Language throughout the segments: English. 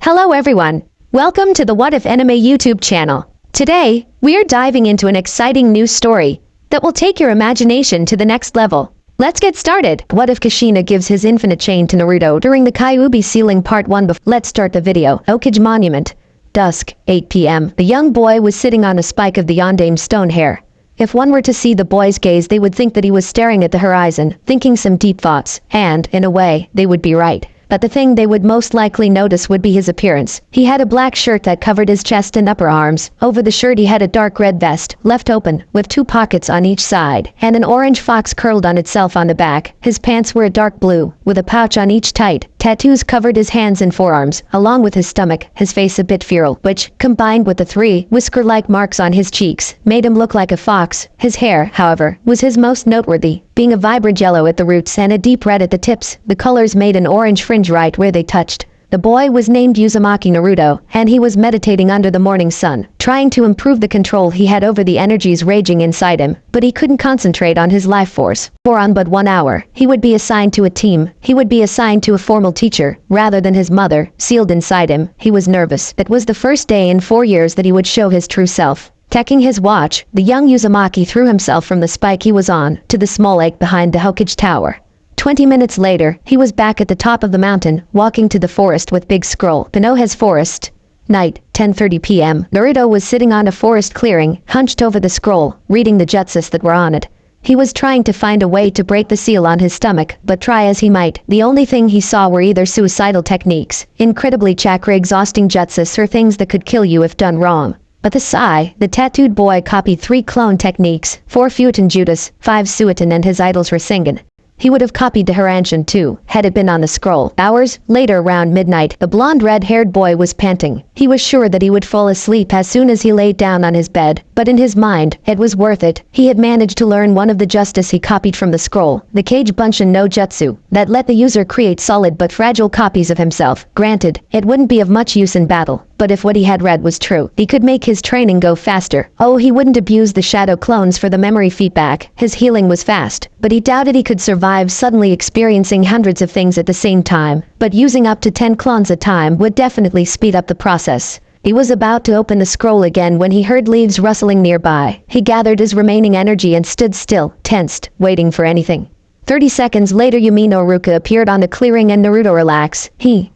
Hello everyone! Welcome to the What If Anime YouTube channel. Today, we are diving into an exciting new story that will take your imagination to the next level. Let's get started! What if Kushina gives his infinite chain to Naruto during the Kyuubi sealing part 1 Let's start the video. Okage Monument. Dusk, 8 p.m. The young boy was sitting on a spike of the Yondaime stone hair. If one were to see the boy's gaze, they would think that he was staring at the horizon, thinking some deep thoughts, and, in a way, they would be right. But the thing they would most likely notice would be his appearance. He had a black shirt that covered his chest and upper arms. Over the shirt he had a dark red vest, left open, with 2 pockets on each side, and an orange fox curled on itself on the back. His pants were a dark blue, with a pouch on each tight. Tattoos covered his hands and forearms, along with his stomach, his face a bit feral, which, combined with the 3 whisker-like marks on his cheeks, made him look like a fox. His hair, however, was his most noteworthy, being a vibrant yellow at the roots and a deep red at the tips. The colors made an orange fringe right where they touched. The boy was named Uzumaki Naruto, and he was meditating under the morning sun, trying to improve the control he had over the energies raging inside him, but he couldn't concentrate on his life force. For on but 1 hour, he would be assigned to a team. He would be assigned to a formal teacher, rather than his mother, sealed inside him. He was nervous. It was the first day in 4 years that he would show his true self. Checking his watch, the young Uzumaki threw himself from the spike he was on, to the small lake behind the Hokage Tower. 20 minutes later, he was back at the top of the mountain, walking to the forest with Big Scroll. Pinohe's Forest. Night, 10:30 p.m. Naruto was sitting on a forest clearing, hunched over the scroll, reading the jutsus that were on it. He was trying to find a way to break the seal on his stomach, but try as he might, the only thing he saw were either suicidal techniques, incredibly chakra-exhausting jutsus, or things that could kill you if done wrong. But the tattooed boy copied 3 clone techniques, 4 Futon Judas, 5 Suiton, and his idols Rasengan. He would have copied the Haranshin too, had it been on the scroll. Hours later, around midnight, the blonde red-haired boy was panting. He was sure that he would fall asleep as soon as he laid down on his bed, but in his mind, it was worth it. He had managed to learn one of the justice he copied from the scroll, the Kage Bunshin no Jutsu, that let the user create solid but fragile copies of himself. Granted, it wouldn't be of much use in battle, but if what he had read was true, he could make his training go faster. Oh, he wouldn't abuse the shadow clones for the memory feedback. His healing was fast, but he doubted he could survive suddenly experiencing hundreds of things at the same time. But using up to 10 clones a time would definitely speed up the process. He was about to open the scroll again when he heard leaves rustling nearby. He gathered his remaining energy and stood still, tensed, waiting for anything. 30 seconds later, Yumi no Iruka appeared on the clearing and Naruto relaxed.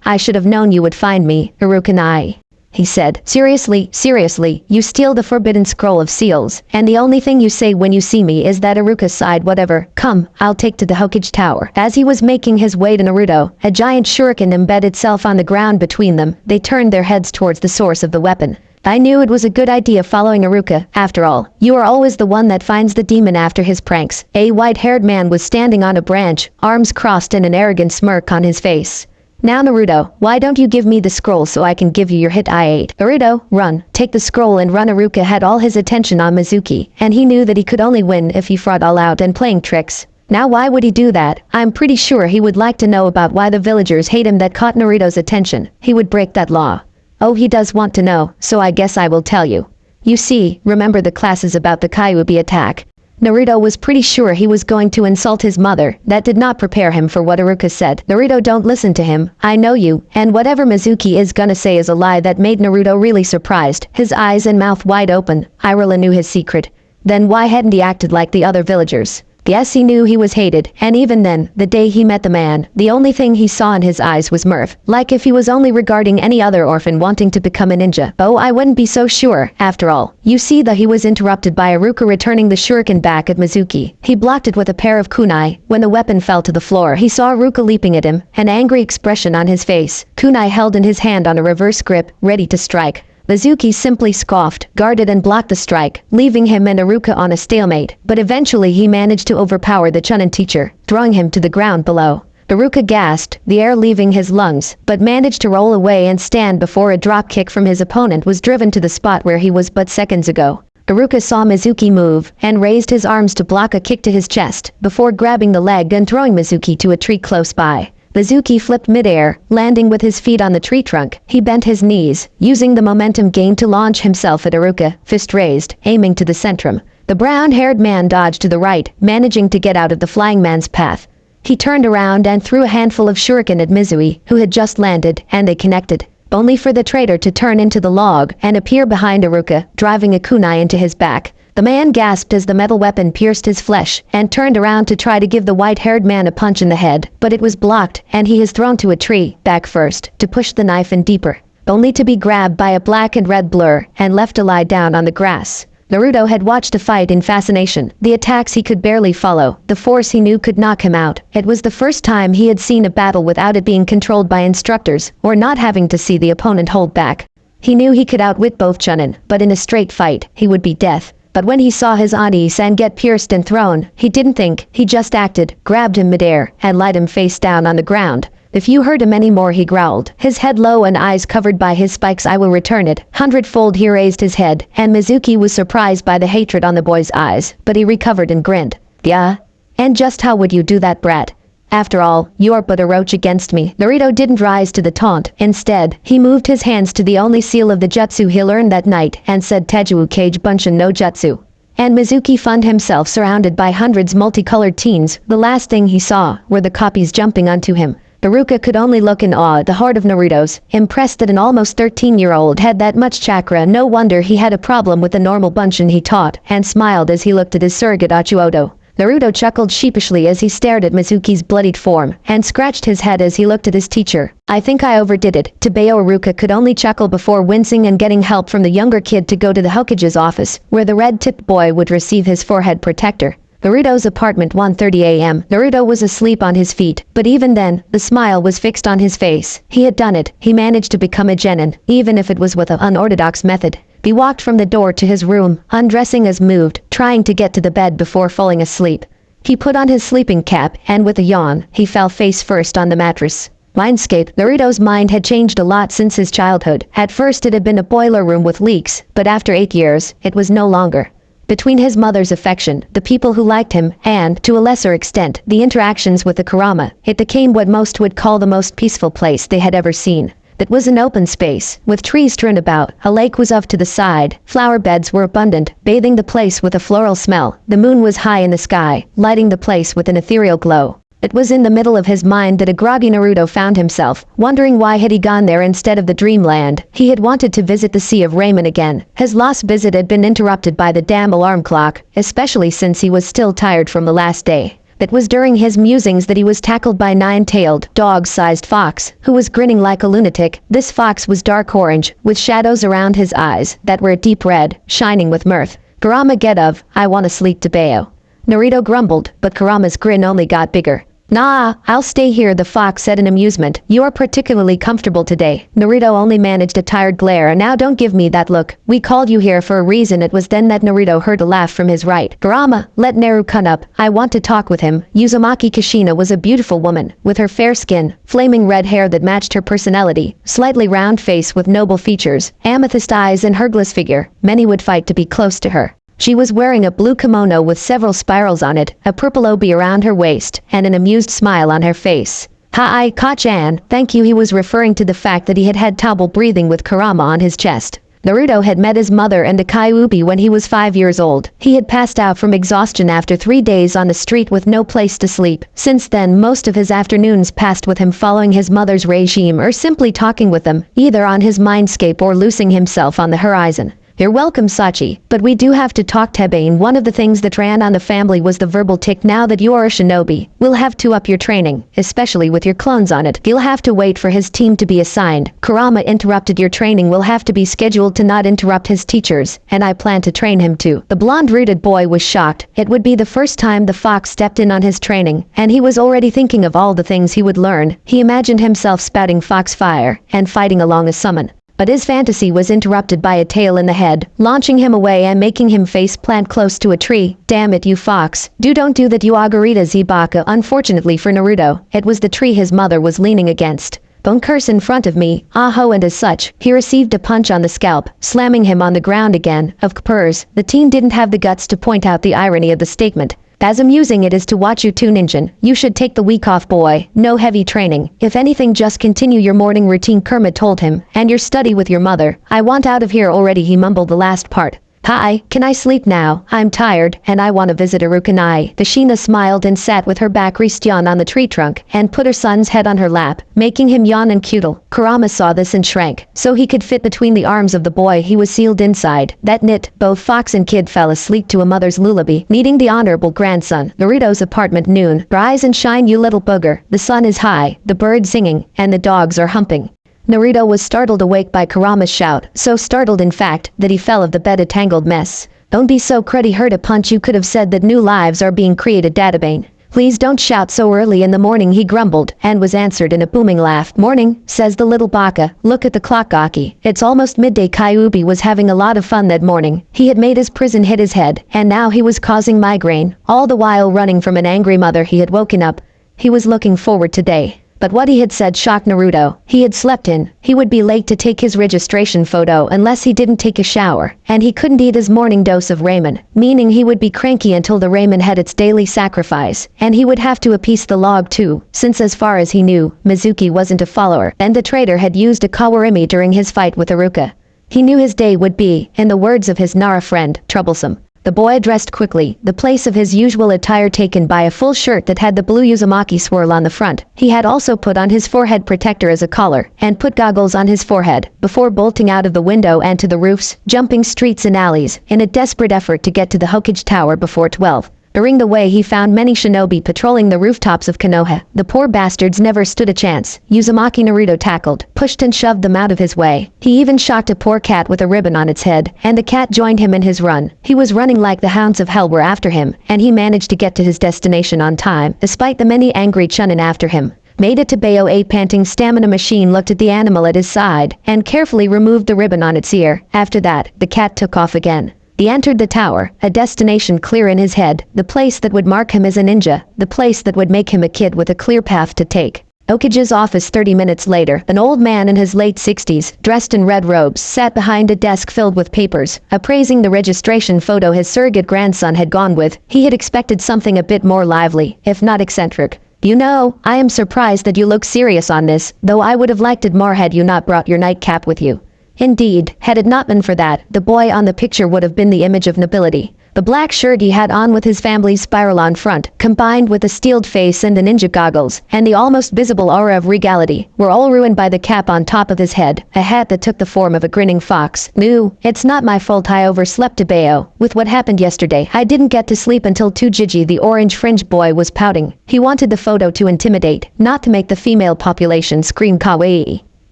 I should have known you would find me, Iruka. He said, seriously, you steal the forbidden scroll of seals, and the only thing you say when you see me is that. Iruka sighed. Whatever, come, I'll take to the Hokage Tower. As he was making his way to Naruto, a giant shuriken embedded itself on the ground between them. They turned their heads towards the source of the weapon. I knew it was a good idea following Iruka. After all, you are always the one that finds the demon after his pranks. A white-haired man was standing on a branch, arms crossed and an arrogant smirk on his face. Now Naruto, why don't you give me the scroll so I can give you your hit I ate? Naruto, run, take the scroll and run. Iruka had all his attention on Mizuki, and he knew that he could only win if he fought all out and playing tricks. Now why would he do that? I'm pretty sure he would like to know about why the villagers hate him. That caught Naruto's attention. He would break that law. Oh, he does want to know, so I guess I will tell you. You see, remember the classes about the Kyuubi attack? Naruto was pretty sure he was going to insult his mother. That did not prepare him for what Iruka said. Naruto, don't listen to him. I know you, and whatever Mizuki is gonna say is a lie. That made Naruto really surprised, his eyes and mouth wide open. Iroha knew his secret. Then why hadn't he acted like the other villagers? Yes, he knew he was hated, and even then, the day he met the man, the only thing he saw in his eyes was mirth, like if he was only regarding any other orphan wanting to become a ninja. Oh, I wouldn't be so sure, after all. You see that he was interrupted by Iruka returning the shuriken back at Mizuki. He blocked it with a pair of kunai. When the weapon fell to the floor, he saw Iruka leaping at him, an angry expression on his face, kunai held in his hand on a reverse grip, ready to strike. Mizuki simply scoffed, guarded and blocked the strike, leaving him and Iruka on a stalemate, but eventually he managed to overpower the Chunin teacher, throwing him to the ground below. Iruka gasped, the air leaving his lungs, but managed to roll away and stand before a drop kick from his opponent was driven to the spot where he was but seconds ago. Iruka saw Mizuki move, and raised his arms to block a kick to his chest, before grabbing the leg and throwing Mizuki to a tree close by. Mizuki flipped midair, landing with his feet on the tree trunk. He bent his knees, using the momentum gained to launch himself at Iruka, fist raised, aiming to the centrum. The brown-haired man dodged to the right, managing to get out of the flying man's path. He turned around and threw a handful of shuriken at Mizui, who had just landed, and they connected. only for the traitor to turn into the log and appear behind Iruka, driving a kunai into his back. The man gasped as the metal weapon pierced his flesh and turned around to try to give the white-haired man a punch in the head, but it was blocked and he is thrown to a tree, back first, to push the knife in deeper, only to be grabbed by a black and red blur and left to lie down on the grass. Naruto had watched the fight in fascination, the attacks he could barely follow, the force he knew could knock him out. It was the first time he had seen a battle without it being controlled by instructors, or not having to see the opponent hold back. He knew he could outwit both Chunin, but in a straight fight, he would be death. But when he saw his Ani-san get pierced and thrown, he didn't think, he just acted, grabbed him midair, and laid him face down on the ground. If you hurt him anymore, he growled, his head low and eyes covered by his spikes. I will return it. 100-fold. He raised his head, and Mizuki was surprised by the hatred on the boy's eyes, but he recovered and grinned. Yeah? And just how would you do that, brat? After all, you're but a roach against me. Naruto didn't rise to the taunt. Instead, he moved his hands to the only seal of the jutsu he learned that night and said Teju Kage Bunshin no Jutsu. And Mizuki found himself surrounded by hundreds multicolored teens. The last thing he saw were the copies jumping onto him. Iruka could only look in awe at the heart of Naruto's, impressed that an almost 13-year-old had that much chakra. No wonder he had a problem with the normal Bunshin he taught, and smiled as he looked at his surrogate Achuoto. Naruto chuckled sheepishly as he stared at Mizuki's bloodied form, and scratched his head as he looked at his teacher. I think I overdid it. Tobeo Iruka could only chuckle before wincing and getting help from the younger kid to go to the Hokage's office, where the red-tipped boy would receive his forehead protector. Naruto's apartment, 1:30 a.m. Naruto was asleep on his feet, but even then, the smile was fixed on his face. He had done it. He managed to become a genin, even if it was with an unorthodox method. He walked from the door to his room, undressing as moved, trying to get to the bed before falling asleep. He put on his sleeping cap, and with a yawn, he fell face first on the mattress. Mindscape. Naruto's mind had changed a lot since his childhood. At first it had been a boiler room with leaks, but after 8 years, it was no longer. Between his mother's affection, the people who liked him, and, to a lesser extent, the interactions with the Kurama, it became what most would call the most peaceful place they had ever seen. It was an open space, with trees strewn about. A lake was off to the side. Flower beds were abundant, bathing the place with a floral smell. The moon was high in the sky, lighting the place with an ethereal glow. It was in the middle of his mind that a groggy Naruto found himself, wondering why had he gone there instead of the dreamland. He had wanted to visit the Sea of Ramen again. His lost visit had been interrupted by the damn alarm clock, especially since he was still tired from the last day. It was during his musings that he was tackled by a nine-tailed, dog-sized fox, who was grinning like a lunatic. This fox was dark orange, with shadows around his eyes that were a deep red, shining with mirth. Kurama, get of, I wanna sleep, Tobeo. Naruto grumbled, but Kurama's grin only got bigger. Nah, I'll stay here, the fox said in amusement. You're particularly comfortable today. Naruto only managed a tired glare. Now don't give me that look. We called you here for a reason. It was then that Naruto heard a laugh from his right. Kurama, let Naru come up. I want to talk with him. Uzumaki Kushina was a beautiful woman, with her fair skin, flaming red hair that matched her personality, slightly round face with noble features, amethyst eyes and hergless figure. Many would fight to be close to her. She was wearing a blue kimono with several spirals on it, a purple obi around her waist, and an amused smile on her face. Hi, Kachan, thank you. He was referring to the fact that he had had trouble breathing with Kurama on his chest. Naruto had met his mother and Akai Ubi when he was 5 years old. He had passed out from exhaustion after 3 days on the street with no place to sleep. Since then, most of his afternoons passed with him following his mother's regime or simply talking with them, either on his mindscape or loosing himself on the horizon. You're welcome, Sachi, but we do have to talk. Tebane. One of the things that ran on the family was the verbal tick. Now that you're a shinobi, we'll have to up your training, especially with your clones on it. You'll have to wait for his team to be assigned. Kurama interrupted. Your training will have to be scheduled to not interrupt his teachers, and I plan to train him too. The blonde-rooted boy was shocked. It would be the first time the fox stepped in on his training, and he was already thinking of all the things he would learn. He imagined himself spouting fox fire and fighting along a summon. But his fantasy was interrupted by a tail in the head, launching him away and making him face plant close to a tree. Damn it, you fox. Don't do that, you Agarita Zibaka. Unfortunately for Naruto, it was the tree his mother was leaning against. Don't curse in front of me, aho, and as such, he received a punch on the scalp, slamming him on the ground again. Of course, the teen didn't have the guts to point out the irony of the statement. As amusing it is to watch you 2 ninja, you should take the week off, boy. No heavy training. If anything, just continue your morning routine, Kermit told him, and your study with your mother. I want out of here already, he mumbled the last part. Hi, can I sleep now? I'm tired, and I want to visit Arukanai. Kushina smiled and sat with her back rested on the tree trunk, and put her son's head on her lap, making him yawn and cuddle. Kurama saw this and shrank, so he could fit between the arms of the boy he was sealed inside. That night, both fox and kid fell asleep to a mother's lullaby, needing the honorable grandson. Naruto's apartment noon. Rise and shine, you little booger. The sun is high, the birds singing, and the dogs are humping. Naruto was startled awake by Kurama's shout, so startled in fact, that he fell of the bed a tangled mess. Don't be so cruddy, heard a punch. You could have said that new lives are being created, Databane. Please don't shout so early in the morning, he grumbled, and was answered in a booming laugh. Morning, says the little baka. Look at the clock, Gaki. It's almost midday. Kyuubi was having a lot of fun that morning. He had made his prison hit his head, and now he was causing migraine, all the while running from an angry mother he had woken up. He was looking forward to day. But what he had said shocked Naruto. He had slept in. He would be late to take his registration photo unless he didn't take a shower, and he couldn't eat his morning dose of ramen, meaning he would be cranky until the ramen had its daily sacrifice, and he would have to appease the log too, since as far as he knew, Mizuki wasn't a follower, and the traitor had used a kawarimi during his fight with Iruka. He knew his day would be, in the words of his Nara friend, troublesome. The boy dressed quickly, the place of his usual attire taken by a full shirt that had the blue Uzumaki swirl on the front. He had also put on his forehead protector as a collar, and put goggles on his forehead, before bolting out of the window and to the roofs, jumping streets and alleys, in a desperate effort to get to the Hokage Tower before 12. During the way he found many shinobi patrolling the rooftops of Konoha. The poor bastards never stood a chance. Uzumaki Naruto tackled, pushed and shoved them out of his way. He even shocked a poor cat with a ribbon on its head, and the cat joined him in his run. He was running like the hounds of hell were after him, and he managed to get to his destination on time, despite the many angry chunin after him. Made it to Bayo. A panting stamina machine looked at the animal at his side, and carefully removed the ribbon on its ear. After that, the cat took off again. He entered the tower, a destination clear in his head, the place that would mark him as a ninja, the place that would make him a kid with a clear path to take. Hokage's office. 30 minutes later, an old man in his late 60s, dressed in red robes, sat behind a desk filled with papers, appraising the registration photo his surrogate grandson had gone with. He had expected something a bit more lively, if not eccentric. You know, I am surprised that you look serious on this, though I would have liked it more had you not brought your nightcap with you. Indeed, had it not been for that, the boy on the picture would have been the image of nobility. The black shirt he had on with his family's spiral on front, combined with a steeled face and the ninja goggles, and the almost visible aura of regality, were all ruined by the cap on top of his head, a hat that took the form of a grinning fox. No, it's not my fault I overslept, Bayo. With what happened yesterday, I didn't get to sleep until 2. Gigi, the orange fringe boy, was pouting. He wanted the photo to intimidate, not to make the female population scream kawaii,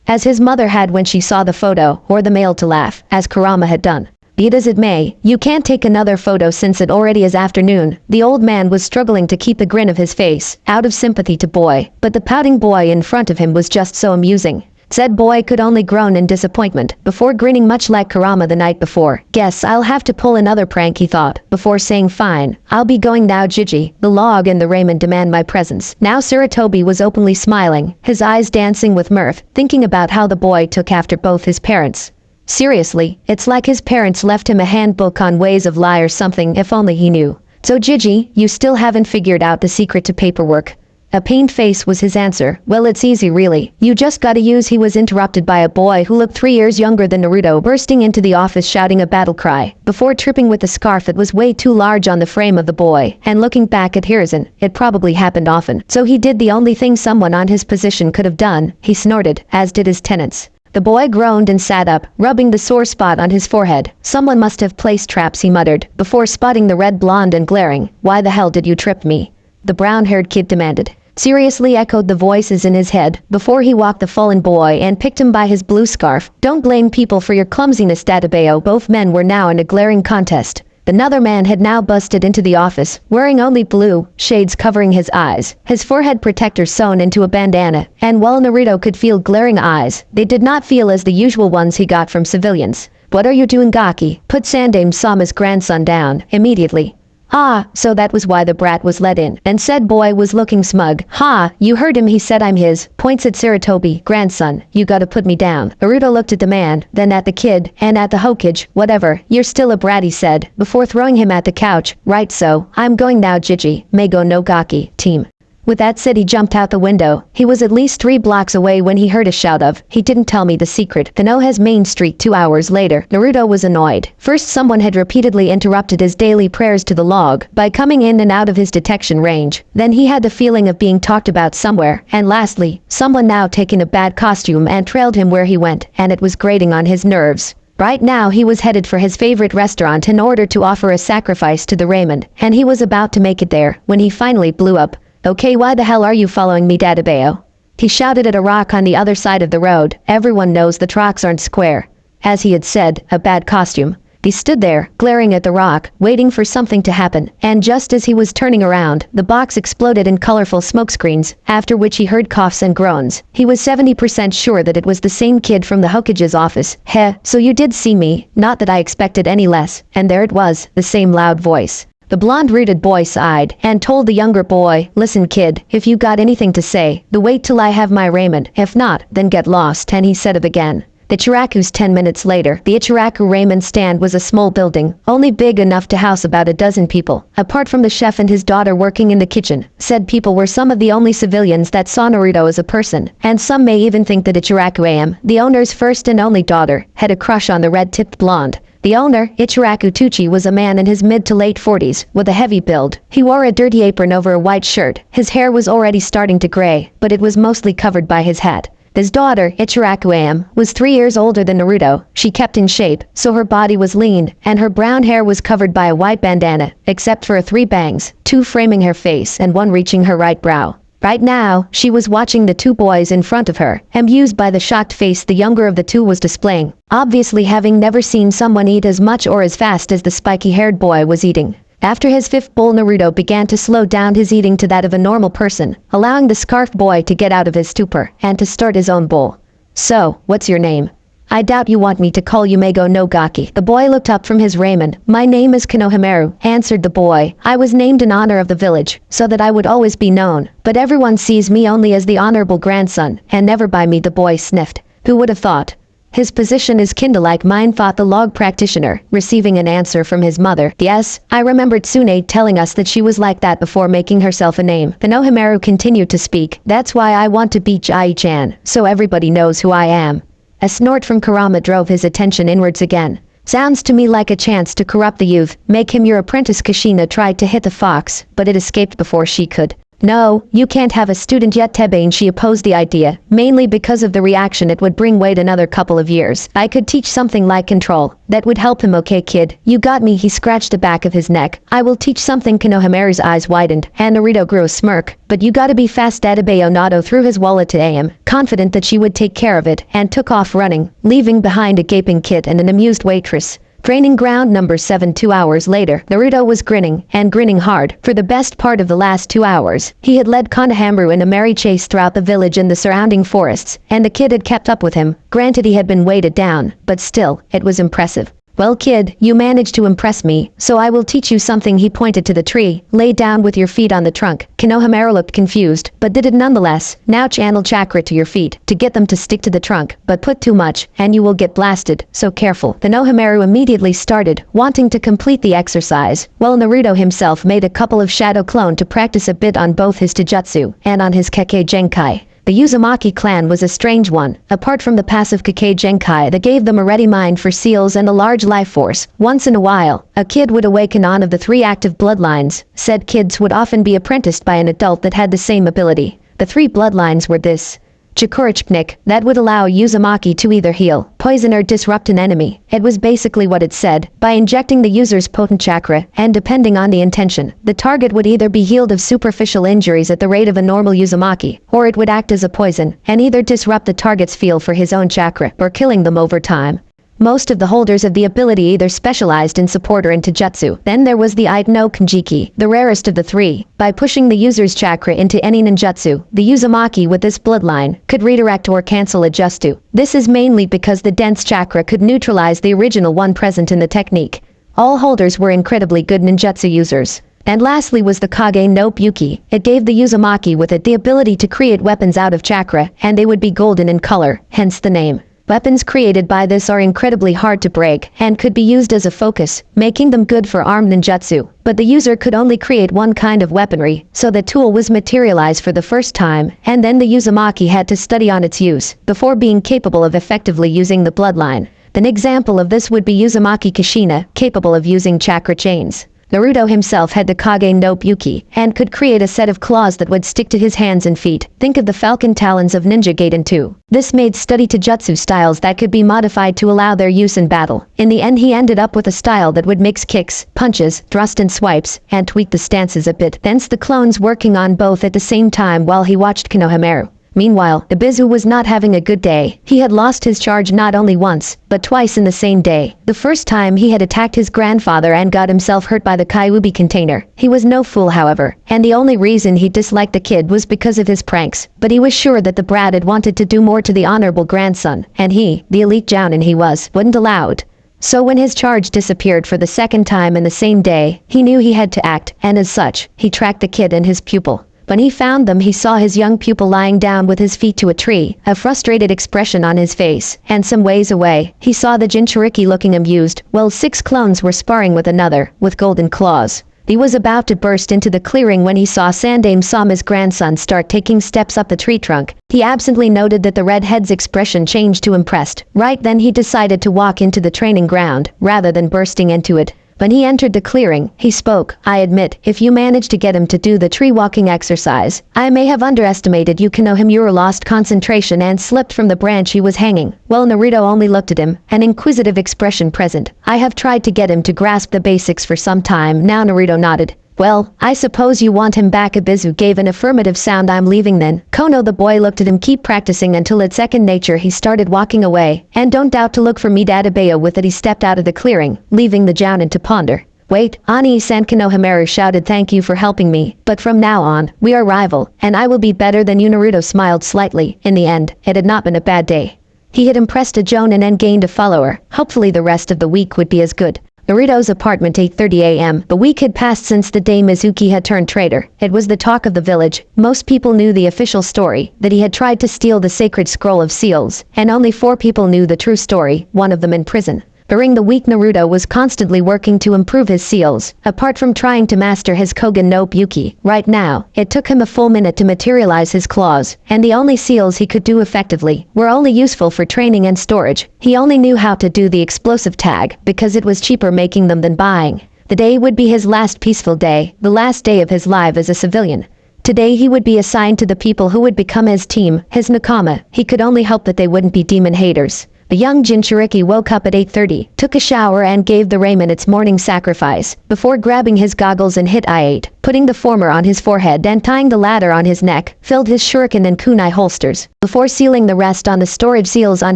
as his mother had when she saw the photo, or the male to laugh, as Kurama had done. Be it as it may, you can't take another photo since it already is afternoon. The old man was struggling to keep the grin of his face, out of sympathy to boy, but the pouting boy in front of him was just so amusing. Said boy could only groan in disappointment, before grinning much like Kurama the night before. Guess I'll have to pull another prank, he thought, before saying fine, I'll be going now. Gigi, the log and the ramen demand my presence. Now Sarutobi was openly smiling, his eyes dancing with mirth, thinking about how the boy took after both his parents. Seriously, it's like his parents left him a handbook on ways of lie or something, if only he knew. So Gigi, you still haven't figured out the secret to paperwork? A pained face was his answer. Well, it's easy really. You just gotta use. He was interrupted by a boy who looked 3 years younger than Naruto, bursting into the office shouting a battle cry, before tripping with the scarf that was way too large on the frame of the boy, and looking back at Hiruzen. It probably happened often. So he did the only thing someone on his position could have done. He snorted, as did his tenants. The boy groaned and sat up, rubbing the sore spot on his forehead. Someone must have placed traps, he muttered, before spotting the red blonde and glaring. Why the hell did you trip me? The brown-haired kid demanded. Seriously, echoed the voices in his head, before he walked the fallen boy and picked him by his blue scarf. Don't blame people for your clumsiness, Databayo. Both men were now in a glaring contest. Another man had now busted into the office, wearing only blue, shades covering his eyes, his forehead protector sewn into a bandana, and while Naruto could feel glaring eyes, they did not feel as the usual ones he got from civilians. What are you doing, Gaki? Put Sandame Sama's grandson down, immediately. Ah, so that was why the brat was let in. And said boy was looking smug. Ha, you heard him, he said I'm his. Points at Sarutobi. Grandson, you gotta put me down. Naruto looked at the man, then at the kid, and at the Hokage. Whatever, you're still a brat, he said, before throwing him at the couch. Right, so, I'm going now. Gigi, Meigo no Gaki, team. With that said, he jumped out the window. He was at least 3 blocks away when he heard a shout of, "He didn't tell me the secret." Konoha's main street 2 hours later. Naruto was annoyed. First, someone had repeatedly interrupted his daily prayers to the log by coming in and out of his detection range. Then he had the feeling of being talked about somewhere. And lastly, someone now taking a bad costume and trailed him where he went, and it was grating on his nerves. Right now he was headed for his favorite restaurant in order to offer a sacrifice to the Raymond, and he was about to make it there when he finally blew up. "Okay, why the hell are you following me, Dadabeo?" He shouted at a rock on the other side of the road. Everyone knows the tracks aren't square. As he had said, a bad costume. He stood there, glaring at the rock, waiting for something to happen, and just as he was turning around, the box exploded in colorful smokescreens, after which he heard coughs and groans. He was 70% sure that it was the same kid from the Hokage's office. "Heh, so you did see me, not that I expected any less." And there it was, the same loud voice. The blonde-rooted boy sighed and told the younger boy, "Listen kid, if you got anything to say, wait till I have my raiment. If not, then get lost." And he said it again. The Ichiraku's 10 minutes later. The Ichiraku ramen stand was a small building, only big enough to house about a dozen people. Apart from the chef and his daughter working in the kitchen, said people were some of the only civilians that saw Naruto as a person, and some may even think that Ichiraku Am, the owner's first and only daughter, had a crush on the red-tipped blonde. The owner, Ichiraku Tuchi, was a man in his mid to late 40s, with a heavy build. He wore a dirty apron over a white shirt. His hair was already starting to gray, but it was mostly covered by his hat. His daughter, Ichiraku Am, was 3 years older than Naruto. She kept in shape, so her body was lean, and her brown hair was covered by a white bandana, except for 3 bangs, 2 framing her face and 1 reaching her right brow. Right now, she was watching the 2 boys in front of her, amused by the shocked face the younger of the 2 was displaying, obviously having never seen someone eat as much or as fast as the spiky-haired boy was eating. After his 5th bowl, Naruto began to slow down his eating to that of a normal person, allowing the scarf boy to get out of his stupor and to start his own bowl. "So, what's your name?" "I doubt you want me to call you Mego no Gaki." The boy looked up from his ramen. "My name is Konohamaru," answered the boy. "I was named in honor of the village, so that I would always be known. But everyone sees me only as the honorable grandson, and never by me," the boy sniffed. "Who would have thought? His position is kinda like mine," thought the log practitioner, receiving an answer from his mother. "Yes, I remembered Tsune telling us that she was like that before making herself a name." Konohamaru continued to speak. "That's why I want to beat Ai-chan, so everybody knows who I am." A snort from Kurama drove his attention inwards again. "Sounds to me like a chance to corrupt the youth. Make him your apprentice." Kushina tried to hit the fox, but it escaped before she could. "No, you can't have a student yet, Tebane." She opposed the idea, mainly because of the reaction it would bring. "Wait another couple of years. I could teach something like control. That would help him." "Okay kid, you got me." He scratched the back of his neck. "I will teach something." Konohamaru's eyes widened, and Naruto grew a smirk. "But you gotta be fast." Dadabeo Nato threw his wallet to Am, confident that she would take care of it, and took off running, leaving behind a gaping kid and an amused waitress. Training ground number 7. 2 hours later. Naruto was grinning, and grinning hard, for the best part of the last 2 hours. He had led Konohamaru in a merry chase throughout the village and the surrounding forests, and the kid had kept up with him. Granted, he had been weighted down, but still, it was impressive. "Well kid, you managed to impress me, so I will teach you something." He pointed to the tree. "Lay down with your feet on the trunk." Konohamaru looked confused, but did it nonetheless. "Now channel chakra to your feet, to get them to stick to the trunk, but put too much, and you will get blasted, so careful." Konohamaru immediately started, wanting to complete the exercise, while Naruto himself made a couple of shadow clone to practice a bit on both his Taijutsu and on his Kekkei Genkai. The Uzumaki clan was a strange one. Apart from the passive Kekkei Genkai that gave them a ready mind for seals and a large life force, once in a while, a kid would awaken on of the 3 active bloodlines. Said kids would often be apprenticed by an adult that had the same ability. The 3 bloodlines were this: Chikurichnik, that would allow Uzumaki to either heal, poison or disrupt an enemy. It was basically what it said. By injecting the user's potent chakra, and depending on the intention, the target would either be healed of superficial injuries at the rate of a normal Uzumaki, or it would act as a poison, and either disrupt the target's feel for his own chakra, or killing them over time. Most of the holders of the ability either specialized in support or in taijutsu. Then there was the Ite no Kanjiki, the rarest of the 3. By pushing the user's chakra into any ninjutsu, the Uzumaki with this bloodline could redirect or cancel a jutsu. This is mainly because the dense chakra could neutralize the original one present in the technique. All holders were incredibly good ninjutsu users. And lastly was the Kage no Byuki. It gave the Uzumaki with it the ability to create weapons out of chakra, and they would be golden in color, hence the name. Weapons created by this are incredibly hard to break and could be used as a focus, making them good for armed ninjutsu. But the user could only create one kind of weaponry, so the tool was materialized for the first time, and then the Uzumaki had to study on its use before being capable of effectively using the bloodline. An example of this would be Uzumaki Kushina, capable of using chakra chains. Naruto himself had the Kage no Buki, and could create a set of claws that would stick to his hands and feet. Think of the falcon talons of Ninja Gaiden 2. This made study Taijutsu styles that could be modified to allow their use in battle. In the end he ended up with a style that would mix kicks, punches, thrust and swipes, and tweak the stances a bit. Thence the clones working on both at the same time while he watched Konohamaru. Meanwhile, Ibizu was not having a good day. He had lost his charge not only once, but twice in the same day. The first time he had attacked his grandfather and got himself hurt by the Kyuubi container. He was no fool, however, and the only reason he disliked the kid was because of his pranks. But he was sure that the brat had wanted to do more to the honorable grandson, and he, the elite jounin he was, wouldn't allow it. So when his charge disappeared for the second time in the same day, he knew he had to act, and as such, he tracked the kid and his pupil. When he found them he saw his young pupil lying down with his feet to a tree, a frustrated expression on his face, and some ways away, he saw the Jinchuriki looking amused, while 6 clones were sparring with another, with golden claws. He was about to burst into the clearing when he saw Sandame Sama's grandson start taking steps up the tree trunk. He absently noted that the redhead's expression changed to impressed. Right then he decided to walk into the training ground, rather than bursting into it. When he entered the clearing, he spoke. I admit, if you managed to get him to do the tree walking exercise, I may have underestimated Konohamaru lost concentration and slipped from the branch he was hanging. Well, Naruto only looked at him, an inquisitive expression present. I have tried to get him to grasp the basics for some time now. Naruto nodded. Well, I suppose you want him back. Ibizu gave an affirmative sound. I'm leaving then. Kono the boy looked at him. Keep practicing until it's second nature. He started walking away. And don't doubt to look for me. Dadabayo with it he stepped out of the clearing, leaving the jounin to ponder. Wait, Ani-san. Konohamaru shouted. Thank you for helping me, but from now on, we are rival, and I will be better than you. Naruto smiled slightly. In the end, it had not been a bad day. He had impressed a jounin and gained a follower. Hopefully the rest of the week would be as good. Naruto's apartment, 8:30 a.m. The week had passed since the day Mizuki had turned traitor. It was the talk of the village. Most people knew the official story, that he had tried to steal the sacred scroll of seals, and only 4 people knew the true story, one of them in prison. During the week Naruto was constantly working to improve his seals, apart from trying to master his Kogen no Buki. Right now, it took him a full minute to materialize his claws, and the only seals he could do effectively were only useful for training and storage. He only knew how to do the explosive tag, because it was cheaper making them than buying. The day would be his last peaceful day, the last day of his life as a civilian. Today he would be assigned to the people who would become his team, his nakama. He could only hope that they wouldn't be demon haters. The young Jinchuriki woke up at 8:30, took a shower and gave the ramen its morning sacrifice, before grabbing his goggles and hit I-8, putting the former on his forehead and tying the latter on his neck, filled his shuriken and kunai holsters, before sealing the rest on the storage seals on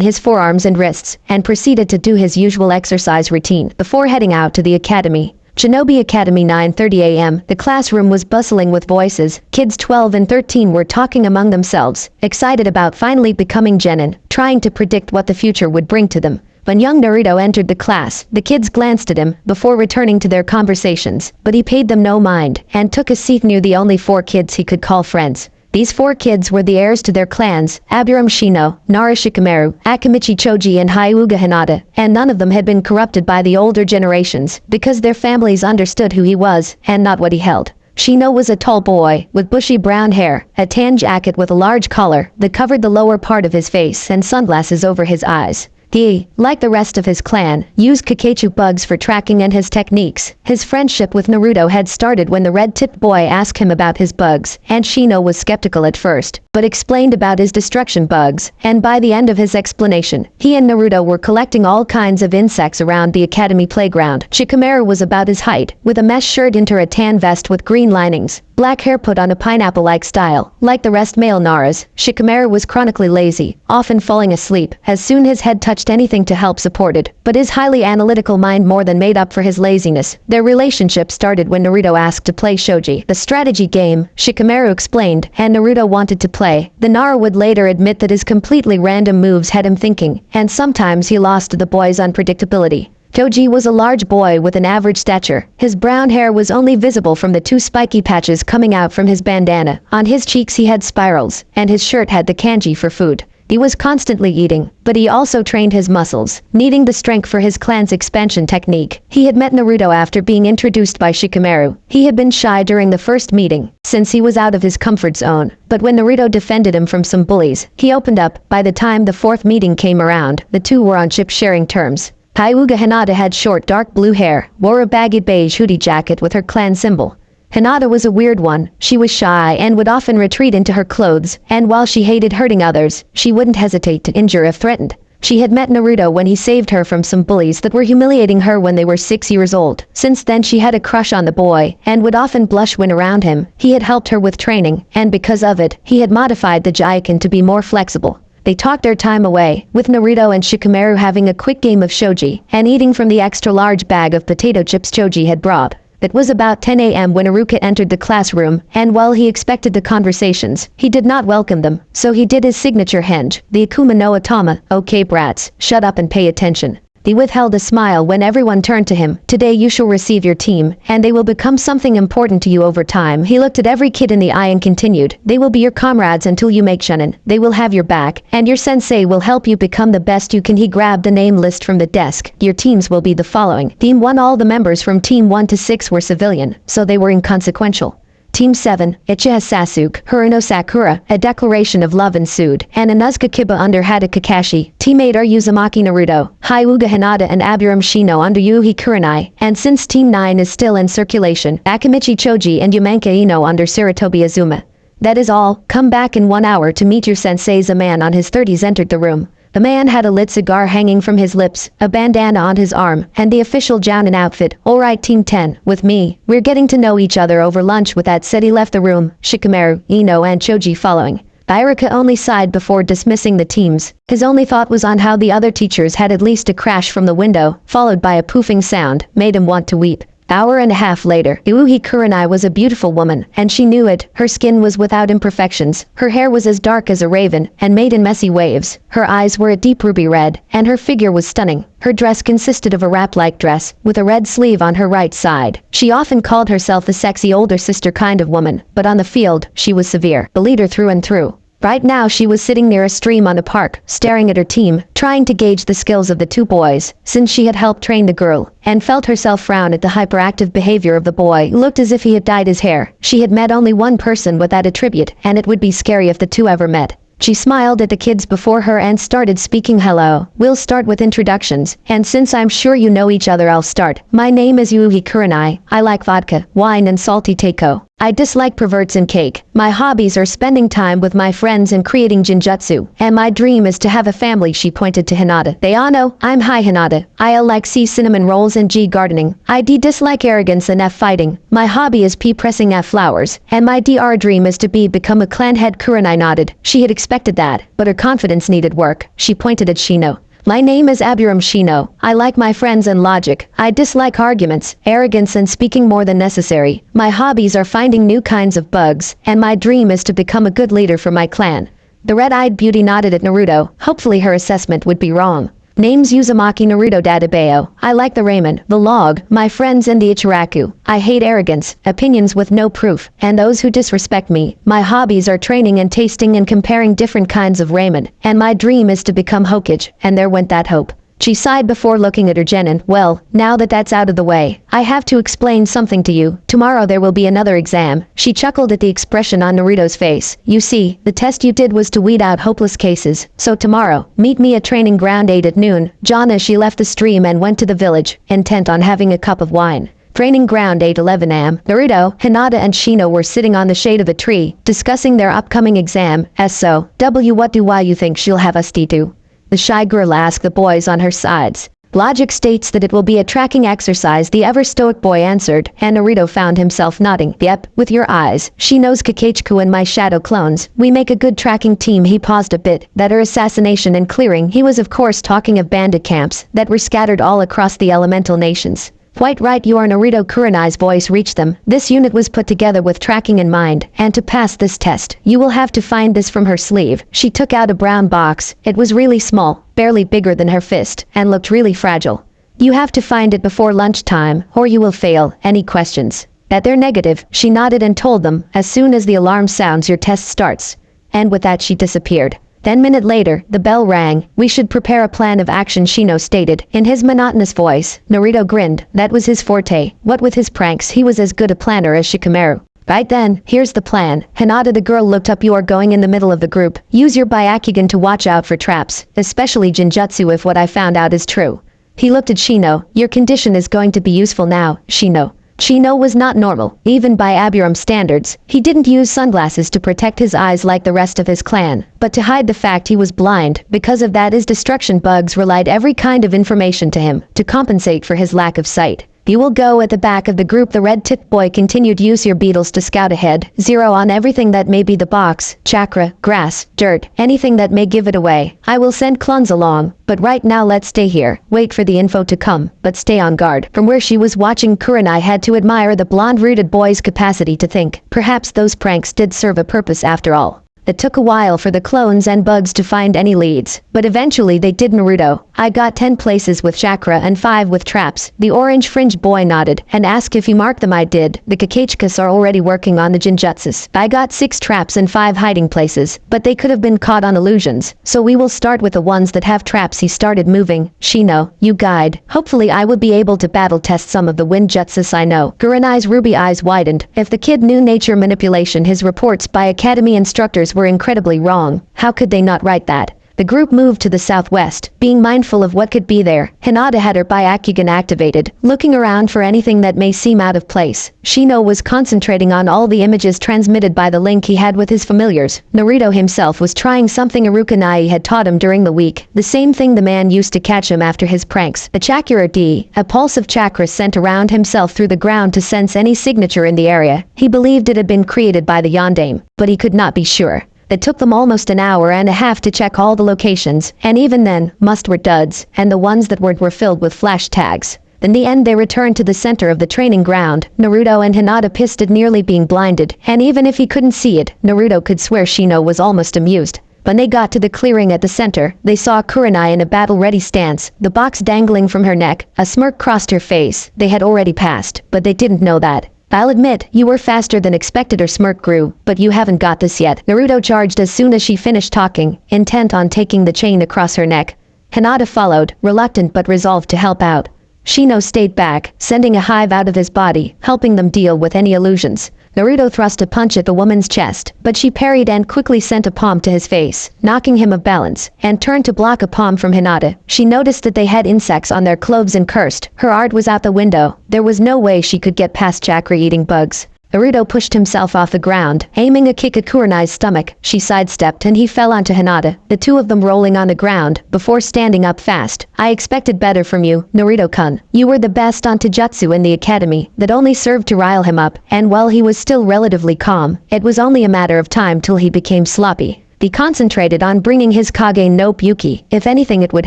his forearms and wrists, and proceeded to do his usual exercise routine, before heading out to the academy. Shinobi Academy, 9:30 a.m. The classroom was bustling with voices. Kids 12 and 13 were talking among themselves, excited about finally becoming genin, trying to predict what the future would bring to them. When young Naruto entered the class, the kids glanced at him before returning to their conversations, but he paid them no mind and took a seat near the only 4 kids he could call friends. These 4 kids were the heirs to their clans, Aburame Shino, Nara Shikamaru, Akimichi Choji and Hyuga Hinata, and none of them had been corrupted by the older generations, because their families understood who he was, and not what he held. Shino was a tall boy, with bushy brown hair, a tan jacket with a large collar that covered the lower part of his face and sunglasses over his eyes. He, like the rest of his clan, used Kakechu bugs for tracking and his techniques. His friendship with Naruto had started when the red-tipped boy asked him about his bugs, and Shino was skeptical at first, but explained about his destruction bugs, and by the end of his explanation, he and Naruto were collecting all kinds of insects around the academy playground. Shikamaru was about his height, with a mesh shirt into a tan vest with green linings, black hair put on a pineapple-like style. Like the rest male Naras, Shikamaru was chronically lazy, often falling asleep as soon his head touched anything to help support it, but his highly analytical mind more than made up for his laziness. Their relationship started when Naruto asked to play shogi, the strategy game. Shikamaru explained, and Naruto wanted to play. The Nara would later admit that his completely random moves had him thinking, and sometimes he lost to the boy's unpredictability. Choji was a large boy with an average stature. His brown hair was only visible from the 2 spiky patches coming out from his bandana. On his cheeks he had spirals, and his shirt had the kanji for food. He was constantly eating, but he also trained his muscles, needing the strength for his clan's expansion technique. He had met Naruto after being introduced by Shikamaru. He had been shy during the first meeting, since he was out of his comfort zone. But when Naruto defended him from some bullies, he opened up. By the time the fourth meeting came around, the two were on ship-sharing terms. Hyuga Hinata had short dark blue hair, wore a baggy beige hoodie jacket with her clan symbol. Hinata was a weird one. She was shy and would often retreat into her clothes, and while she hated hurting others, she wouldn't hesitate to injure if threatened. She had met Naruto when he saved her from some bullies that were humiliating her when they were 6 years old. Since then she had a crush on the boy, and would often blush when around him. He had helped her with training, and because of it, he had modified the Jaiken to be more flexible. They talked their time away, with Naruto and Shikamaru having a quick game of shogi, and eating from the extra-large bag of potato chips Choji had brought. It was about 10 a.m. when Iruka entered the classroom, and while he expected the conversations, he did not welcome them, so he did his signature henge, the Akuma no Atama, "Okay brats, shut up and pay attention." He withheld a smile when everyone turned to him. "Today you shall receive your team, and they will become something important to you over time." He looked at every kid in the eye and continued, "They will be your comrades until you make shinen. They will have your back, and your sensei will help you become the best you can." He grabbed the name list from the desk. "Your teams will be the following." Team 1. All the members from Team 1 to 6 were civilian, so they were inconsequential. Team 7, Uchiha Sasuke, Haruno Sakura, a declaration of love ensued, and Inuzuka Kiba under Hada Kakashi. Team 8 are Uzumaki Naruto, Hyuga Hinata and Aburame Shino under Yuhi Kurenai, and since Team 9 is still in circulation, Akamichi Choji and Yumenka Ino under Sarutobi Azuma. That is all. Come back in 1 hour to meet your senseis. A man on his 30s entered the room. The man had a lit cigar hanging from his lips, a bandana on his arm, and the official Jounin outfit. "Alright Team 10, with me. We're getting to know each other over lunch." With that said he left the room, Shikamaru, Ino and Choji following. Iruka only sighed before dismissing the teams. His only thought was on how the other teachers had at least a crash from the window, followed by a poofing sound, made him want to weep. Hour and a half later, Yuhi Kurenai was a beautiful woman, and she knew it. Her skin was without imperfections, her hair was as dark as a raven, and made in messy waves. Her eyes were a deep ruby red, and her figure was stunning. Her dress consisted of a wrap-like dress, with a red sleeve on her right side. She often called herself the sexy older sister kind of woman, but on the field, she was severe, a leader through and through. Right now she was sitting near a stream on a park, staring at her team, trying to gauge the skills of the two boys, since she had helped train the girl, and felt herself frown at the hyperactive behavior of the boy. He looked as if he had dyed his hair. She had met only one person with that attribute, and it would be scary if the two ever met. She smiled at the kids before her and started speaking. "Hello, we'll start with introductions, and since I'm sure you know each other I'll start. My name is Yuhi Kurenai. I like vodka, wine and salty taiko. I dislike perverts and cake. My hobbies are spending time with my friends and creating jinjutsu, and my dream is to have a family." She pointed to Hinata. "They all know I'm Hi Hinata. I like C cinnamon rolls and G gardening. I dislike arrogance and F fighting. My hobby is P pressing F flowers, and my dream is to become a clan head." Kurenai nodded. She had expected that, but her confidence needed work. She pointed at Shino. "My name is Aburame Shino. I like my friends and logic. I dislike arguments, arrogance and speaking more than necessary. My hobbies are finding new kinds of bugs, and my dream is to become a good leader for my clan." The red-eyed beauty nodded at Naruto. Hopefully her assessment would be wrong. Name's Uzumaki Naruto Dadabayo. I like the ramen, the log, my friends and the Ichiraku. I hate arrogance, opinions with no proof, and those who disrespect me. My hobbies are training and tasting and comparing different kinds of ramen, and my dream is to become Hokage, and there went that hope. She sighed before looking at her genin. "Well, now that that's out of the way, I have to explain something to you. Tomorrow there will be another exam." She chuckled at the expression on Naruto's face. "You see, the test you did was to weed out hopeless cases. So tomorrow, meet me at training ground 8 at noon." Jana she left the stream and went to the village, intent on having a cup of wine. Training ground 8:11 am. Naruto, Hinata and Shino were sitting on the shade of a tree, discussing their upcoming exam. What do why you think she'll have us do?" The shy girl asked the boys on her sides. "Logic states that it will be a tracking exercise," the ever-stoic boy answered, and Naruto found himself nodding. "Yep, with your eyes. She knows Kakachiku and my shadow clones. We make a good tracking team." He paused a bit. "That are assassination and clearing." He was of course talking of bandit camps that were scattered all across the elemental nations. "Quite right you are." Naruto Kurenai's voice reached them. "This unit was put together with tracking in mind, and to pass this test, you will have to find this." From her sleeve, she took out a brown box. It was really small, barely bigger than her fist, and looked really fragile. "You have to find it before lunchtime, or you will fail. Any questions?" At their negative, she nodded and told them, "As soon as the alarm sounds your test starts." And with that she disappeared. Then minute later, the bell rang. We should prepare a plan of action, Shino stated. In his monotonous voice, Naruto grinned. That was his forte. What with his pranks, he was as good a planner as Shikamaru. Right then, here's the plan. Hinata the girl looked up. You are going in the middle of the group. Use your Byakugan to watch out for traps, especially Jinjutsu if what I found out is true. He looked at Shino. Your condition is going to be useful now, Shino. Shino was not normal, even by Aburam standards. He didn't use sunglasses to protect his eyes like the rest of his clan, but to hide the fact he was blind. Because of that, his destruction bugs relied every kind of information to him, to compensate for his lack of sight. You will go at the back of the group. The red-tipped boy continued. Use your beetles to scout ahead. Zero on everything that may be the box, chakra, grass, dirt, anything that may give it away. I will send clones along, but right now let's stay here. Wait for the info to come, but stay on guard. From where she was watching, Kurenai had to admire the blonde-rooted boy's capacity to think. Perhaps those pranks did serve a purpose after all. It took a while for the clones and bugs to find any leads, but eventually they did. Naruto, I got 10 places with chakra and 5 with traps. The orange-fringed boy nodded and asked if you marked them. I did. The Kakachkas are already working on the Jinjutsus. I got 6 traps and 5 hiding places, but they could have been caught on illusions, so we will start with the ones that have traps. He started moving. Shino, you guide. Hopefully I will be able to battle test some of the wind jutsus I know. Kurenai's ruby eyes widened. If the kid knew nature manipulation, his reports by academy instructors were incredibly wrong. How could they not write that? The group moved to the southwest, being mindful of what could be there. Hinata had her Byakugan activated, looking around for anything that may seem out of place. Shino was concentrating on all the images transmitted by the link he had with his familiars. Naruto himself was trying something Arukanai had taught him during the week, the same thing the man used to catch him after his pranks. A chakra D, a pulse of chakra sent around himself through the ground to sense any signature in the area. He believed it had been created by the Yondaime, but he could not be sure. It took them almost an hour and a half to check all the locations, and even then, most were duds, and the ones that were filled with flash tags. In the end they returned to the center of the training ground. Naruto and Hinata pissed at nearly being blinded, and even if he couldn't see it, Naruto could swear Shino was almost amused. When they got to the clearing at the center, they saw Kurenai in a battle-ready stance, the box dangling from her neck. A smirk crossed her face. They had already passed, but they didn't know that. I'll admit, you were faster than expected. Her smirk grew, but you haven't got this yet. Naruto charged as soon as she finished talking, intent on taking the chain across her neck. Hinata followed, reluctant but resolved to help out. Shino stayed back, sending a hive out of his body, helping them deal with any illusions. Naruto thrust a punch at the woman's chest, but she parried and quickly sent a palm to his face, knocking him off balance, and turned to block a palm from Hinata. She noticed that they had insects on their clothes and cursed. Her art was out the window. There was no way she could get past chakra-eating bugs. Naruto pushed himself off the ground, aiming a kick at Kurenai's stomach. She sidestepped and he fell onto Hinata, the two of them rolling on the ground, before standing up fast. I expected better from you, Naruto-kun. You were the best on Taijutsu in the academy. That only served to rile him up, and while he was still relatively calm, it was only a matter of time till he became sloppy. He concentrated on bringing his Kage no Byuki. If anything, it would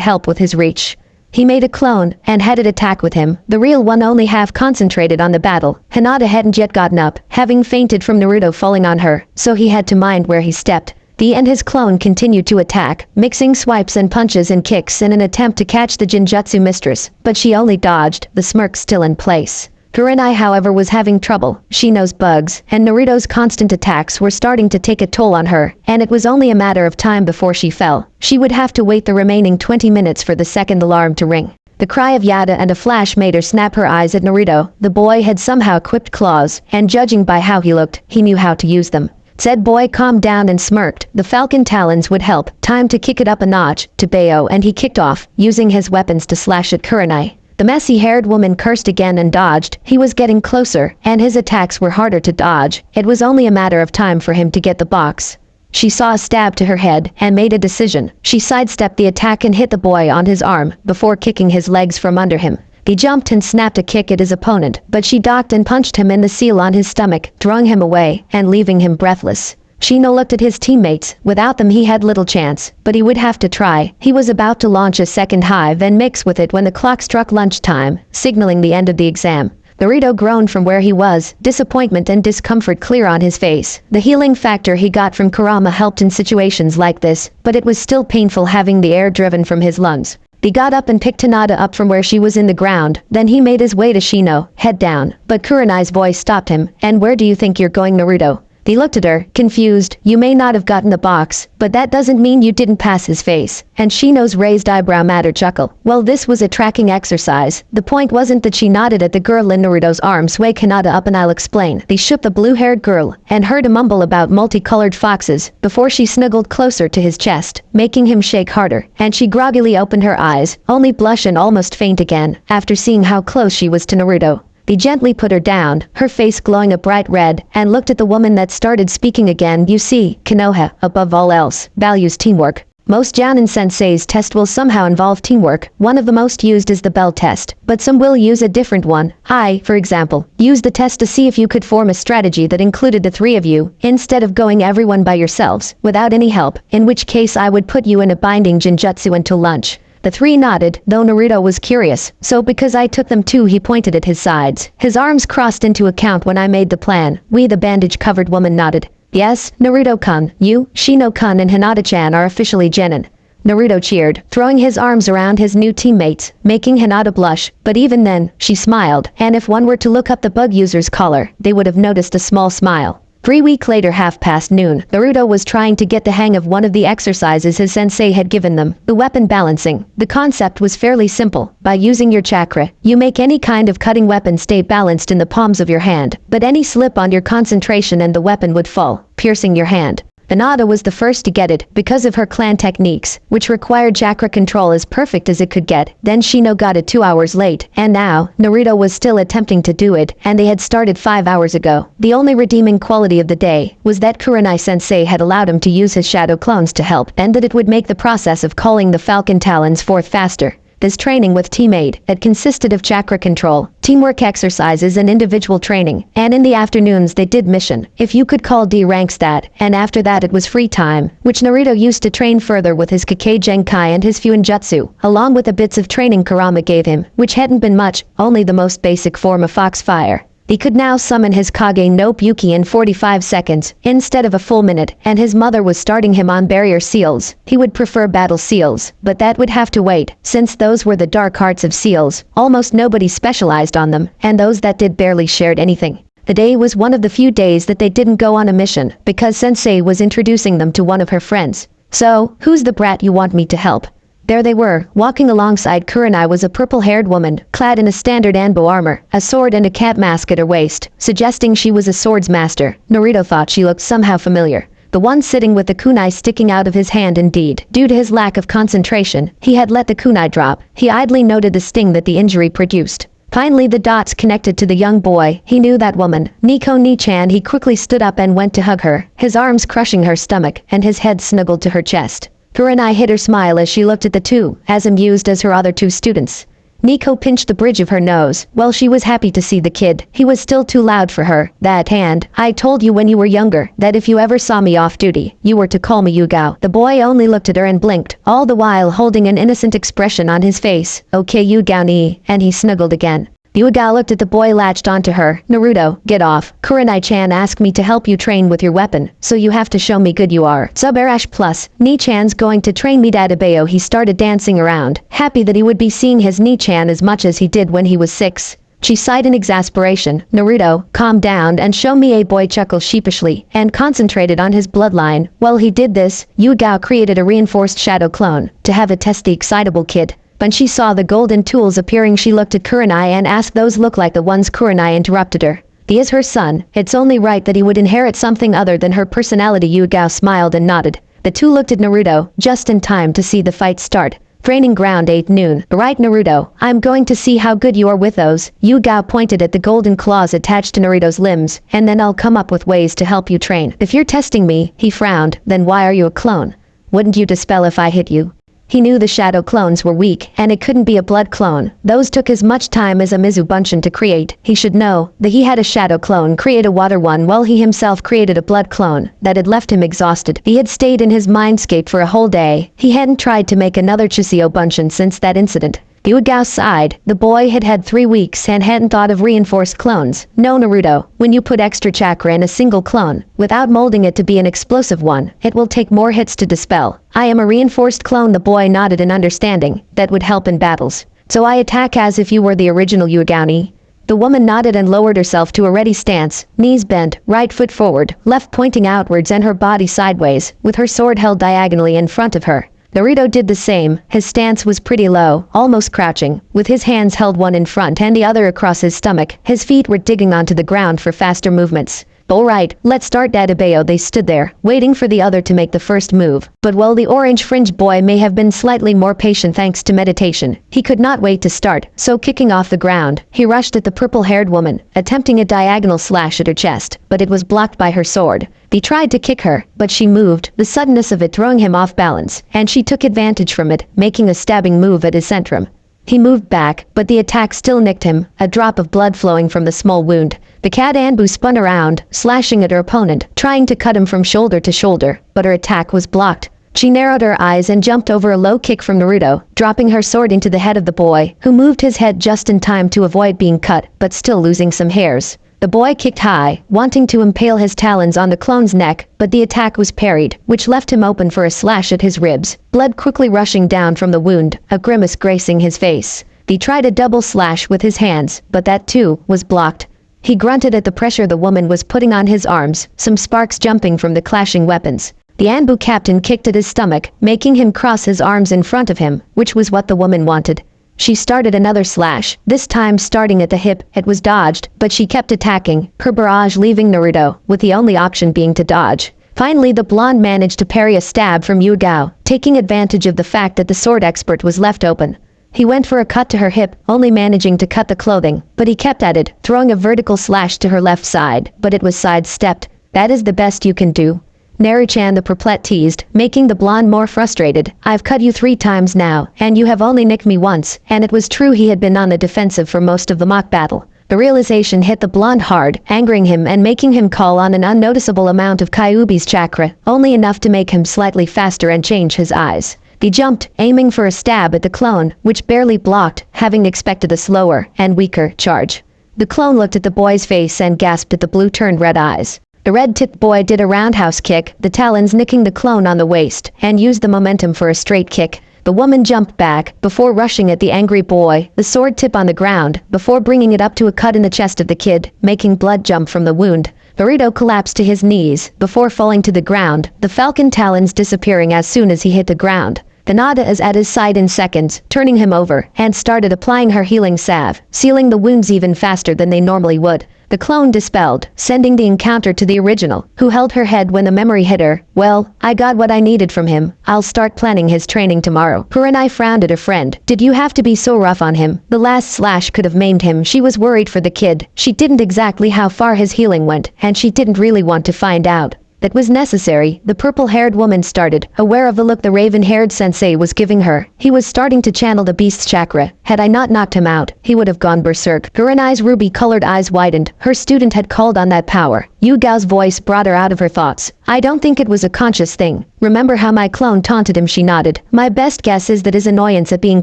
help with his reach. He made a clone, and had it attack with him. The real one only half concentrated on the battle. Hinata hadn't yet gotten up, having fainted from Naruto falling on her, so he had to mind where he stepped. He and his clone continued to attack, mixing swipes and punches and kicks in an attempt to catch the Jinjutsu mistress, but she only dodged, the smirk still in place. Kurenai, however, was having trouble. Shino's bugs and Naruto's constant attacks were starting to take a toll on her, and it was only a matter of time before she fell. She would have to wait the remaining 20 minutes for the second alarm to ring. The cry of Yada and a flash made her snap her eyes at Naruto. The boy had somehow equipped claws, and judging by how he looked, he knew how to use them. Said boy calmed down and smirked. The falcon talons would help. Time to kick it up a notch, to Bayo, and he kicked off, using his weapons to slash at Kurenai. The messy-haired woman cursed again and dodged. He was getting closer, and his attacks were harder to dodge. It was only a matter of time for him to get the box. She saw a stab to her head, and made a decision. She sidestepped the attack and hit the boy on his arm, before kicking his legs from under him. He jumped and snapped a kick at his opponent, but she ducked and punched him in the seal on his stomach, drawing him away, and leaving him breathless. Shino looked at his teammates. Without them he had little chance, but he would have to try. He was about to launch a second hive and mix with it when the clock struck lunchtime, signaling the end of the exam. Naruto groaned from where he was, disappointment and discomfort clear on his face. The healing factor he got from Kurama helped in situations like this, but it was still painful having the air driven from his lungs. He got up and picked Hinata up from where she was in the ground. Then he made his way to Shino, head down, but Kurenai's voice stopped him. And where do you think you're going, Naruto? He looked at her, confused. You may not have gotten the box, but that doesn't mean you didn't pass his face. And Shino's raised eyebrow made her chuckle. Well, this was a tracking exercise. The point wasn't that she nodded at the girl in Naruto's arms. Sway Kanata up and I'll explain. They shook the blue-haired girl and heard a mumble about multicolored foxes before she snuggled closer to his chest, making him shake harder. And she groggily opened her eyes, only blush and almost faint again, after seeing how close she was to Naruto. He gently put her down, her face glowing a bright red, and looked at the woman that started speaking again. You see, Konoha, above all else, values teamwork. Most Jounin Sensei's test will somehow involve teamwork. One of the most used is the bell test, but some will use a different one. I, for example, used the test to see if you could form a strategy that included the three of you, instead of going everyone by yourselves, without any help, in which case I would put you in a binding genjutsu until lunch. The three nodded, though Naruto was curious, so because I took them too he pointed at his sides. His arms crossed into account when I made the plan. We the bandage-covered woman nodded. Yes, Naruto-kun, you, Shino-kun and Hinata-chan are officially genin. Naruto cheered, throwing his arms around his new teammates, making Hinata blush, but even then, she smiled, and if one were to look up the bug user's collar, they would have noticed a small smile. 3 weeks later, half past noon, Naruto was trying to get the hang of one of the exercises his sensei had given them, the weapon balancing. The concept was fairly simple. By using your chakra, you make any kind of cutting weapon stay balanced in the palms of your hand, but any slip on your concentration and the weapon would fall, piercing your hand. Hinata was the first to get it, because of her clan techniques, which required chakra control as perfect as it could get. Then Shino got it 2 hours late, and now, Naruto was still attempting to do it, and they had started 5 hours ago. The only redeeming quality of the day was that Kurenai-sensei had allowed him to use his shadow clones to help, and that it would make the process of calling the Falcon Talons forth faster. This training with Team 8, it consisted of chakra control, teamwork exercises and individual training, and in the afternoons they did mission. If you could call D ranks that, and after that it was free time, which Naruto used to train further with his Kake Genkai and his Fuinjutsu, along with the bits of training Kurama gave him, which hadn't been much, only the most basic form of foxfire. He could now summon his Kage no Byuki in 45 seconds, instead of a full minute, and his mother was starting him on barrier seals. He would prefer battle seals, but that would have to wait, since those were the dark arts of seals. Almost nobody specialized on them, and those that did barely shared anything. The day was one of the few days that they didn't go on a mission, because Sensei was introducing them to one of her friends. So, who's the brat you want me to help? There they were, walking alongside Kurenai was a purple-haired woman, clad in a standard Anbo armor, a sword and a cat mask at her waist, suggesting she was a swords master. Naruto thought she looked somehow familiar. The one sitting with the kunai sticking out of his hand indeed. Due to his lack of concentration, he had let the kunai drop. He idly noted the sting that the injury produced. Finally the dots connected to the young boy. He knew that woman, Nico Ni-chan. He quickly stood up and went to hug her, his arms crushing her stomach, and his head snuggled to her chest. Kurenai hid her smile as she looked at the two, as amused as her other two students. Nico pinched the bridge of her nose. Well, she was happy to see the kid. He was still too loud for her. That hand. I told you when you were younger, that if you ever saw me off duty, you were to call me Yugao. The boy only looked at her and blinked, all the while holding an innocent expression on his face. Okay Yugao ni, and he snuggled again. Yugao looked at the boy, latched onto her. Naruto, get off. Kurenai-chan asked me to help you train with your weapon, so you have to show me good you are. Subarash plus, Ni-chan's going to train me. Dadabayo. He started dancing around, happy that he would be seeing his Ni-chan as much as he did when he was 6. She sighed in exasperation. Naruto, calm down and show me. A boy chuckled sheepishly, and concentrated on his bloodline. While he did this, Yugao created a reinforced shadow clone, to have it test the excitable kid. When she saw the golden tools appearing, she looked at Kurenai and asked, those look like the ones. Kurenai interrupted her. He is her son. It's only right that he would inherit something other than her personality. Yugao smiled and nodded. The two looked at Naruto, just in time to see the fight start. Training ground 8 noon. Right Naruto, I'm going to see how good you are with those. Yugao pointed at the golden claws attached to Naruto's limbs, and then I'll come up with ways to help you train. If you're testing me, he frowned, then why are you a clone? Wouldn't you dispel if I hit you? He knew the shadow clones were weak, and it couldn't be a blood clone. Those took as much time as a Mizu Bunshin to create. He should know that he had a shadow clone create a water one while he himself created a blood clone that had left him exhausted. He had stayed in his mindscape for a whole day. He hadn't tried to make another Chiseo Bunshin since that incident. Yugao sighed. The boy had had 3 weeks and hadn't thought of reinforced clones. No Naruto, when you put extra chakra in a single clone, without molding it to be an explosive one, it will take more hits to dispel. I am a reinforced clone. The boy nodded in understanding. That would help in battles. So I attack as if you were the original Yugao ni. The woman nodded and lowered herself to a ready stance, knees bent, right foot forward, left pointing outwards and her body sideways, with her sword held diagonally in front of her. Naruto did the same. His stance was pretty low, almost crouching, with his hands held one in front and the other across his stomach. His feet were digging onto the ground for faster movements. Alright, let's start. Dadabeo. They stood there, waiting for the other to make the first move. But while the orange-fringed boy may have been slightly more patient thanks to meditation, he could not wait to start, so kicking off the ground, he rushed at the purple-haired woman, attempting a diagonal slash at her chest, but it was blocked by her sword. He tried to kick her, but she moved, the suddenness of it throwing him off balance, and she took advantage from it, making a stabbing move at his centrum. He moved back, but the attack still nicked him, a drop of blood flowing from the small wound. The cat Anbu spun around, slashing at her opponent, trying to cut him from shoulder to shoulder, but her attack was blocked. She narrowed her eyes and jumped over a low kick from Naruto, dropping her sword into the head of the boy, who moved his head just in time to avoid being cut, but still losing some hairs. The boy kicked high, wanting to impale his talons on the clone's neck, but the attack was parried, which left him open for a slash at his ribs, blood quickly rushing down from the wound, a grimace gracing his face. He tried a double slash with his hands, but that too was blocked. He grunted at the pressure the woman was putting on his arms, some sparks jumping from the clashing weapons. The Anbu captain kicked at his stomach, making him cross his arms in front of him, which was what the woman wanted. She started another slash, this time starting at the hip. It was dodged, but she kept attacking, her barrage leaving Naruto, with the only option being to dodge. Finally, the blonde managed to parry a stab from Yugao, taking advantage of the fact that the sword expert was left open. He went for a cut to her hip, only managing to cut the clothing, but he kept at it, throwing a vertical slash to her left side, but it was sidestepped. That is the best you can do. Naru-chan the perplet teased, making the blonde more frustrated. I've cut you 3 times now, and you have only nicked me once, and it was true he had been on the defensive for most of the mock battle. The realization hit the blonde hard, angering him and making him call on an unnoticeable amount of Kyuubi's chakra, only enough to make him slightly faster and change his eyes. He jumped, aiming for a stab at the clone, which barely blocked, having expected a slower and weaker charge. The clone looked at the boy's face and gasped at the blue-turned red eyes. The red-tipped boy did a roundhouse kick, the talons nicking the clone on the waist, and used the momentum for a straight kick. The woman jumped back, before rushing at the angry boy, the sword tip on the ground, before bringing it up to a cut in the chest of the kid, making blood jump from the wound. Naruto collapsed to his knees, before falling to the ground, the falcon talons disappearing as soon as he hit the ground. Kanada is at his side in seconds, turning him over, and started applying her healing salve, sealing the wounds even faster than they normally would. The clone dispelled, sending the encounter to the original, who held her head when the memory hit her. Well, I got what I needed from him. I'll start planning his training tomorrow. Kurenai frowned at her friend. Did you have to be so rough on him? The last slash could have maimed him. She was worried for the kid. She didn't exactly how far his healing went, and she didn't really want to find out. That was necessary, the purple-haired woman started, aware of the look the raven-haired sensei was giving her. He was starting to channel the beast's chakra. Had I not knocked him out, he would have gone berserk. Kurenai's ruby-colored eyes widened. Her student had called on that power. Yugao's voice brought her out of her thoughts. I don't think it was a conscious thing. Remember how my clone taunted him? She nodded. My best guess is that his annoyance at being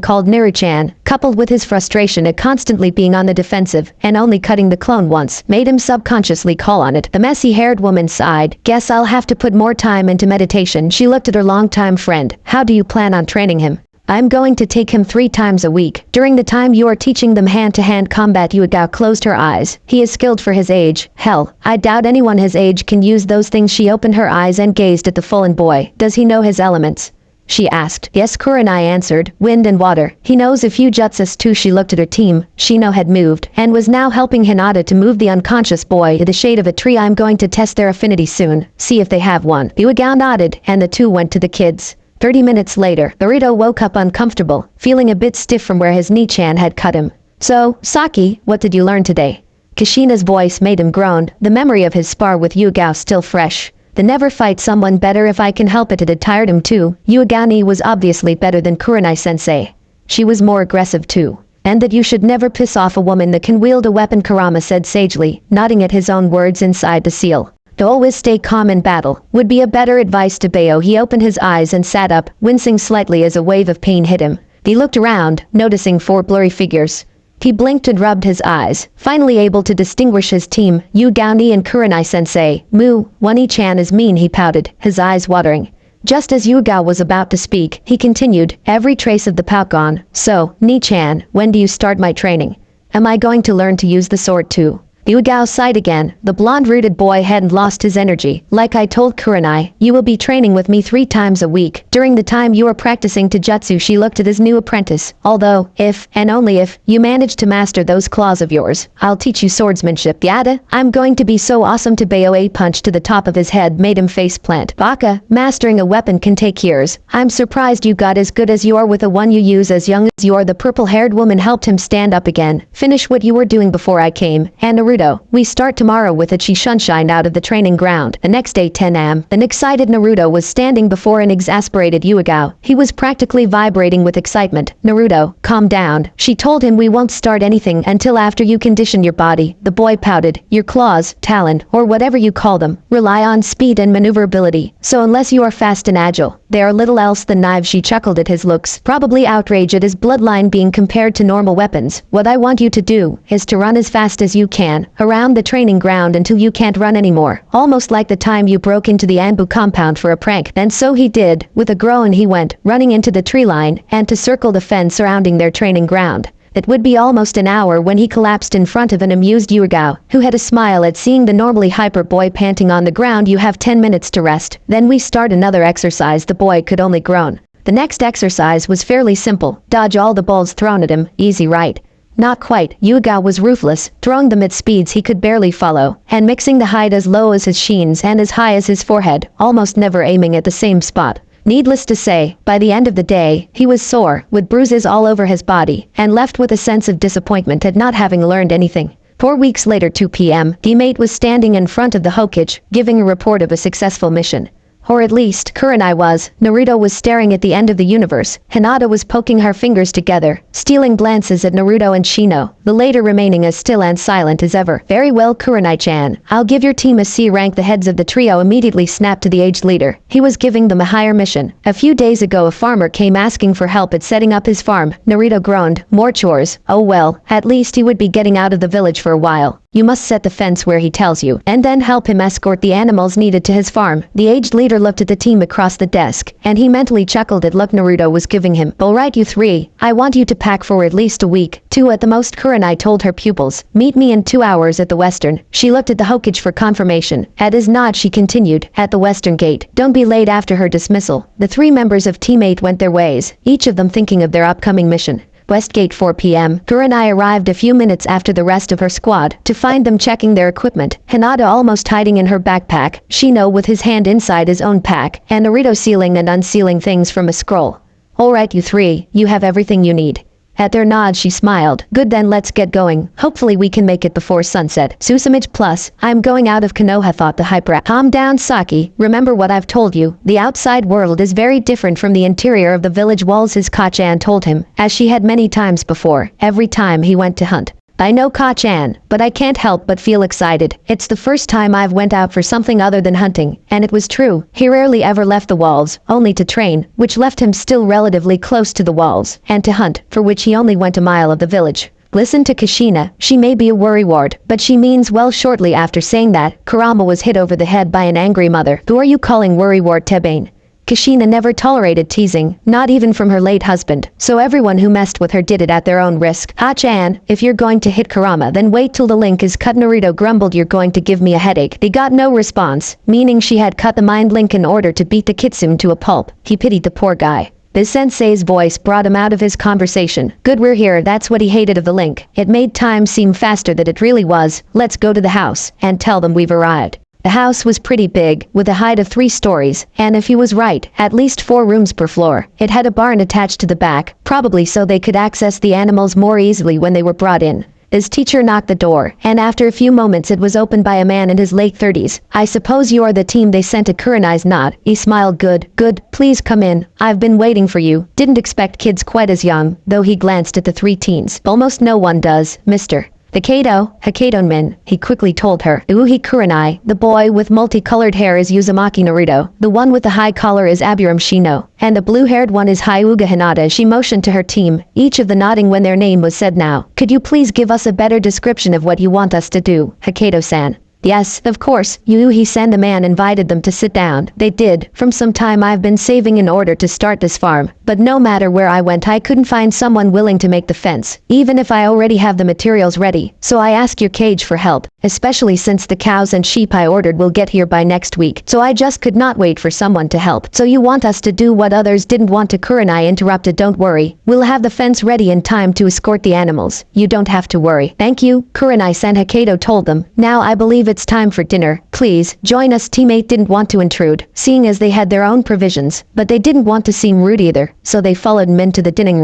called Naru-chan, coupled with his frustration at constantly being on the defensive and only cutting the clone once, made him subconsciously call on it. The messy-haired woman sighed. Guess I'll have to put more time into meditation. She looked at her longtime friend. How do you plan on training him? I'm going to take him 3 times a week. During the time you are teaching them hand-to-hand combat. Yugao closed her eyes. He is skilled for his age. Hell, I doubt anyone his age can use those things. She opened her eyes and gazed at the fallen boy. Does he know his elements? She asked. Yes, Kurenai answered. Wind and water. He knows a few jutsus too. She looked at her team. Shino had moved, and was now helping Hinata to move the unconscious boy to the shade of a tree. I'm going to test their affinity soon. See if they have one. Yugao nodded, and the two went to the kids. 30 minutes later, Naruto woke up uncomfortable, feeling a bit stiff from where his Ni-chan had cut him. So, Saki, what did you learn today? Kushina's voice made him groan, the memory of his spar with Yugao still fresh. The never fight someone better if I can help it. It had tired him too. Yugao was obviously better than Kurenai-sensei. She was more aggressive too. And that you should never piss off a woman that can wield a weapon, Kurama said sagely, nodding at his own words inside the seal. To always stay calm in battle would be a better advice to Bayo. He opened his eyes and sat up, wincing slightly as a wave of pain hit him. He looked around, noticing 4 blurry figures. He blinked and rubbed his eyes, finally able to distinguish his team, Yugao and Kurenai-sensei. Moo, Ni-chan is mean, he pouted, his eyes watering. Just as Yugao was about to speak, he continued, every trace of the pout gone. So, Ni-chan, when do you start my training? Am I going to learn to use the sword too? Yuigao sighed again. The blonde-rooted boy hadn't lost his energy. Like I told Kurenai, you will be training with me 3 times a week. During the time you are practicing Taijutsu, she looked at his new apprentice. Although, if, and only if, you manage to master those claws of yours, I'll teach you swordsmanship. Yada, I'm going to be so awesome. A punch to the top of his head made him face plant. Baka, mastering a weapon can take years. I'm surprised you got as good as you are with the one you use as young as you are. The purple-haired woman helped him stand up again. Finish what you were doing before I came. And Naruto, we start tomorrow with a Shunshined out of the training ground. The next day 10 am, an excited Naruto was standing before an exasperated Yuigao. He was practically vibrating with excitement. Naruto, calm down. She told him we won't start anything until after you condition your body. The boy pouted. Your claws, talon, or whatever you call them, rely on speed and maneuverability. So unless you are fast and agile, they are little else than knives. She chuckled at his looks, probably outraged at his bloodline being compared to normal weapons. What I want you to do is to run as fast as you can around the training ground until you can't run anymore. Almost like the time you broke into the Anbu compound for a prank. And so he did. With a groan he went, running into the tree line, and to circle the fence surrounding their training ground. It would be almost an hour when he collapsed in front of an amused Yuigao, who had a smile at seeing the normally hyper boy panting on the ground. You have 10 minutes to rest. Then we start another exercise. The boy could only groan. The next exercise was fairly simple. Dodge all the balls thrown at him. Easy, right? Not quite. Yuigao was ruthless, throwing them at speeds he could barely follow, and mixing the height as low as his shins and as high as his forehead, almost never aiming at the same spot. Needless to say, by the end of the day, he was sore, with bruises all over his body, and left with a sense of disappointment at not having learned anything. 4 weeks later 2 p.m., D-Mate was standing in front of the Hokage, giving a report of a successful mission. Or at least, Kurenai was. Naruto was staring at the end of the universe. Hinata was poking her fingers together, stealing glances at Naruto and Shino, the later remaining as still and silent as ever. Very well, Kurenai-chan. I'll give your team a C rank. The heads of the trio immediately snapped to the aged leader. He was giving them a higher mission. A few days ago a farmer came asking for help at setting up his farm. Naruto groaned. More chores. Oh well, at least he would be getting out of the village for a while. You must set the fence where he tells you, and then help him escort the animals needed to his farm. The aged leader looked at the team across the desk, and he mentally chuckled at look Naruto was giving him. Alright you 3, I want you to pack for at least a week. 2 at the most. Kurenai told her pupils. Meet me in 2 hours at the western. She looked at the Hokage for confirmation. At his nod she continued, at the western gate. Don't be late. After her dismissal, the 3 members of Team 8 went their ways, each of them thinking of their upcoming mission. Westgate 4 p.m. Kurenai arrived a few minutes after the rest of her squad, to find them checking their equipment. Hinata almost hiding in her backpack, Shino with his hand inside his own pack, and Naruto sealing and unsealing things from a scroll. Alright you 3, you have everything you need. At their nod she smiled. Good, then let's get going. Hopefully we can make it before sunset. Susamage plus, I'm going out of Konoha, thought the hyper. Calm down Saki, remember what I've told you. The outside world is very different from the interior of the village walls, his Ka-chan told him, as she had many times before, every time he went to hunt. I know Ka-chan, but I can't help but feel excited. It's the first time I've went out for something other than hunting, and it was true. He rarely ever left the walls, only to train, which left him still relatively close to the walls, and to hunt, for which he only went a mile of the village. Listen to Kushina, she may be a worrywart, but she means well. Shortly after saying that, Kurama was hit over the head by an angry mother. Who are you calling worrywart, Tebane? Kushina never tolerated teasing, not even from her late husband, so everyone who messed with her did it at their own risk. Ha-chan, if you're going to hit Kurama then wait till the link is cut. Naruto grumbled, you're going to give me a headache. They got no response, meaning she had cut the mind link in order to beat the kitsune to a pulp. He pitied the poor guy. The sensei's voice brought him out of his conversation. Good, we're here. That's what he hated of the link. It made time seem faster than it really was. Let's go to the house and tell them we've arrived. The house was pretty big, with a height of 3 stories, and if he was right, at least 4 rooms per floor. It had a barn attached to the back, probably so they could access the animals more easily when they were brought in. His teacher knocked the door, and after a few moments it was opened by a man in his late 30s. I suppose you are the team they sent. At Kurenai's nod, he smiled. Good, please come in. I've been waiting for you. Didn't expect kids quite as young, though he glanced at the 3 teens. Almost no one does, mister. Hakadon-min, he quickly told her. Uhi Kurenai, the boy with multicolored hair is Uzumaki Naruto, the one with the high collar is Aburame Shino, and the blue-haired one is Hyuga Hinata. She motioned to her team, each of the nodding when their name was said. Now, could you please give us a better description of what you want us to do, Hokkaido-san? Yes, of course, Yuhi-san. The man invited them to sit down. They did. From some time I've been saving in order to start this farm, but no matter where I went I couldn't find someone willing to make the fence, even if I already have the materials ready. So I ask your cage for help, especially since the cows and sheep I ordered will get here by next week. So I just could not wait for someone to help. So you want us to do what others didn't want to? Kurenai interrupted. Don't worry, we'll have the fence ready in time to escort the animals. You don't have to worry. Thank you, Kurenai-san, Hokkaido told them. Now I believe it's time for dinner. Please, join us. Teammate didn't want to intrude, seeing as they had their own provisions, but they didn't want to seem rude either, so they followed Min to the dining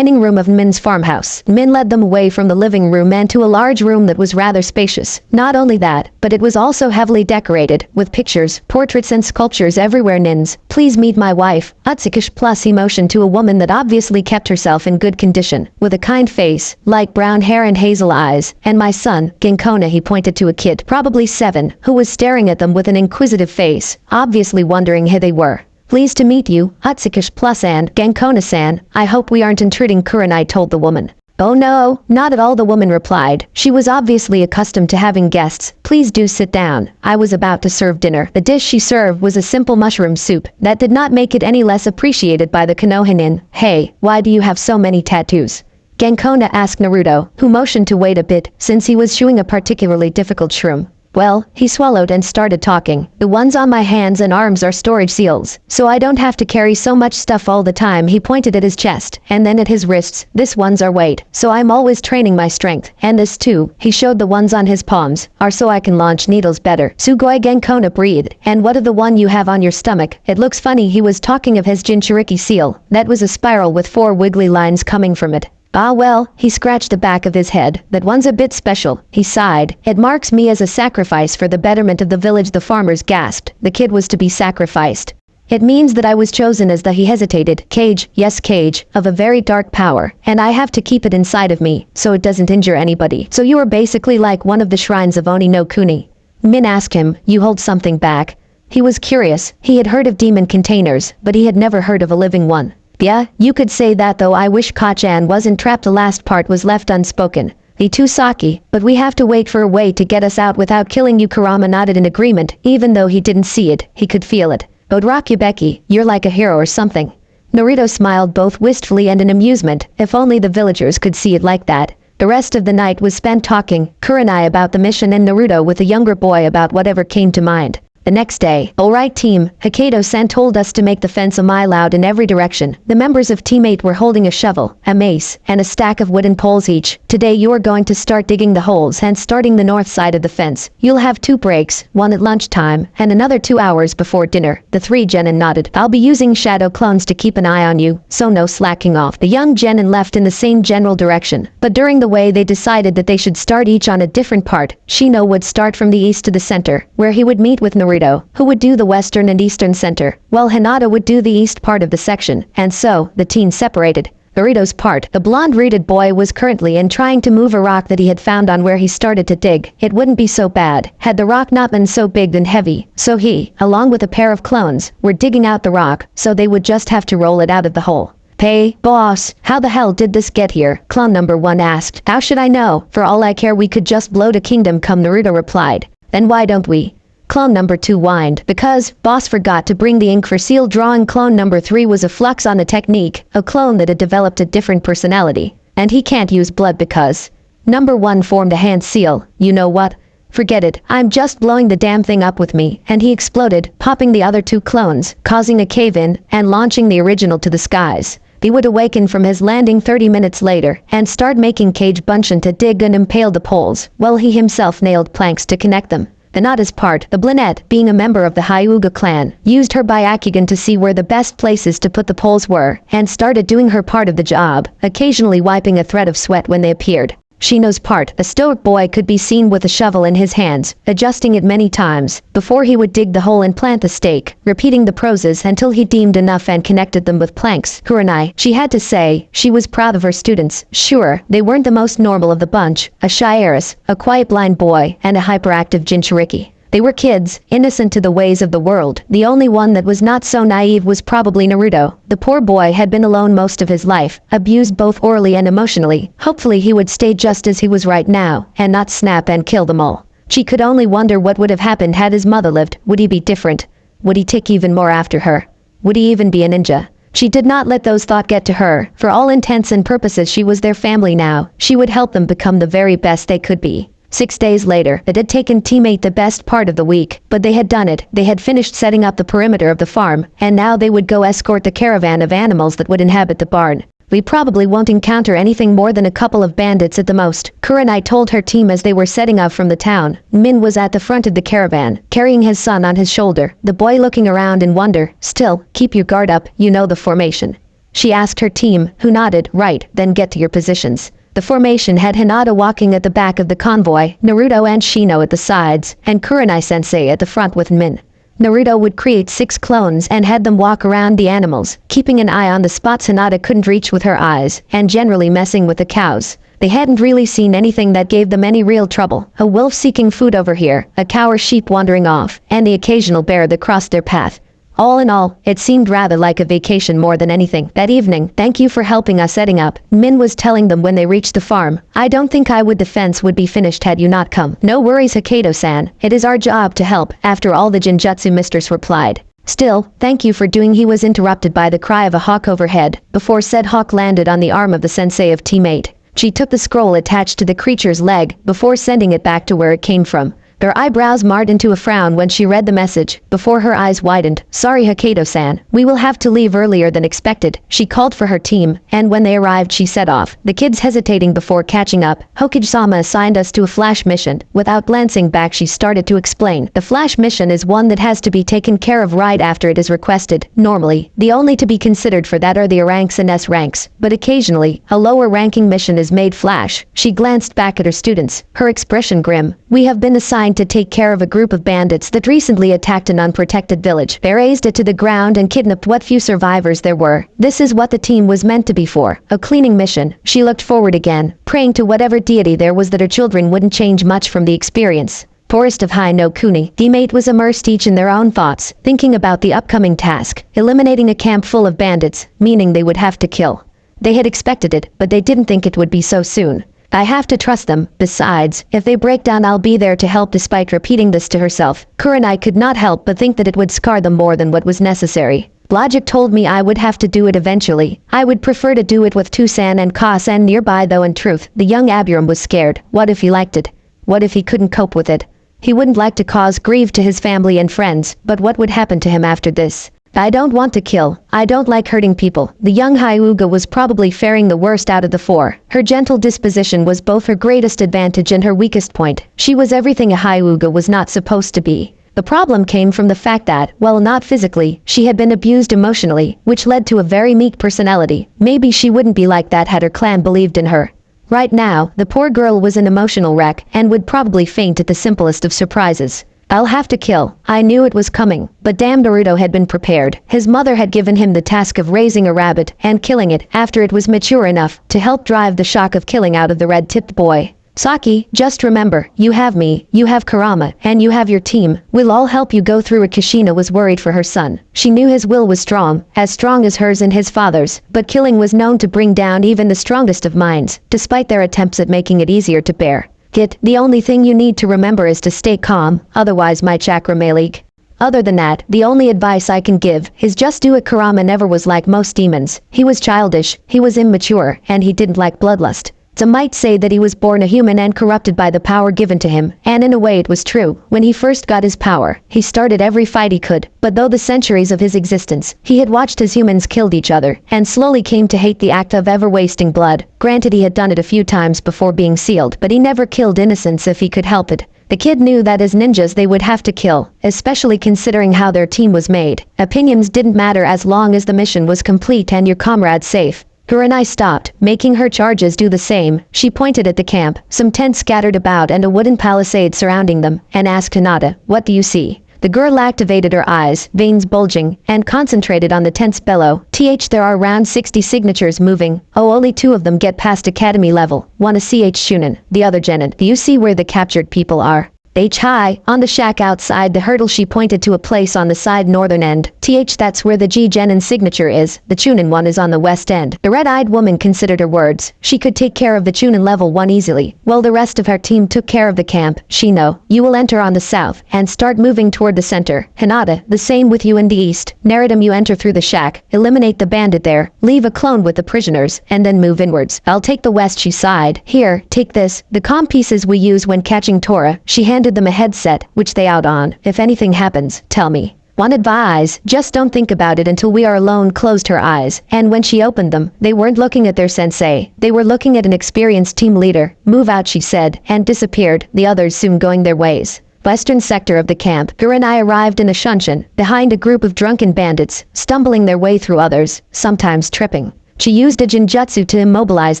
room of Min's farmhouse. Min led them away from the living room and to a large room that was rather spacious. Not only that, but it was also heavily decorated, with pictures, portraits and sculptures everywhere. Nins, please meet my wife, Utsukish. Plus he motioned to a woman that obviously kept herself in good condition, with a kind face, light brown hair and hazel eyes, and my son, Genkona. He pointed to a kid, probably 7, who was staring at them with an inquisitive face, obviously wondering who they were. Pleased to meet you, Utsukish plus and Genkona-san. I hope we aren't intruding, Kurenai told the woman. Oh no, not at all, the woman replied. She was obviously accustomed to having guests. Please do sit down. I was about to serve dinner. The dish she served was a simple mushroom soup. That did not make it any less appreciated by the Konohinin. Hey, why do you have so many tattoos? Genkona asked Naruto, who motioned to wait a bit, since he was chewing a particularly difficult shroom. Well, he swallowed and started talking. The ones on my hands and arms are storage seals, so I don't have to carry so much stuff all the time. He pointed at his chest, and then at his wrists. This one's are weight, so I'm always training my strength. And this too, he showed the ones on his palms, are so I can launch needles better. Sugoi, Genkona breathed. And what of the one you have on your stomach? It looks funny. He was talking of his Jinchuriki seal. That was a spiral with 4 wiggly lines coming from it. Ah well, he scratched the back of his head. That one's a bit special. He sighed. It marks me as a sacrifice for the betterment of the village. The farmers gasped. The kid was to be sacrificed. It means that I was chosen as the— he hesitated. Cage, yes, cage, of a very dark power, and I have to keep it inside of me, so it doesn't injure anybody. So you are basically like one of the shrines of Oni no Kuni. Min asked him, you hold something back? He was curious. He had heard of demon containers, but he had never heard of a living one. Yeah, you could say that, though I wish Kachan wasn't trapped. The last part was left unspoken. The Tusaki, but we have to wait for a way to get us out without killing you. Kurama nodded in agreement, even though he didn't see it, he could feel it. Odrakubeki, you're like a hero or something. Naruto smiled both wistfully and in amusement. If only the villagers could see it like that. The rest of the night was spent talking, Kurenai about the mission and Naruto with the younger boy about whatever came to mind. The next day, alright team, Hokkaido-san told us to make the fence a mile out in every direction. The members of Team 8 were holding a shovel, a mace, and a stack of wooden poles each. Today you are going to start digging the holes and starting the north side of the fence. You'll have 2 breaks, one at lunchtime, and another 2 hours before dinner. The 3 genin nodded. I'll be using shadow clones to keep an eye on you, so no slacking off. The young genin left in the same general direction, but during the way they decided that they should start each on a different part. Shino would start from the east to the center, where he would meet with Naruto, who would do the western and eastern center, while Hinata would do the east part of the section, and so, the team separated. Naruto's part, the blonde-rooted boy was currently in trying to move a rock that he had found on where he started to dig. It wouldn't be so bad, had the rock not been so big and heavy, so he, along with a pair of clones, were digging out the rock, so they would just have to roll it out of the hole. Hey, boss, how the hell did this get here? Clone number 1 asked. How should I know? For all I care we could just blow to Kingdom Come, Naruto replied. Then why don't we? Clone number 2 whined. Because, boss forgot to bring the ink for seal drawing. Clone number 3 was a flux on the technique, a clone that had developed a different personality. And he can't use blood because. Number 1 formed a hand seal. You know what? Forget it, I'm just blowing the damn thing up with me. And he exploded, popping the other 2 clones, causing a cave-in, and launching the original to the skies. He would awaken from his landing 30 minutes later, and start making Cage Bunshin to dig and impale the poles, while he himself nailed planks to connect them. The Nada's part, the Blinette, being a member of the Hyuga clan, used her Byakugan to see where the best places to put the poles were, and started doing her part of the job, occasionally wiping a thread of sweat when they appeared. Shino's part, a stoic boy, could be seen with a shovel in his hands, adjusting it many times, before he would dig the hole and plant the stake, repeating the process until he deemed enough and connected them with planks. Kurenai, she had to say, she was proud of her students. Sure, they weren't the most normal of the bunch, a shy heiress, a quiet blind boy, and a hyperactive Jinchuriki. They were kids, innocent to the ways of the world. The only one that was not so naive was probably Naruto. The poor boy had been alone most of his life, abused both orally and emotionally. Hopefully he would stay just as he was right now, and not snap and kill them all. She could only wonder what would have happened had his mother lived. Would he be different? Would he tick even more after her? Would he even be a ninja? She did not let those thoughts get to her. For all intents and purposes, she was their family now. She would help them become the very best they could be. 6 days later, it had taken teammate the best part of the week, but they had done it. They had finished setting up the perimeter of the farm, and now they would go escort the caravan of animals that would inhabit the barn. We probably won't encounter anything more than a couple of bandits at the most, Kurenai told her team as they were setting out from the town. Min was at the front of the caravan, carrying his son on his shoulder, the boy looking around in wonder. Still, keep your guard up, you know the formation. She asked her team, who nodded. Right, then get to your positions. The formation had Hinata walking at the back of the convoy, Naruto and Shino at the sides, and Kurenai-sensei at the front with Min. Naruto would create 6 clones and had them walk around the animals, keeping an eye on the spots Hinata couldn't reach with her eyes, and generally messing with the cows. They hadn't really seen anything that gave them any real trouble. A wolf seeking food over here, a cow or sheep wandering off, and the occasional bear that crossed their path. All in all, it seemed rather like a vacation more than anything. That evening, thank you for helping us setting up, Min was telling them when they reached the farm. I don't think defense would be finished had you not come. No worries, Hokkaido-san. It is our job to help, after all, the Genjutsu mistress replied. Still, thank you for doing. He was interrupted by the cry of a hawk overhead, before said hawk landed on the arm of the sensei of teammate. She took the scroll attached to the creature's leg, before sending it back to where it came from. Their eyebrows marred into a frown when she read the message, before her eyes widened. Sorry, Hokkaido-san. We will have to leave earlier than expected. She called for her team, and when they arrived she set off, the kids hesitating before catching up. Hokage-sama assigned us to a flash mission. Without glancing back, she started to explain. The flash mission is one that has to be taken care of right after it is requested. Normally, the only to be considered for that are the A ranks and S ranks, but occasionally, a lower ranking mission is made flash. She glanced back at her students, her expression grim. We have been assigned to take care of a group of bandits that recently attacked an unprotected village. They razed it to the ground and kidnapped what few survivors there were. This is what the team was meant to be for, a cleaning mission. She looked forward again, praying to whatever deity there was that her children wouldn't change much from the experience. Forest of High no Kuni. Teammate was immersed each in their own thoughts, thinking about the upcoming task, eliminating a camp full of bandits, meaning they would have to kill. They had expected it, but they didn't think it would be so soon. I have to trust them. Besides, if they break down, I'll be there to help. Despite repeating this to herself, Kurenai could not help but think that it would scar them more than what was necessary. Logic told me I would have to do it eventually. I would prefer to do it with Tusan and Kasen nearby though. In truth, the young Abiram was scared. What if he liked it? What if he couldn't cope with it? He wouldn't like to cause grief to his family and friends, but what would happen to him after this? I don't want to kill. I don't like hurting people. The young Hyuga was probably faring the worst out of the 4. Her gentle disposition was both her greatest advantage and her weakest point. She was everything a Hyuga was not supposed to be. The problem came from the fact that, while not physically, she had been abused emotionally, which led to a very meek personality. Maybe she wouldn't be like that had her clan believed in her. Right now, the poor girl was an emotional wreck and would probably faint at the simplest of surprises. I'll have to kill. I knew it was coming, but damn, Naruto had been prepared. His mother had given him the task of raising a rabbit and killing it after it was mature enough to help drive the shock of killing out of the red-tipped boy. Saki, just remember, you have me, you have Kurama, and you have your team. We'll all help you go through it. Kushina was worried for her son. She knew his will was strong as hers and his father's, but killing was known to bring down even the strongest of minds, despite their attempts at making it easier to bear. The only thing you need to remember is to stay calm, otherwise my chakra may leak. Other than that, the only advice I can give is just do it. Kurama never was like most demons. He was childish, he was immature, and he didn't like bloodlust. Some might say that he was born a human and corrupted by the power given to him, and in a way it was true. When he first got his power, he started every fight he could, but though the centuries of his existence, he had watched as humans killed each other, and slowly came to hate the act of ever wasting blood. Granted, he had done it a few times before being sealed, but he never killed innocents if he could help it. The kid knew that as ninjas they would have to kill, especially considering how their team was made. Opinions didn't matter as long as the mission was complete and your comrades safe. Kurenai stopped, making her charges do the same. She pointed at the camp, some tents scattered about and a wooden palisade surrounding them, and asked Hinata, "What do you see?" The girl activated her eyes, veins bulging, and concentrated on the tents below. There are around 60 signatures moving. Oh, only 2 of them get past academy level. One a CH Shunin, the other Genin. Do you see where the captured people are? High, on the shack outside the hurdle she pointed to a place on the side northern end. That's where the G-Genin signature is, the Chunin one is on the west end. The red-eyed woman considered her words. She could take care of the Chunin level 1 easily, while the rest of her team took care of the camp. Shino, you will enter on the south, and start moving toward the center. Hinata, the same with you in the east. Narratum, you enter through the shack, eliminate the bandit there, leave a clone with the prisoners, and then move inwards. I'll take the west, she sighed. Here, take this, the comm pieces we use when catching Tora. She handed them a headset, which they out on. If anything happens, tell me. One advice, just don't think about it until we are alone. Closed her eyes, and when she opened them, they weren't looking at their sensei. They were looking at an experienced team leader. Move out, she said, and disappeared, the others soon going their ways. Western sector of the camp, Kurenai arrived in a shunshin, behind a group of drunken bandits, stumbling their way through others, sometimes tripping. She used a jinjutsu to immobilize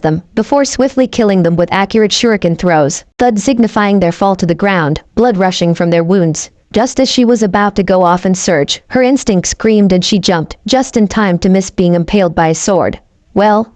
them, before swiftly killing them with accurate shuriken throws, thud signifying their fall to the ground, blood rushing from their wounds. Just as she was about to go off and search, her instinct screamed and she jumped, just in time to miss being impaled by a sword. Well,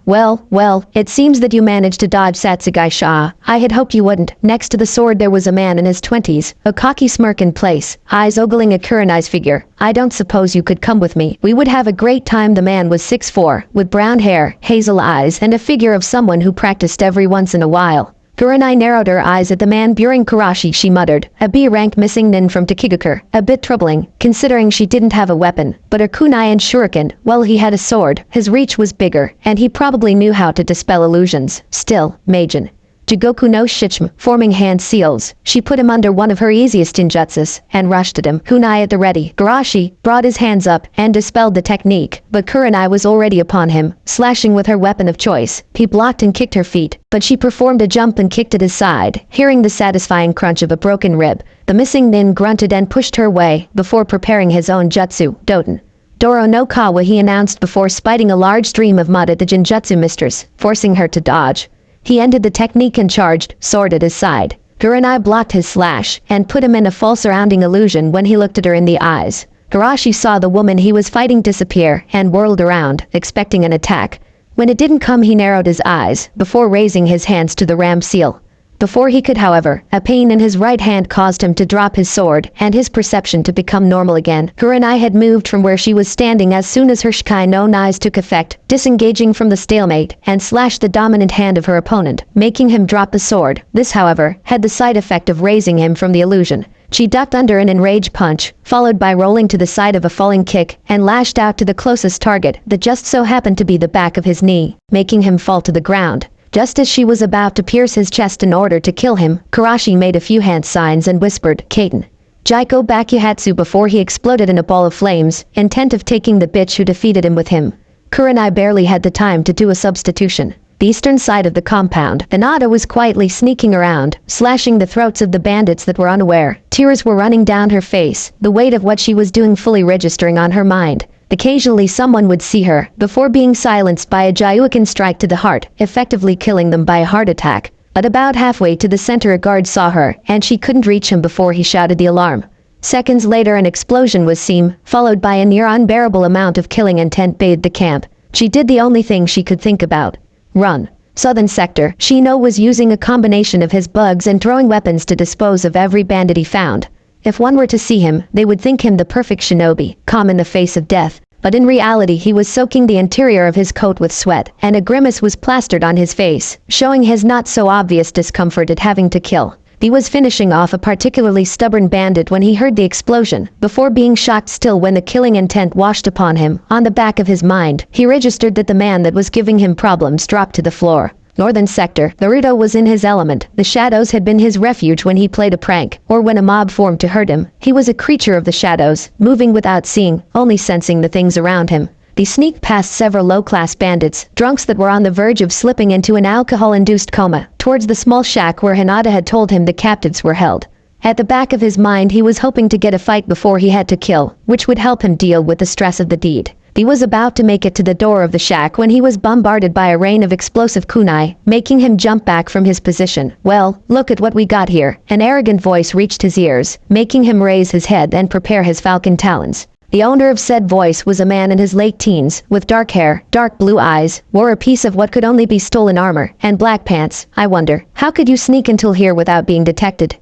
it seems that you managed to dodge Satsugai Sha. I had hoped you wouldn't. Next to the sword there was a man in his 20s, a cocky smirk in place, eyes ogling a Kurenai's figure. I don't suppose you could come with me. We would have a great time. The man was 6'4", with brown hair, hazel eyes, and a figure of someone who practiced every once in a while. Kurenai narrowed her eyes at the man bearing Karashi. She muttered, a B-rank missing nin from Takigakure. A bit troubling, considering she didn't have a weapon. But her kunai and shuriken, well, he had a sword. His reach was bigger, and he probably knew how to dispel illusions. Still, Meijin. Jigoku no Shichim, forming hand seals. She put him under one of her easiest ninjutsus, and rushed at him, kunai at the ready. Karashi brought his hands up, and dispelled the technique, but Kurenai was already upon him, slashing with her weapon of choice. He blocked and kicked her feet, but she performed a jump and kicked at his side. Hearing the satisfying crunch of a broken rib, the missing nin grunted and pushed her away, before preparing his own jutsu, Doten. Doro no Kawa, he announced before spiting a large stream of mud at the Jinjutsu mistress, forcing her to dodge. He ended the technique and charged, sword at his side. Kurenai blocked his slash, and put him in a false surrounding illusion when he looked at her in the eyes. Karashi saw the woman he was fighting disappear, and whirled around, expecting an attack. When it didn't come, he narrowed his eyes, before raising his hands to the ram seal. Before he could, however, a pain in his right hand caused him to drop his sword, and his perception to become normal again. Kurenai had moved from where she was standing as soon as her Shikai no Knives took effect, disengaging from the stalemate, and slashed the dominant hand of her opponent, making him drop the sword. This, however, had the side effect of raising him from the illusion. She ducked under an enraged punch, followed by rolling to the side of a falling kick, and lashed out to the closest target, that just so happened to be the back of his knee, making him fall to the ground. Just as she was about to pierce his chest in order to kill him, Karashi made a few hand signs and whispered, Kaiten. Jaiko Bakuhatsu, before he exploded in a ball of flames, intent of taking the bitch who defeated him with him. Kurenai barely had the time to do a substitution. The eastern side of the compound, Hinata was quietly sneaking around, slashing the throats of the bandits that were unaware. Tears were running down her face, the weight of what she was doing fully registering on her mind. Occasionally someone would see her, before being silenced by a Jaiuken strike to the heart, effectively killing them by a heart attack. But about halfway to the center a guard saw her, and she couldn't reach him before he shouted the alarm. Seconds later an explosion was seen, followed by a near unbearable amount of killing intent bathed the camp. She did the only thing she could think about. Run. Southern sector, Shino was using a combination of his bugs and throwing weapons to dispose of every bandit he found. If one were to see him, they would think him the perfect shinobi, calm in the face of death. But in reality he was soaking the interior of his coat with sweat, and a grimace was plastered on his face, showing his not so obvious discomfort at having to kill. He was finishing off a particularly stubborn bandit when he heard the explosion, before being shocked still when the killing intent washed upon him. On the back of his mind, he registered that the man that was giving him problems dropped to the floor. Northern sector, Naruto was in his element. The shadows had been his refuge when he played a prank, or when a mob formed to hurt him. He was a creature of the shadows, moving without seeing, only sensing the things around him. He sneaked past several low-class bandits, drunks that were on the verge of slipping into an alcohol-induced coma, towards the small shack where Hinata had told him the captives were held. At the back of his mind he was hoping to get a fight before he had to kill, which would help him deal with the stress of the deed. He was about to make it to the door of the shack when he was bombarded by a rain of explosive kunai, making him jump back from his position. Well, look at what we got here. An arrogant voice reached his ears, making him raise his head and prepare his falcon talons. The owner of said voice was a man in his late teens, with dark hair, dark blue eyes, wore a piece of what could only be stolen armor, and black pants. I wonder, how could you sneak until here without being detected?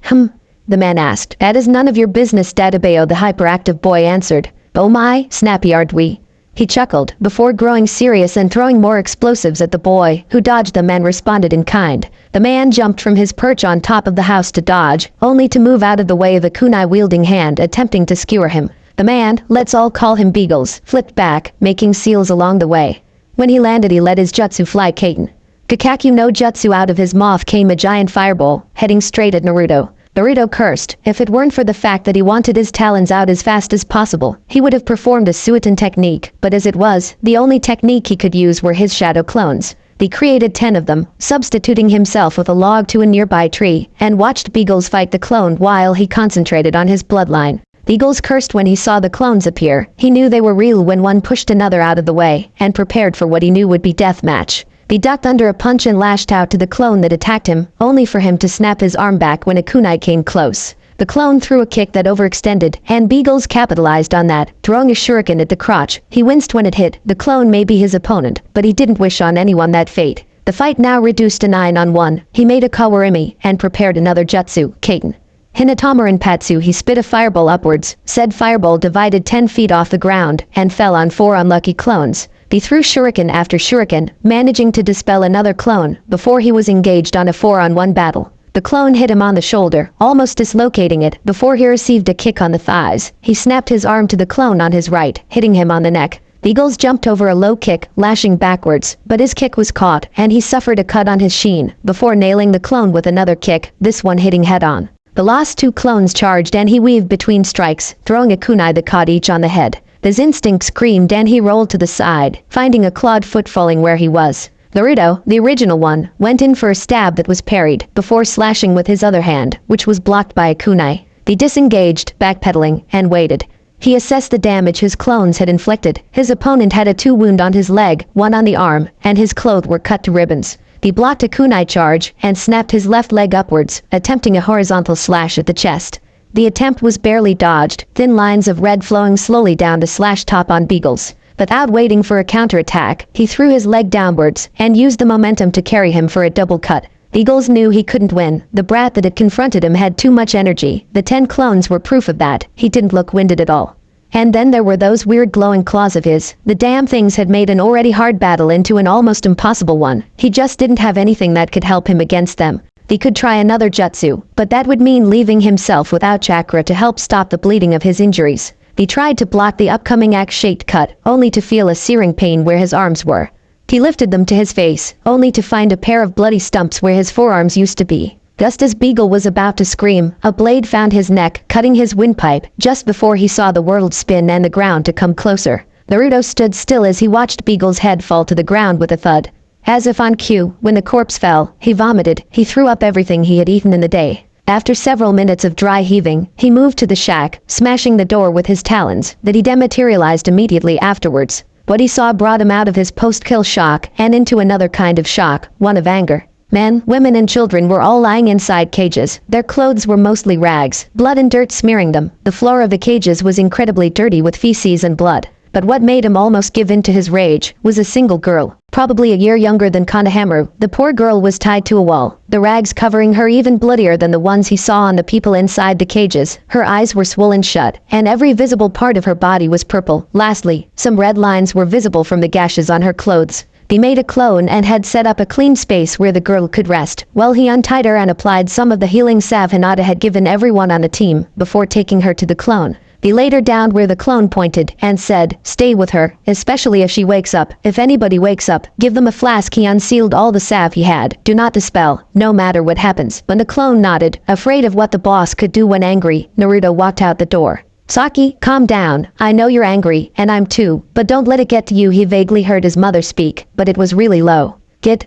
the man asked. That is none of your business, Databeo, the hyperactive boy answered. Oh my, snappy aren't we? He chuckled, before growing serious and throwing more explosives at the boy, who dodged them and responded in kind. The man jumped from his perch on top of the house to dodge, only to move out of the way of a kunai-wielding hand attempting to skewer him. The man, let's all call him Beagles, flipped back, making seals along the way. When he landed, he let his jutsu fly Kaiten. Kakaku no jutsu, out of his mouth came a giant fireball, heading straight at Naruto. Naruto cursed. If it weren't for the fact that he wanted his talons out as fast as possible, he would have performed a Suiton technique, but as it was, the only technique he could use were his shadow clones. He created 10 of them, substituting himself with a log to a nearby tree, and watched Beagles fight the clone while he concentrated on his bloodline. Beagles cursed when he saw the clones appear. He knew they were real when one pushed another out of the way, and prepared for what he knew would be deathmatch. He ducked under a punch and lashed out to the clone that attacked him, only for him to snap his arm back when a kunai came close. The clone threw a kick that overextended, and Beagles capitalized on that, throwing a shuriken at the crotch. He winced when it hit. The clone may be his opponent, but he didn't wish on anyone that fate. The fight now reduced to 9-on-1. He made a kawarimi, and prepared another jutsu, Kaiten. Hinatama Patsu, he spit a fireball upwards. Said fireball divided 10 feet off the ground, and fell on 4 unlucky clones. He threw shuriken after shuriken, managing to dispel another clone, before he was engaged on a 4-on-1 battle. The clone hit him on the shoulder, almost dislocating it, before he received a kick on the thighs. He snapped his arm to the clone on his right, hitting him on the neck. Beagles jumped over a low kick, lashing backwards, but his kick was caught, and he suffered a cut on his sheen, before nailing the clone with another kick, this one hitting head-on. The last 2 clones charged and he weaved between strikes, throwing a kunai that caught each on the head. His instinct screamed and he rolled to the side, finding a clawed foot falling where he was. Naruto, the original one, went in for a stab that was parried, before slashing with his other hand, which was blocked by a kunai. He disengaged, backpedaling, and waited. He assessed the damage his clones had inflicted. His opponent had a 2 wound on his leg, 1 on the arm, and his clothes were cut to ribbons. He blocked a kunai charge, and snapped his left leg upwards, attempting a horizontal slash at the chest. The attempt was barely dodged, thin lines of red flowing slowly down to slash top on Beagles. Without waiting for a counterattack, he threw his leg downwards, and used the momentum to carry him for a double cut. Beagles knew he couldn't win. The brat that had confronted him had too much energy. The 10 clones were proof of that. He didn't look winded at all. And then there were those weird glowing claws of his. The damn things had made an already hard battle into an almost impossible one. He just didn't have anything that could help him against them. He could try another jutsu, but that would mean leaving himself without chakra to help stop the bleeding of his injuries. He tried to block the upcoming axe-shaped cut, only to feel a searing pain where his arms were. He lifted them to his face, only to find a pair of bloody stumps where his forearms used to be. Just as Beagle was about to scream, a blade found his neck, cutting his windpipe, just before he saw the world spin and the ground to come closer. Naruto stood still as he watched Beagle's head fall to the ground with a thud. As if on cue, when the corpse fell, he vomited. He threw up everything he had eaten in the day. After several minutes of dry heaving, he moved to the shack, smashing the door with his talons, that he dematerialized immediately afterwards. What he saw brought him out of his post-kill shock, and into another kind of shock, one of anger. Men, women and children were all lying inside cages. Their clothes were mostly rags, blood and dirt smearing them. The floor of the cages was incredibly dirty with feces and blood. But what made him almost give in to his rage was a single girl, probably a year younger than Konohamaru. The poor girl was tied to a wall, the rags covering her even bloodier than the ones he saw on the people inside the cages. Her eyes were swollen shut, and every visible part of her body was purple. Lastly, some red lines were visible from the gashes on her clothes. He made a clone and had set up a clean space where the girl could rest, while he untied her and applied some of the healing salve Hinata had given everyone on the team, before taking her to the clone. He laid her down where the clone pointed, and said, "Stay with her, especially if she wakes up. If anybody wakes up, give them a flask." He unsealed all the salve he had. "Do not dispel, no matter what happens." When the clone nodded, afraid of what the boss could do when angry, Naruto walked out the door. "Saki, calm down. I know you're angry, and I'm too, but don't let it get to you." He vaguely heard his mother speak, but it was really low.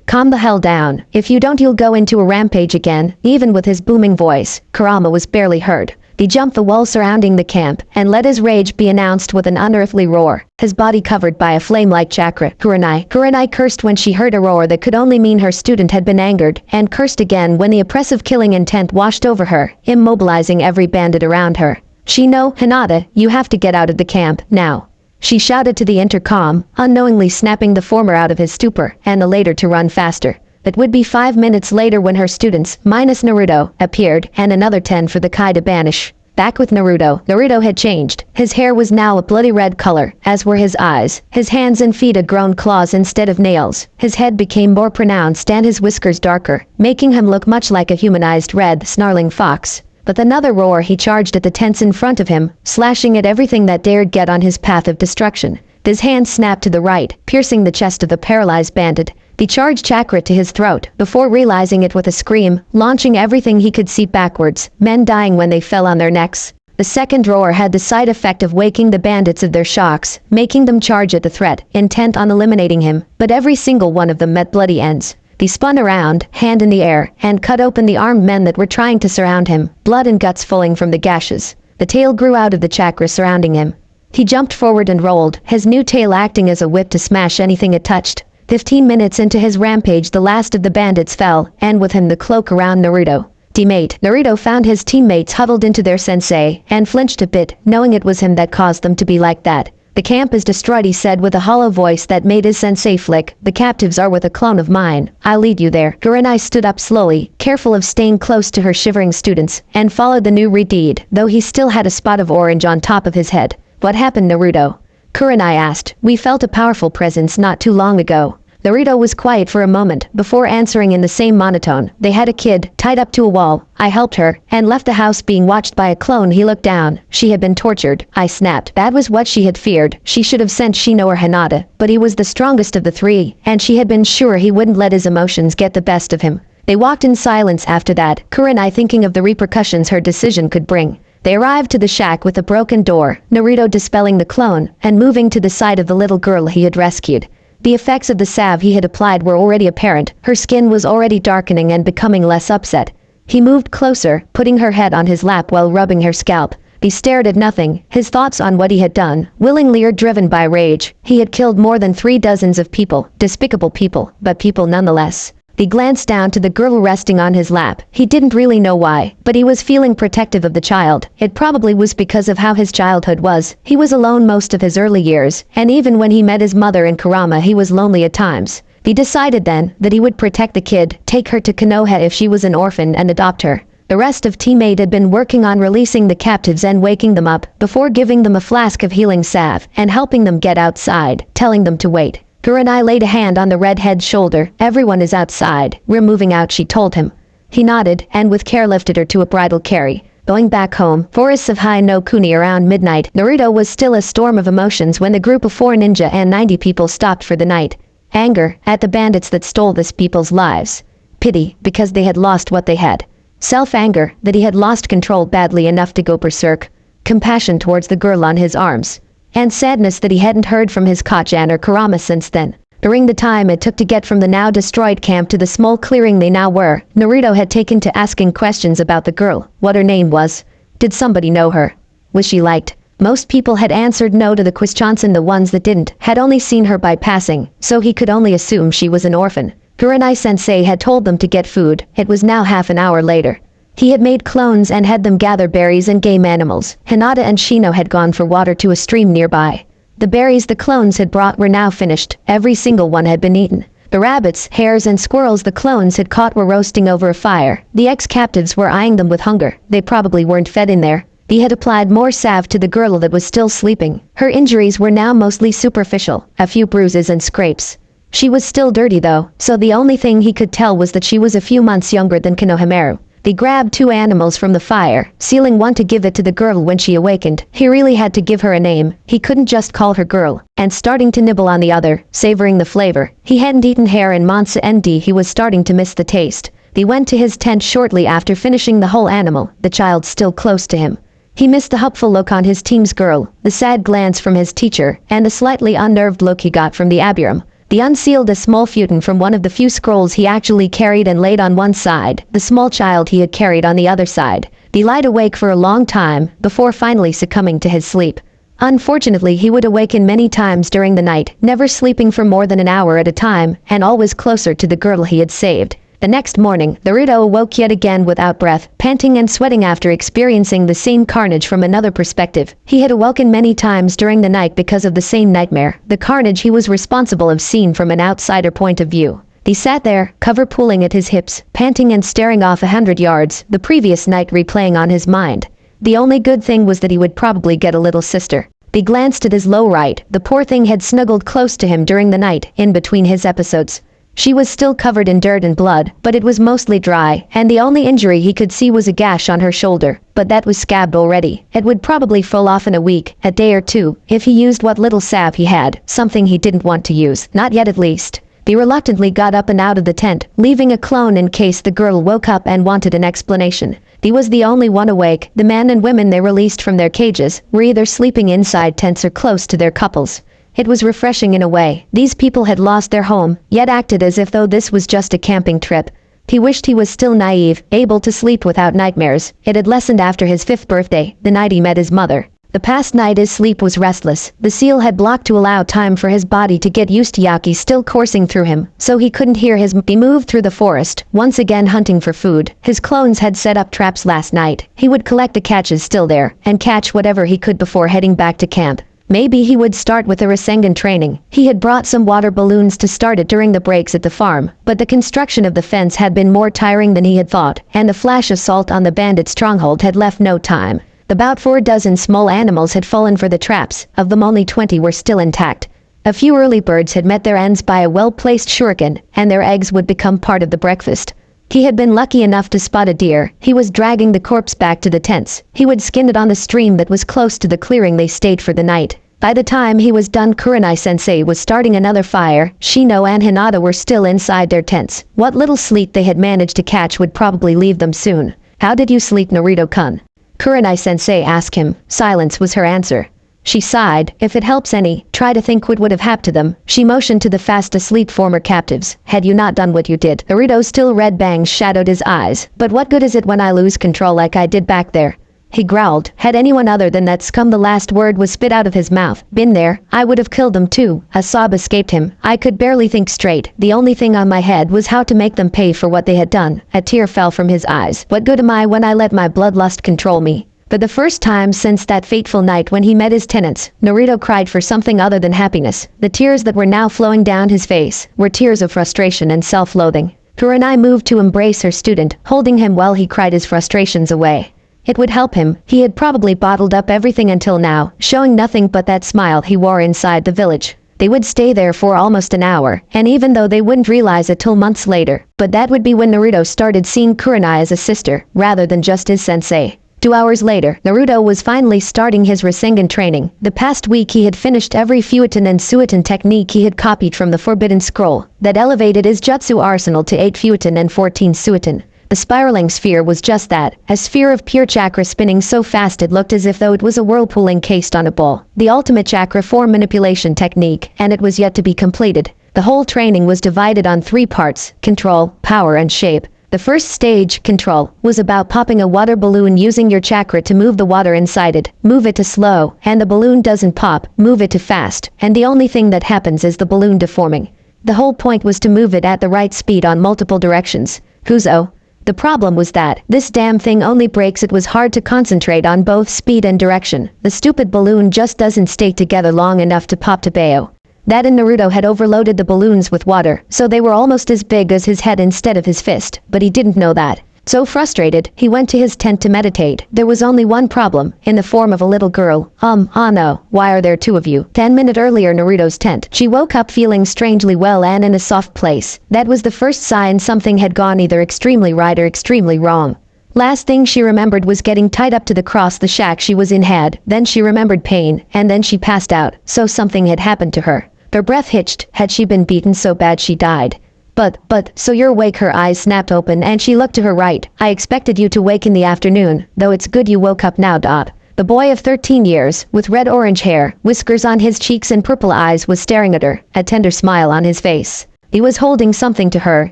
Calm the hell down. If you don't, you'll go into a rampage again." Even with his booming voice, Kurama was barely heard. He jumped the wall surrounding the camp, and let his rage be announced with an unearthly roar, his body covered by a flame-like chakra. Kurenai cursed when she heard a roar that could only mean her student had been angered, and cursed again when the oppressive killing intent washed over her, immobilizing every bandit around her. "Shino, Hinata, you have to get out of the camp, now," she shouted to the intercom, unknowingly snapping the former out of his stupor, and the later to run faster. It would be 5 minutes later when her students, minus Naruto, appeared, and another 10 for the Kai to banish. Back with Naruto. Naruto had changed. His hair was now a bloody red color, as were his eyes. His hands and feet had grown claws instead of nails. His head became more pronounced and his whiskers darker, making him look much like a humanized red, snarling fox. With another roar he charged at the tents in front of him, slashing at everything that dared get on his path of destruction. His hand snapped to the right, piercing the chest of the paralyzed bandit. He charged chakra to his throat, before realizing it with a scream, launching everything he could see backwards, men dying when they fell on their necks. The second roar had the side effect of waking the bandits of their shocks, making them charge at the threat, intent on eliminating him, but every single one of them met bloody ends. He spun around, hand in the air, and cut open the armed men that were trying to surround him, blood and guts falling from the gashes. The tail grew out of the chakra surrounding him. He jumped forward and rolled, his new tail acting as a whip to smash anything it touched. 15 minutes into his rampage, the last of the bandits fell, and with him the cloak around Naruto. Teammate. Naruto found his teammates huddled into their sensei, and flinched a bit, knowing it was him that caused them to be like that. The camp is destroyed, he said with a hollow voice that made his sensei flick. The captives are with a clone of mine. I'll lead you there. Kurenai stood up slowly, careful of staying close to her shivering students, and followed the new redeed, though he still had a spot of orange on top of his head. What happened, Naruto? Kurenai asked. We felt a powerful presence not too long ago. Naruto was quiet for a moment, before answering in the same monotone. They had a kid, tied up to a wall. I helped her, and left the house being watched by a clone. He looked down. She had been tortured. I snapped. That was what she had feared. She should have sent Shino or Hinata, but he was the strongest of the three, and she had been sure he wouldn't let his emotions get the best of him. They walked in silence after that, Kurenai thinking of the repercussions her decision could bring. They arrived to the shack with a broken door, Naruto dispelling the clone, and moving to the side of the little girl he had rescued. The effects of the salve he had applied were already apparent. Her skin was already darkening and becoming less upset. He moved closer, putting her head on his lap while rubbing her scalp. He stared at nothing, his thoughts on what he had done, willingly or driven by rage. He had killed more than 3 dozens of people, despicable people, but people nonetheless. He glanced down to the girl resting on his lap. He didn't really know why, but he was feeling protective of the child. It probably was because of how his childhood was. He was alone most of his early years, and even when he met his mother in Kurama he was lonely at times. He decided then that he would protect the kid, take her to Konoha if she was an orphan, and adopt her. The rest of teammate had been working on releasing the captives and waking them up, before giving them a flask of healing salve, and helping them get outside, telling them to wait. Kurenai laid a hand on the redhead's shoulder. Everyone is outside. We're moving out, she told him. He nodded, and with care lifted her to a bridal carry. Going back home, forests of Hai no Kuni around midnight, Naruto was still a storm of emotions when the group of 4 ninja and 90 people stopped for the night. Anger, at the bandits that stole this people's lives. Pity, because they had lost what they had. Self-anger, that he had lost control badly enough to go berserk. Compassion towards the girl on his arms. And sadness that he hadn't heard from his Kachan or Kurama since then. During the time it took to get from the now destroyed camp to the small clearing they now were, Naruto had taken to asking questions about the girl, what her name was. Did somebody know her? Was she liked? Most people had answered no to the questions, and the ones that didn't had only seen her by passing, so he could only assume she was an orphan. Kurenai-sensei had told them to get food. It was now half an hour later. He had made clones and had them gather berries and game animals. Hinata and Shino had gone for water to a stream nearby. The berries the clones had brought were now finished. Every single one had been eaten. The rabbits, hares and squirrels the clones had caught were roasting over a fire. The ex-captives were eyeing them with hunger. They probably weren't fed in there. He had applied more salve to the girl that was still sleeping. Her injuries were now mostly superficial, a few bruises and scrapes. She was still dirty though, so the only thing he could tell was that she was a few months younger than Konohamaru. They grabbed 2 animals from the fire, sealing one to give it to the girl when she awakened. He really had to give her a name. He couldn't just call her girl. And starting to nibble on the other, savoring the flavor. He hadn't eaten hare in months and he was starting to miss the taste. He went to his tent shortly after finishing the whole animal, the child still close to him. He missed the hopeful look on his team's girl, the sad glance from his teacher, and the slightly unnerved look he got from the Abiram. He unsealed a small futon from one of the few scrolls he actually carried and laid on one side, the small child he had carried on the other side. He lied awake for a long time, before finally succumbing to his sleep. Unfortunately, he would awaken many times during the night, never sleeping for more than an hour at a time, and always closer to the girl he had saved. The next morning, Naruto awoke yet again without breath, panting and sweating after experiencing the same carnage from another perspective. He had awoken many times during the night because of the same nightmare, the carnage he was responsible of seen from an outsider point of view. He sat there, cover pulling at his hips, panting and staring off 100 yards, the previous night replaying on his mind. The only good thing was that he would probably get a little sister. He glanced at his low right. The poor thing had snuggled close to him during the night, in between his episodes. She was still covered in dirt and blood, but it was mostly dry, and the only injury he could see was a gash on her shoulder, but that was scabbed already. It would probably fall off in a week, a day or two, if he used what little salve he had, something he didn't want to use, not yet at least. He reluctantly got up and out of the tent, leaving a clone in case the girl woke up and wanted an explanation. He was the only one awake. The men and women they released from their cages were either sleeping inside tents or close to their couples. It was refreshing in a way. These people had lost their home, yet acted as if though this was just a camping trip. He wished he was still naive, able to sleep without nightmares. It had lessened after his 5th birthday, the night he met his mother. The past night his sleep was restless. The seal had blocked to allow time for his body to get used to Yaki still coursing through him, so he couldn't hear he moved through the forest, once again hunting for food. His clones had set up traps last night. He would collect the catches still there, and catch whatever he could before heading back to camp. Maybe he would start with the Rasengan training. He had brought some water balloons to start it during the breaks at the farm, but the construction of the fence had been more tiring than he had thought, and the flash assault on the bandit stronghold had left no time. About 4 dozen small animals had fallen for the traps. Of them only 20 were still intact. A few early birds had met their ends by a well-placed shuriken, and their eggs would become part of the breakfast. He had been lucky enough to spot a deer. He was dragging the corpse back to the tents. He would skin it on the stream that was close to the clearing they stayed for the night. By the time he was done, Kurenai-sensei was starting another fire. Shino and Hinata were still inside their tents. What little sleep they had managed to catch would probably leave them soon. "How did you sleep, Naruto-kun?" Kurenai-sensei asked him. Silence was her answer. She sighed. "If it helps any, try to think what would have happened to them." She motioned to the fast-asleep former captives. "Had you not done what you did?" Naruto's still red bangs shadowed his eyes. "But what good is it when I lose control like I did back there?" He growled. "Had anyone other than that scum," the last word was spit out of his mouth, "been there, I would have killed them too." A sob escaped him. "I could barely think straight. The only thing on my head was how to make them pay for what they had done." A tear fell from his eyes. "What good am I when I let my bloodlust control me?" For the first time since that fateful night when he met his tenants, Naruto cried for something other than happiness. The tears that were now flowing down his face were tears of frustration and self-loathing. Kurenai moved to embrace her student, holding him while he cried his frustrations away. It would help him. He had probably bottled up everything until now, showing nothing but that smile he wore inside the village. They would stay there for almost an hour, and even though they wouldn't realize it till months later, but that would be when Naruto started seeing Kurenai as a sister, rather than just his sensei. 2 hours later, Naruto was finally starting his Rasengan training. The past week he had finished every Fueton and Suiton technique he had copied from the Forbidden Scroll, that elevated his jutsu arsenal to 8 Fueton and 14 Suiton. The spiraling sphere was just that, a sphere of pure chakra spinning so fast it looked as if though it was a whirlpool encased on a ball. The ultimate chakra form manipulation technique, and it was yet to be completed. The whole training was divided on 3 parts: control, power and shape. The first stage, control, was about popping a water balloon using your chakra to move the water inside it. Move it to slow, and the balloon doesn't pop. Move it to fast, and the only thing that happens is the balloon deforming. The whole point was to move it at the right speed on multiple directions. Kuzo. The problem was that this damn thing only breaks. It was hard to concentrate on both speed and direction. The stupid balloon just doesn't stay together long enough to pop to Bayo. That and Naruto had overloaded the balloons with water, so they were almost as big as his head instead of his fist, but he didn't know that. So frustrated, he went to his tent to meditate. There was only one problem, in the form of a little girl. No, why are there 2 of you? 10 minutes earlier, Naruto's tent. She woke up feeling strangely well and in a soft place. That was the first sign something had gone either extremely right or extremely wrong. Last thing she remembered was getting tied up to the cross the shack she was in had. Then she remembered pain, and then she passed out, so something had happened to her. Her breath hitched. Had she been beaten so bad she died? But, so you're awake. Her eyes snapped open and she looked to her right. I expected you to wake in the afternoon, though it's good you woke up now, Dot. The boy of 13 years, with red-orange hair, whiskers on his cheeks and purple eyes, was staring at her, a tender smile on his face. He was holding something to her.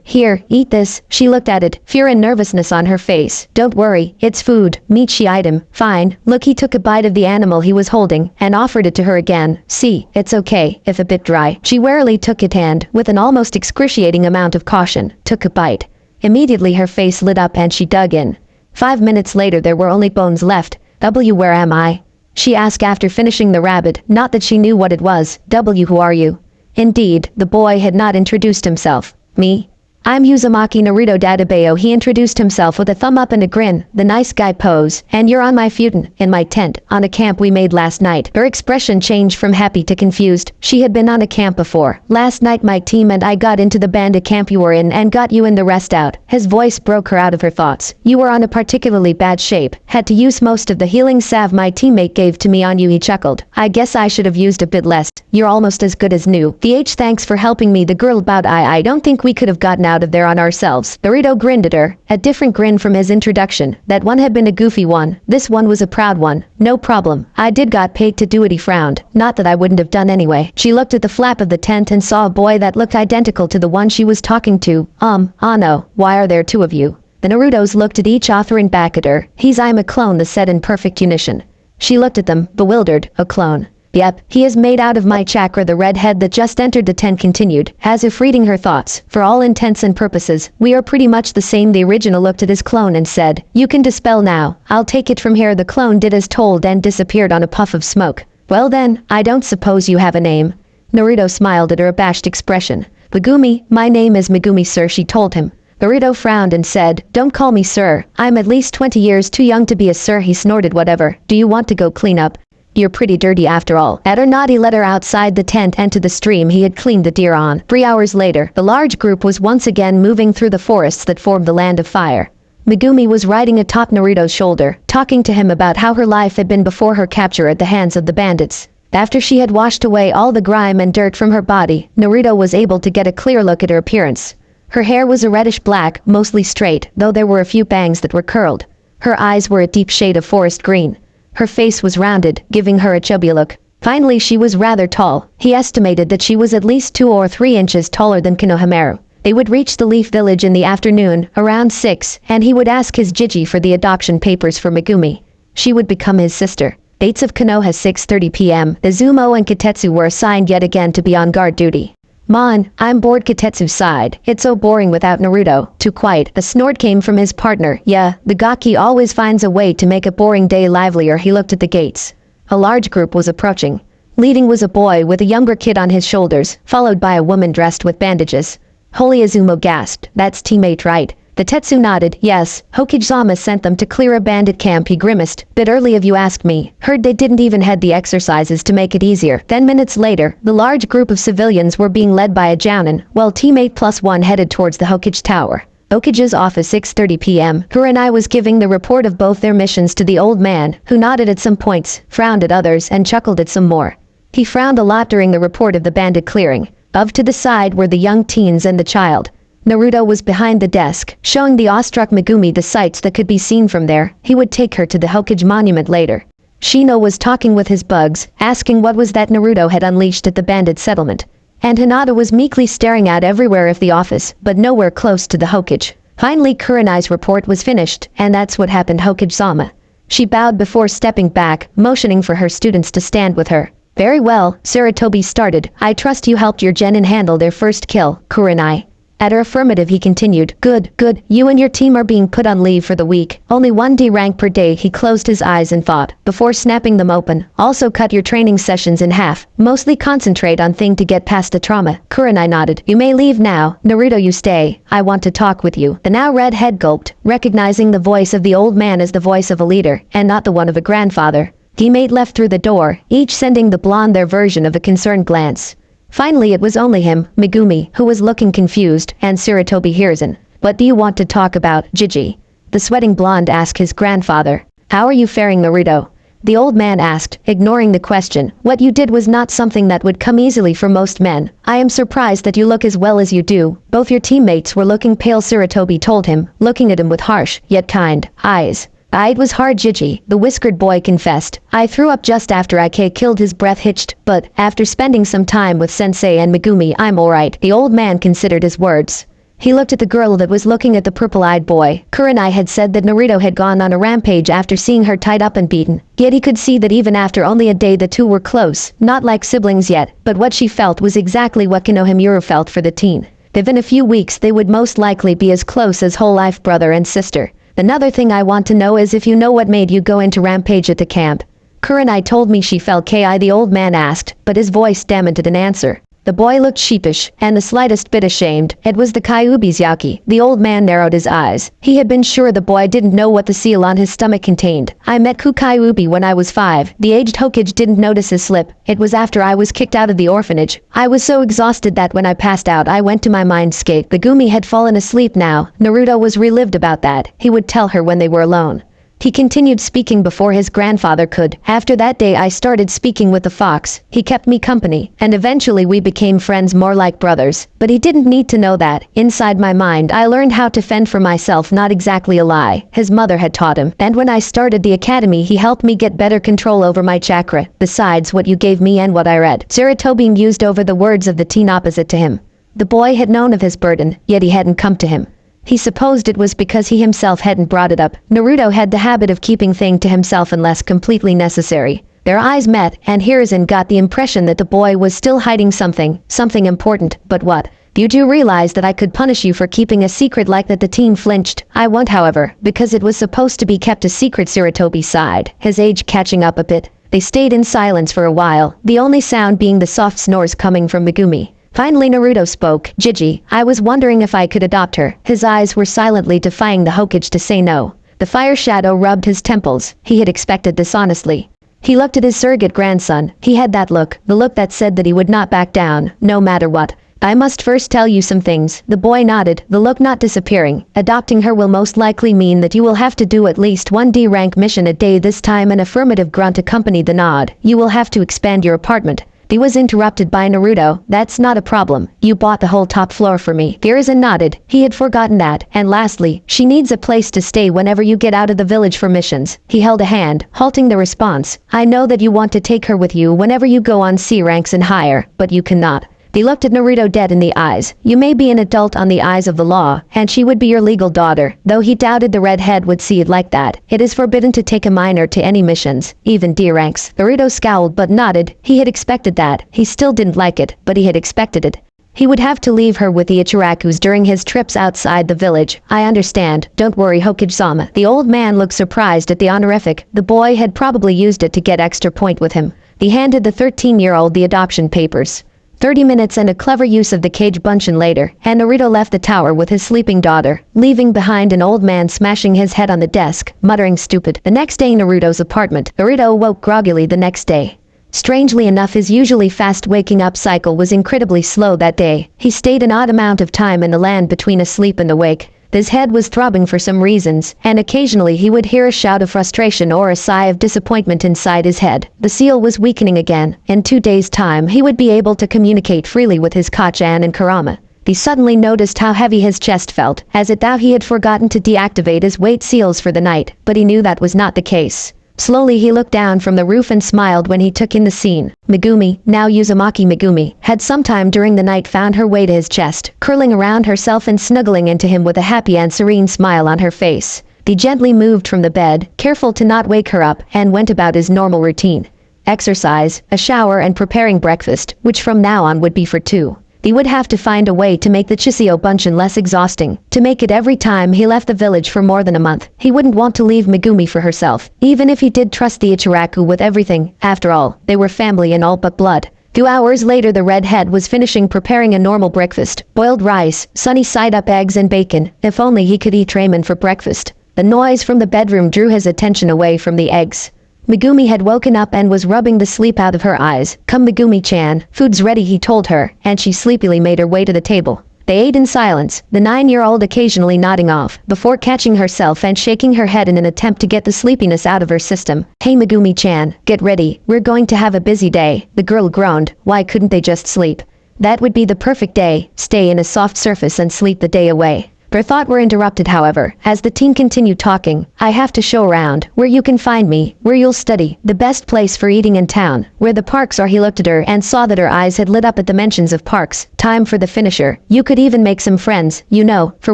"Here, eat this." She looked at it, fear and nervousness on her face. "Don't worry, it's food." Meat, she eyed him. "Fine." Look, he took a bite of the animal he was holding, and offered it to her again. "See, it's okay, if a bit dry." She warily took it and, with an almost excruciating amount of caution, took a bite. Immediately her face lit up and she dug in. 5 minutes later there were only bones left. "Where am I?" she asked after finishing the rabbit, not that she knew what it was. "Who are you?" Indeed, the boy had not introduced himself. Me? I'm Uzumaki Naruto Dadabayo. He introduced himself with a thumb up and a grin, the nice guy pose, and you're on my futon, in my tent, on a camp we made last night. Her expression changed from happy to confused. She had been on a camp before. Last night my team and I got into the bandit camp you were in and got you and the rest out. His voice broke her out of her thoughts. You were on a particularly bad shape. Had to use most of the healing salve my teammate gave to me on you, he chuckled. I guess I should have used a bit less. You're almost as good as new. Thanks for helping me, the girl bowed. I don't think we could have gotten out of there on ourselves. Naruto grinned at her, a different grin from his introduction. That one had been a goofy one. This one was a proud one. No problem. I did got paid to do it, he frowned. Not that I wouldn't have done anyway. She looked at the flap of the tent and saw a boy that looked identical to the one she was talking to. Ano, why are there two of you? The Narutos looked at each other and back at her. I'm a clone, the said in perfect unison. She looked at them, bewildered. A clone. Yep, he is made out of my chakra, the redhead that just entered the tent continued, as if reading her thoughts. For all intents and purposes, we are pretty much the same. The original looked at his clone and said, you can dispel now. I'll take it from here. The clone did as told and disappeared on a puff of smoke. Well then, I don't suppose you have a name. Naruto smiled at her abashed expression. Megumi, my name is Megumi, sir, she told him. Naruto frowned and said, don't call me sir. I'm at least 20 years too young to be a sir. He snorted. Whatever. Do you want to go clean up? You're pretty dirty after all. At her nod, he led her outside the tent and to the stream he had cleaned the deer on. 3 hours later, the large group was once again moving through the forests that formed the land of fire. Megumi was riding atop Naruto's shoulder, talking to him about how her life had been before her capture at the hands of the bandits. After she had washed away all the grime and dirt from her body, Naruto was able to get a clear look at her appearance. Her hair was a reddish black, mostly straight, though there were a few bangs that were curled. Her eyes were a deep shade of forest green. Her face was rounded, giving her a chubby look. Finally, she was rather tall. He estimated that she was at least 2 or 3 inches taller than Konohamaru. They would reach the Leaf Village in the afternoon, around 6, and he would ask his Jiji for the adoption papers for Megumi. She would become his sister. Dates of Konoha 6:30 p.m. Izumo and Kitetsu were assigned yet again to be on guard duty. Mon, I'm bored, Kitetsu sighed. It's so boring without Naruto. Too quiet. A snort came from his partner. Yeah, the Gaki always finds a way to make a boring day livelier. He looked at the gates. A large group was approaching. Leading was a boy with a younger kid on his shoulders, followed by a woman dressed with bandages. Holy, Izumo gasped. That's teammate, right? The Tetsu nodded. Yes, Hokage-sama sent them to clear a bandit camp. He grimaced. Bit early if you ask me. Heard they didn't even had the exercises to make it easier. Then minutes later, the large group of civilians were being led by a Jounin, while teammate plus one headed towards the Hokage Tower. Hokage's office 6:30 p.m. Kurenai was giving the report of both their missions to the old man, who nodded at some points, frowned at others, and chuckled at some more. He frowned a lot during the report of the bandit clearing. Off to the side were the young teens and the child. Naruto was behind the desk, showing the awestruck Megumi the sights that could be seen from there. He would take her to the Hokage monument later. Shino was talking with his bugs, asking what was that Naruto had unleashed at the bandit settlement. And Hinata was meekly staring out everywhere of the office, but nowhere close to the Hokage. Finally, Kurenai's report was finished, and that's what happened, Hokage-sama. She bowed before stepping back, motioning for her students to stand with her. Very well, Sarutobi started. I trust you helped your genin handle their first kill, Kurenai. At her affirmative, he continued. Good, good. You and your team are being put on leave for the week. Only 1D rank per day. He closed his eyes and thought, before snapping them open. Also cut your training sessions in half. Mostly concentrate on thing to get past the trauma. Kurenai nodded. You may leave now. Naruto, you stay. I want to talk with you. The now redhead gulped, recognizing the voice of the old man as the voice of a leader, and not the one of a grandfather. Teammate left through the door, each sending the blonde their version of a concerned glance. Finally, it was only him, Megumi, who was looking confused, and Sarutobi Hiruzen. What do you want to talk about, Jiji? The sweating blonde asked his grandfather. How are you faring, Naruto? The old man asked, ignoring the question. What you did was not something that would come easily for most men. I am surprised that you look as well as you do. Both your teammates were looking pale, Sarutobi told him, looking at him with harsh, yet kind, eyes. It was hard, Jiji, the whiskered boy confessed. I threw up just after I killed his breath hitched, but after spending some time with Sensei and Megumi, I'm alright. The old man considered his words. He looked at the girl that was looking at the purple-eyed boy. Kurenai had said that Naruto had gone on a rampage after seeing her tied up and beaten. Yet he could see that even after only a day the two were close, not like siblings yet, but what she felt was exactly what Konohamaru felt for the teen. Within a few weeks they would most likely be as close as whole-life brother and sister. Another thing I want to know is if you know what made you go into rampage at the camp. Kurenai told me she felt ki, the old man asked, but his voice dampened an answer. The boy looked sheepish, and the slightest bit ashamed. It was the Kyubizyaki. The old man narrowed his eyes. He had been sure the boy didn't know what the seal on his stomach contained. I met Kukyubi when I was 5. The aged Hokage didn't notice his slip. It was after I was kicked out of the orphanage. I was so exhausted that when I passed out I went to my mindscape. The Gumi had fallen asleep now. Naruto was relieved about that. He would tell her when they were alone. He continued speaking before his grandfather could. After that day I started speaking with the fox. He kept me company, and eventually we became friends more like brothers. But he didn't need to know that. Inside my mind I learned how to fend for myself, not exactly a lie. His mother had taught him. And when I started the academy he helped me get better control over my chakra. Besides what you gave me and what I read. Sarutobi mused over the words of the teen opposite to him. The boy had known of his burden, yet he hadn't come to him. He supposed it was because he himself hadn't brought it up. Naruto had the habit of keeping things to himself unless completely necessary. Their eyes met, and Hiruzen got the impression that the boy was still hiding something important, but what? You do realize that I could punish you for keeping a secret like that. The teen flinched. I won't, however, because it was supposed to be kept a secret. Sarutobi sighed, his age catching up a bit. They stayed in silence for a while, the only sound being the soft snores coming from Megumi. Finally Naruto spoke. Gigi, I was wondering if I could adopt her. His eyes were silently defying the Hokage to say no. The fire shadow rubbed his temples. He had expected this honestly. He looked at his surrogate grandson. He had that look, the look that said that he would not back down, no matter what. I must first tell you some things. The boy nodded, the look not disappearing. Adopting her will most likely mean that you will have to do at least one D-rank mission a day. This time an affirmative grunt accompanied the nod. You will have to expand your apartment. He was interrupted by Naruto. That's not a problem. You bought the whole top floor for me. Hiruzen nodded. He had forgotten that. And lastly, she needs a place to stay whenever you get out of the village for missions. He held a hand, halting the response. I know that you want to take her with you whenever you go on C ranks and higher, but you cannot. He looked at Naruto dead in the eyes. You may be an adult on the eyes of the law, and she would be your legal daughter, though he doubted the redhead would see it like that. It is forbidden to take a minor to any missions, even D ranks. Naruto scowled but nodded. He had expected that. He still didn't like it, but he had expected it. He would have to leave her with the Ichirakus during his trips outside the village. I understand. Don't worry, Hokage-sama. The old man looked surprised at the honorific. The boy had probably used it to get extra point with him. He handed the 13-year-old the adoption papers. 30 minutes and a clever use of the cage bunchen later, and Naruto left the tower with his sleeping daughter, leaving behind an old man smashing his head on the desk, muttering stupid. The next day, Naruto's apartment. Naruto woke groggily the next day. Strangely enough, his usually fast waking up cycle was incredibly slow that day. He stayed an odd amount of time in the land between asleep and awake. His head was throbbing for some reasons, and occasionally he would hear a shout of frustration or a sigh of disappointment inside his head. The seal was weakening again. In 2 days' time he would be able to communicate freely with his Kachan and Kurama. He suddenly noticed how heavy his chest felt, as it though he had forgotten to deactivate his weight seals for the night, but he knew that was not the case. Slowly he looked down from the roof and smiled when he took in the scene. Megumi, now Uzumaki Megumi, had sometime during the night found her way to his chest, curling around herself and snuggling into him with a happy and serene smile on her face. He gently moved from the bed, careful to not wake her up, and went about his normal routine. Exercise, a shower and preparing breakfast, which from now on would be for 2. He would have to find a way to make the Chiseo Bunchen less exhausting, to make it every time he left the village for more than a month. He wouldn't want to leave Megumi for herself, even if he did trust the Ichiraku with everything. After all, they were family in all but blood. 2 hours later the redhead was finishing preparing a normal breakfast, boiled rice, sunny side-up eggs and bacon. If only he could eat ramen for breakfast. The noise from the bedroom drew his attention away from the eggs. Megumi had woken up and was rubbing the sleep out of her eyes. Come Megumi-chan, food's ready, he told her, and she sleepily made her way to the table. They ate in silence, the 9-year-old occasionally nodding off, before catching herself and shaking her head in an attempt to get the sleepiness out of her system. Hey Megumi-chan, get ready, we're going to have a busy day. The girl groaned. Why couldn't they just sleep? That would be the perfect day, stay in a soft surface and sleep the day away. Her thoughts were interrupted, however, as the teen continued talking. I have to show around, where you can find me, where you'll study, the best place for eating in town, where the parks are. He looked at her and saw that her eyes had lit up at the mentions of parks. Time for the finisher. You could even make some friends, you know, for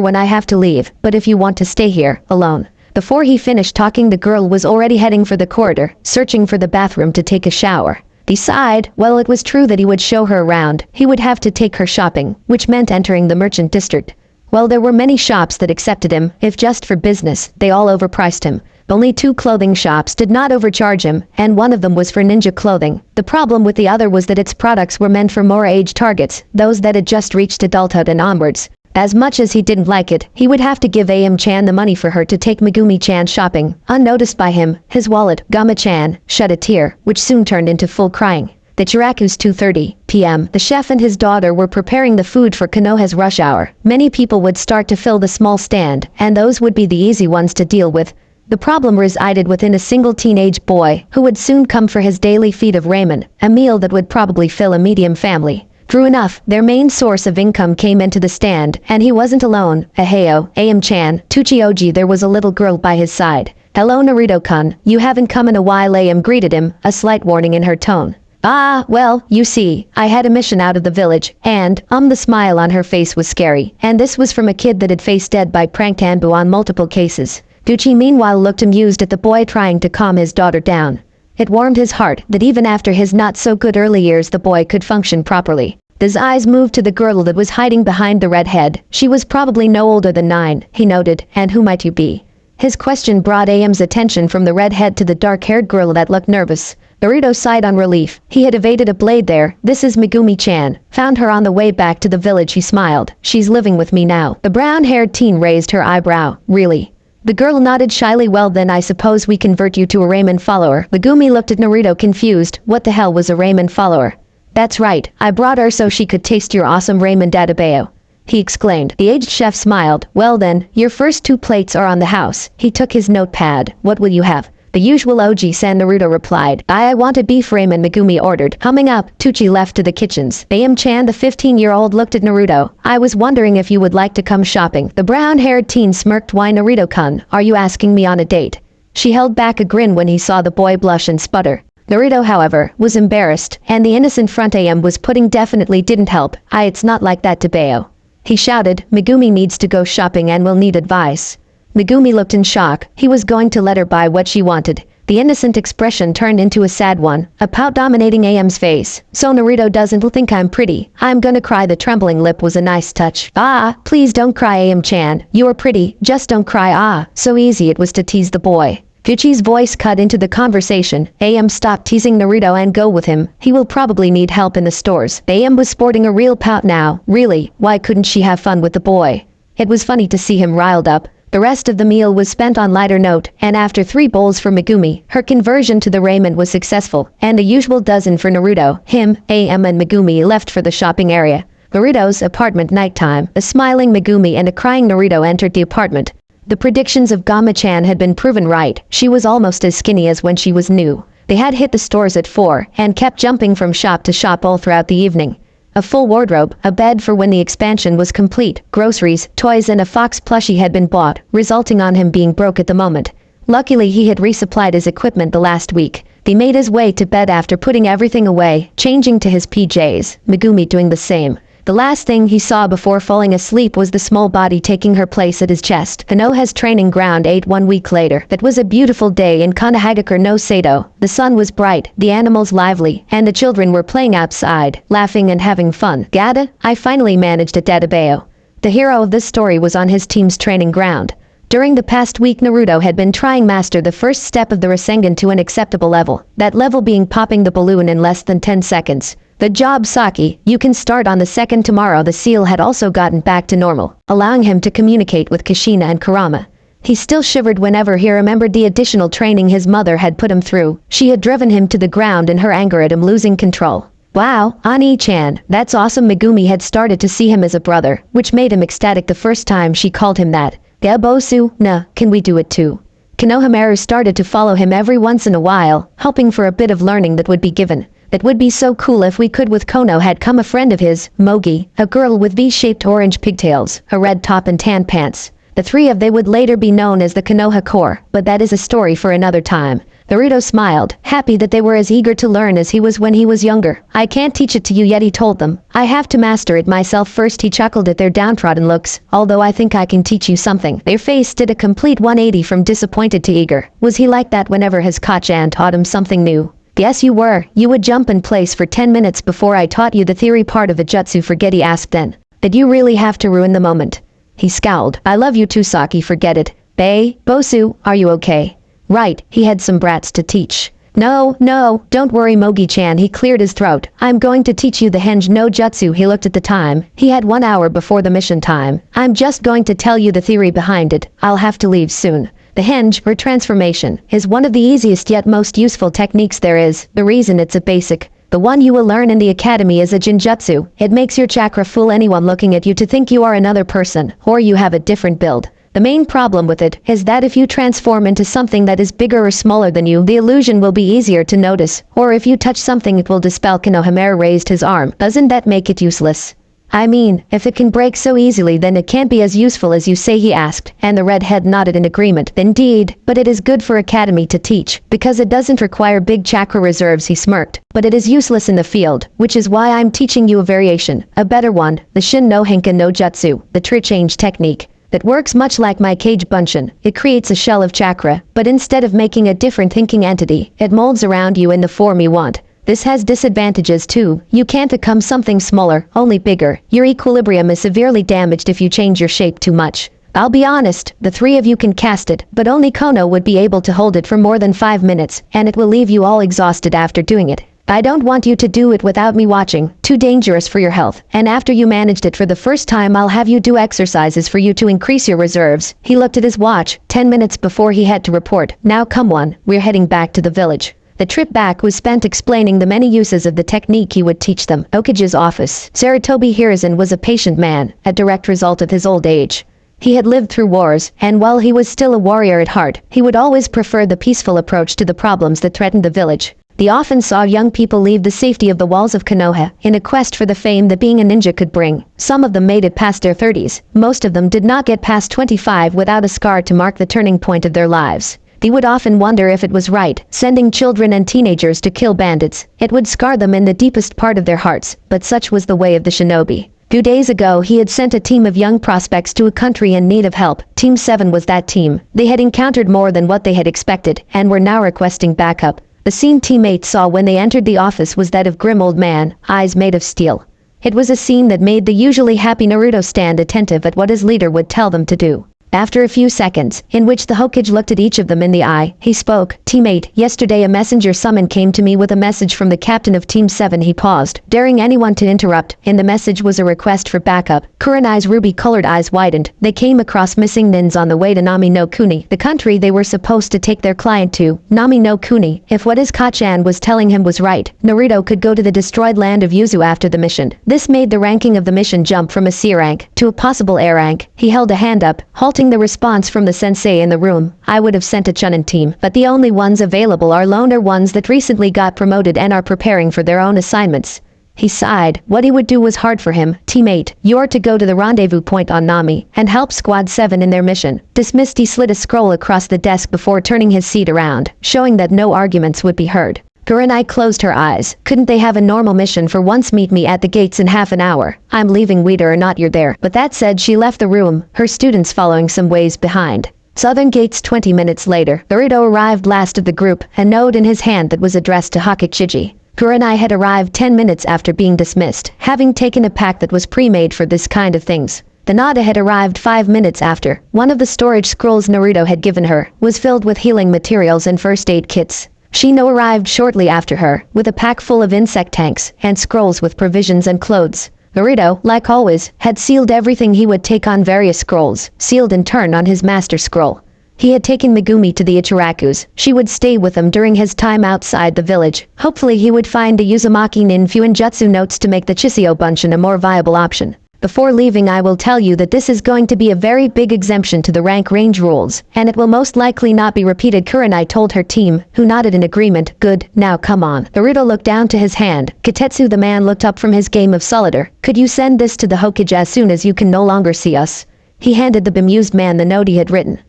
when I have to leave, but if you want to stay here, alone. Before he finished talking the girl was already heading for the corridor, searching for the bathroom to take a shower. He sighed. Well, it was true that he would show her around. He would have to take her shopping, which meant entering the merchant district. Well, there were many shops that accepted him, if just for business. They all overpriced him. Only 2 clothing shops did not overcharge him, and one of them was for ninja clothing. The problem with the other was that its products were meant for more age targets, those that had just reached adulthood and onwards. As much as he didn't like it, he would have to give AM-chan the money for her to take Megumi-chan shopping. Unnoticed by him, his wallet, Gama-chan, shed a tear, which soon turned into full crying. The Chiraku's 2:30 p.m. The chef and his daughter were preparing the food for Konoha's rush hour. Many people would start to fill the small stand, and those would be the easy ones to deal with. The problem resided within a single teenage boy, who would soon come for his daily feed of ramen, a meal that would probably fill a medium family. True enough, their main source of income came into the stand, and he wasn't alone. Aheo, AM-chan, Tuchioji, there was a little girl by his side. "Hello Naruto-kun, you haven't come in a while," AM greeted him, a slight warning in her tone. "Ah, well, you see, I had a mission out of the village, and, the smile on her face was scary, and this was from a kid that had faced dead by prank Anbu on multiple cases." Gucci meanwhile looked amused at the boy trying to calm his daughter down. It warmed his heart that even after his not-so-good early years the boy could function properly. His eyes moved to the girl that was hiding behind the red head. She was probably no older than 9, he noted, "And who might you be?" His question brought AM's attention from the redhead to the dark-haired girl that looked nervous. Naruto sighed on relief. He had evaded a blade there. "This is Megumi-chan. Found her on the way back to the village," he smiled. "She's living with me now." The brown-haired teen raised her eyebrow. "Really?" The girl nodded shyly. "Well then I suppose we convert you to a ramen follower." Megumi looked at Naruto confused. What the hell was a ramen follower? "That's right, I brought her so she could taste your awesome ramen databao," he explained. The aged chef smiled. "Well then, your first 2 plates are on the house." He took his notepad. "What will you have?" "The usual Oji-san," Naruto replied. I want a beef ramen," Megumi ordered. Humming up, Tucci left to the kitchens. AM-chan, the 15-year-old, looked at Naruto. "I was wondering if you would like to come shopping." The brown-haired teen smirked. "Why, Naruto-kun, are you asking me on a date?" She held back a grin when he saw the boy blush and sputter. Naruto, however, was embarrassed, and the innocent front AM was putting definitely didn't help. It's not like that, Tabeo," he shouted. "Megumi needs to go shopping and will need advice." Megumi looked in shock. He was going to let her buy what she wanted. The innocent expression turned into a sad one, a pout dominating AM's face. "So Naruto doesn't think I'm pretty. I'm gonna cry." The trembling lip was a nice touch. "Ah, please don't cry, AM-chan. You're pretty, just don't cry." Ah, so easy it was to tease the boy. Gucci's voice cut into the conversation. AM, stop teasing Naruto and go with him. He will probably need help in the stores. AM was sporting a real pout now. Really, why couldn't she have fun with the boy? It was funny to see him riled up. The rest of the meal was spent on lighter note, and after 3 bowls for Megumi, her conversion to the ramen was successful, and the usual dozen for Naruto. Him, AM and Megumi left for the shopping area. Naruto's apartment. Nighttime. A smiling Megumi and a crying Naruto entered the apartment. The predictions of Gama-chan had been proven right. She was almost as skinny as when she was new. They had hit the stores at 4, and kept jumping from shop to shop all throughout the evening. A full wardrobe, a bed for when the expansion was complete, groceries, toys and a fox plushie had been bought, resulting on him being broke at the moment. Luckily he had resupplied his equipment the last week. He made his way to bed after putting everything away, changing to his PJs, Megumi doing the same. The last thing he saw before falling asleep was the small body taking her place at his chest. Konoha's training ground. 1 week later. It was a beautiful day in Kanahagakure no Sato. The sun was bright, the animals lively, and the children were playing outside, laughing and having fun. Gada, I finally managed at Databao. The hero of this story was on his team's training ground. During the past week Naruto had been trying master the first step of the Rasengan to an acceptable level, that level being popping the balloon in less than 10 seconds. Good job, Saki. You can start on the second tomorrow. The seal had also gotten back to normal, allowing him to communicate with Kushina and Kurama. He still shivered whenever he remembered the additional training his mother had put him through. She had driven him to the ground in her anger at him losing control. Wow, Ani-chan, that's awesome. Megumi had started to see him as a brother, which made him ecstatic the first time she called him that. Gabosu, nah, can we do it too? Konohamaru started to follow him every once in a while, hoping for a bit of learning that would be given. It would be so cool if we could. With Kono had come a friend of his, Mogi, a girl with V-shaped orange pigtails, a red top and tan pants. The 3 of they would later be known as the Konoha Corps, but that is a story for another time. Naruto smiled, happy that they were as eager to learn as he was when he was younger. I can't teach it to you yet, he told them. I have to master it myself first. He chuckled at their downtrodden looks, although I think I can teach you something. Their face did a complete 180 from disappointed to eager. Was he like that whenever his Kachan taught him something new? Yes, you were. You would jump in place for 10 minutes before I taught you the theory part of a jutsu. Forget, he asked then. Did you really have to ruin the moment? He scowled. I love you too, Saki, forget it. Bosu, are you okay? Right, he had some brats to teach. No, no, don't worry Mogi-chan, he cleared his throat. I'm going to teach you the henge no jutsu. He looked at the time. He had 1 hour before the mission time. I'm just going to tell you the theory behind it. I'll have to leave soon. The henge, or transformation, is one of the easiest yet most useful techniques there is. The reason it's a basic. The one you will learn in the academy is a jinjutsu. It makes your chakra fool anyone looking at you to think you are another person, or you have a different build. The main problem with it is that if you transform into something that is bigger or smaller than you, the illusion will be easier to notice, or if you touch something it will dispel. Konohamaru raised his arm. Doesn't that make it useless? I mean, if it can break so easily then it can't be as useful as you say, he asked, and the redhead nodded in agreement. Indeed, but it is good for academy to teach, because it doesn't require big chakra reserves, he smirked. But it is useless in the field, which is why I'm teaching you a variation, a better one, the Shin no Henka no Jutsu, the tree change technique. That works much like my cage bunshin. It creates a shell of chakra, but instead of making a different thinking entity, it molds around you in the form you want. This has disadvantages too. You can't become something smaller, only bigger. Your equilibrium is severely damaged if you change your shape too much. I'll be honest, the 3 of you can cast it, but only Kono would be able to hold it for more than 5 minutes, and it will leave you all exhausted after doing it. I don't want you to do it without me watching, too dangerous for your health, and after you managed it for the first time I'll have you do exercises for you to increase your reserves. He looked at his watch, 10 minutes before he had to report. Now come on, we're heading back to the village. The trip back was spent explaining the many uses of the technique he would teach them. Okage's office. Saratobi Hiruzen was a patient man, a direct result of his old age. He had lived through wars, and while he was still a warrior at heart, he would always prefer the peaceful approach to the problems that threatened the village. He often saw young people leave the safety of the walls of Konoha in a quest for the fame that being a ninja could bring. Some of them made it past their 30s. Most of them did not get past 25 without a scar to mark the turning point of their lives. They would often wonder if it was right, sending children and teenagers to kill bandits. It would scar them in the deepest part of their hearts, but such was the way of the shinobi. 2 days ago he had sent a team of young prospects to a country in need of help. Team 7 was that team. They had encountered more than what they had expected, and were now requesting backup. The scene teammates saw when they entered the office was that of grim old man, eyes made of steel. It was a scene that made the usually happy Naruto stand attentive at what his leader would tell them to do. After a few seconds, in which the Hokage looked at each of them in the eye, he spoke. Teammate, yesterday a messenger summon came to me with a message from the captain of Team 7. He paused, daring anyone to interrupt. In the message was a request for backup. Kurenai's ruby-colored eyes widened. They came across missing nins on the way to Nami no Kuni, the country they were supposed to take their client to. Nami no Kuni. If what his Kachan was telling him was right, Naruto could go to the destroyed land of Yuzu after the mission. This made the ranking of the mission jump from a C rank to a possible A rank. He held a hand up, halting the response from the sensei in the room. I would have sent a Chunin team, but the only ones available are loner ones that recently got promoted and are preparing for their own assignments. He sighed. What he would do was hard for him. Teammate, you're to go to the rendezvous point on Nami, and help Squad 7 in their mission. Dismissed. He slid a scroll across the desk before turning his seat around, showing that no arguments would be heard. Kurenai closed her eyes. Couldn't they have a normal mission for once? Meet me at the gates in half an hour. I'm leaving whether or not you're there. But that said, she left the room, her students following some ways behind. Southern Gates. 20 minutes later, Naruto arrived last of the group, a note in his hand that was addressed to Hakichiji. Kurenai had arrived 10 minutes after being dismissed, having taken a pack that was pre-made for this kind of things. The Nada had arrived 5 minutes after. One of the storage scrolls Naruto had given her was filled with healing materials and first aid kits. Shino arrived shortly after her, with a pack full of insect tanks and scrolls with provisions and clothes. Naruto, like always, had sealed everything he would take on various scrolls, sealed in turn on his master scroll. He had taken Megumi to the Ichirakus. She would stay with him during his time outside the village. Hopefully he would find a Uzumaki Ninfu and Jutsu notes to make the Chiseo Bunshin a more viable option. Before leaving, I will tell you that this is going to be a very big exemption to the rank range rules, and it will most likely not be repeated. Kurenai told her team, who nodded in agreement. Good, now come on. Naruto looked down to his hand. Katetsu the man looked up from his game of solitaire. Could you send this to the Hokage as soon as you can no longer see us? He handed the bemused man the note he had written.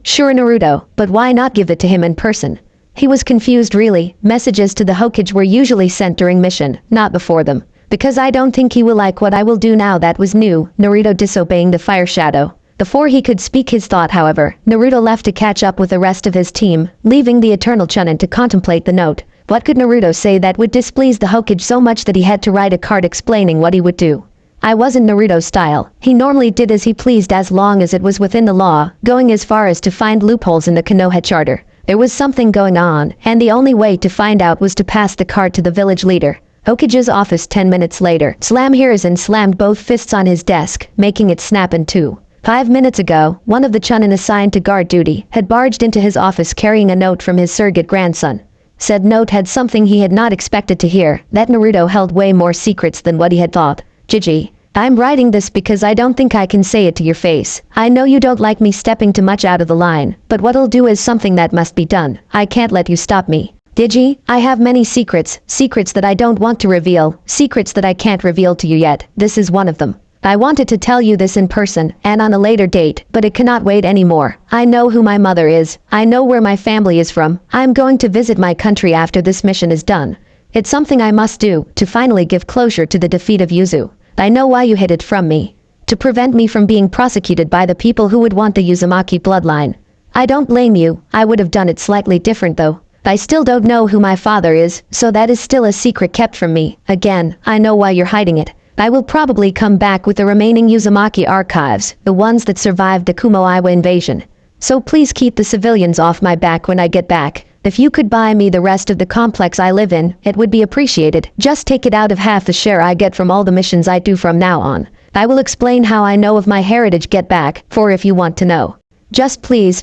Sure Naruto, but why not give it to him in person? He was confused really. Messages to the Hokage were usually sent during mission, not before them. Because I don't think he will like what I will do now. That was new. Naruto disobeying the fire shadow. Before he could speak his thought, however, Naruto left to catch up with the rest of his team, leaving the Eternal Chunin to contemplate the note. What could Naruto say that would displease the Hokage so much that he had to write a card explaining what he would do? I wasn't Naruto's style. He normally did as he pleased as long as it was within the law, going as far as to find loopholes in the Konoha Charter. There was something going on, and the only way to find out was to pass the card to the village leader. Hokage's office 10 minutes later. Slam Hiruzen slammed both fists on his desk, making it snap in two. 5 minutes ago, one of the chunin assigned to guard duty had barged into his office carrying a note from his surrogate grandson. Said note had something he had not expected to hear, that Naruto held way more secrets than what he had thought. Gigi, I'm writing this because I don't think I can say it to your face. I know you don't like me stepping too much out of the line, but what'll do is something that must be done. I can't let you stop me. Digi, I have many secrets that I don't want to reveal, secrets that I can't reveal to you yet. This is one of them. I wanted to tell you this in person and on a later date, but it cannot wait anymore. I know who my mother is. I know where my family is from. I'm going to visit my country after this mission is done. It's something I must do to finally give closure to the defeat of Yuzu. I know why you hid it from me. To prevent me from being prosecuted by the people who would want the Uzumaki bloodline. I don't blame you. I would have done it slightly different though. I still don't know who my father is, so that is still a secret kept from me. Again, I know why you're hiding it. I will probably come back with the remaining Uzumaki archives, the ones that survived the Kumo-Iwa invasion. So please keep the civilians off my back when I get back. If you could buy me the rest of the complex I live in, it would be appreciated. Just take it out of half the share I get from all the missions I do from now on. I will explain how I know of my heritage get back, for if you want to know. Just please,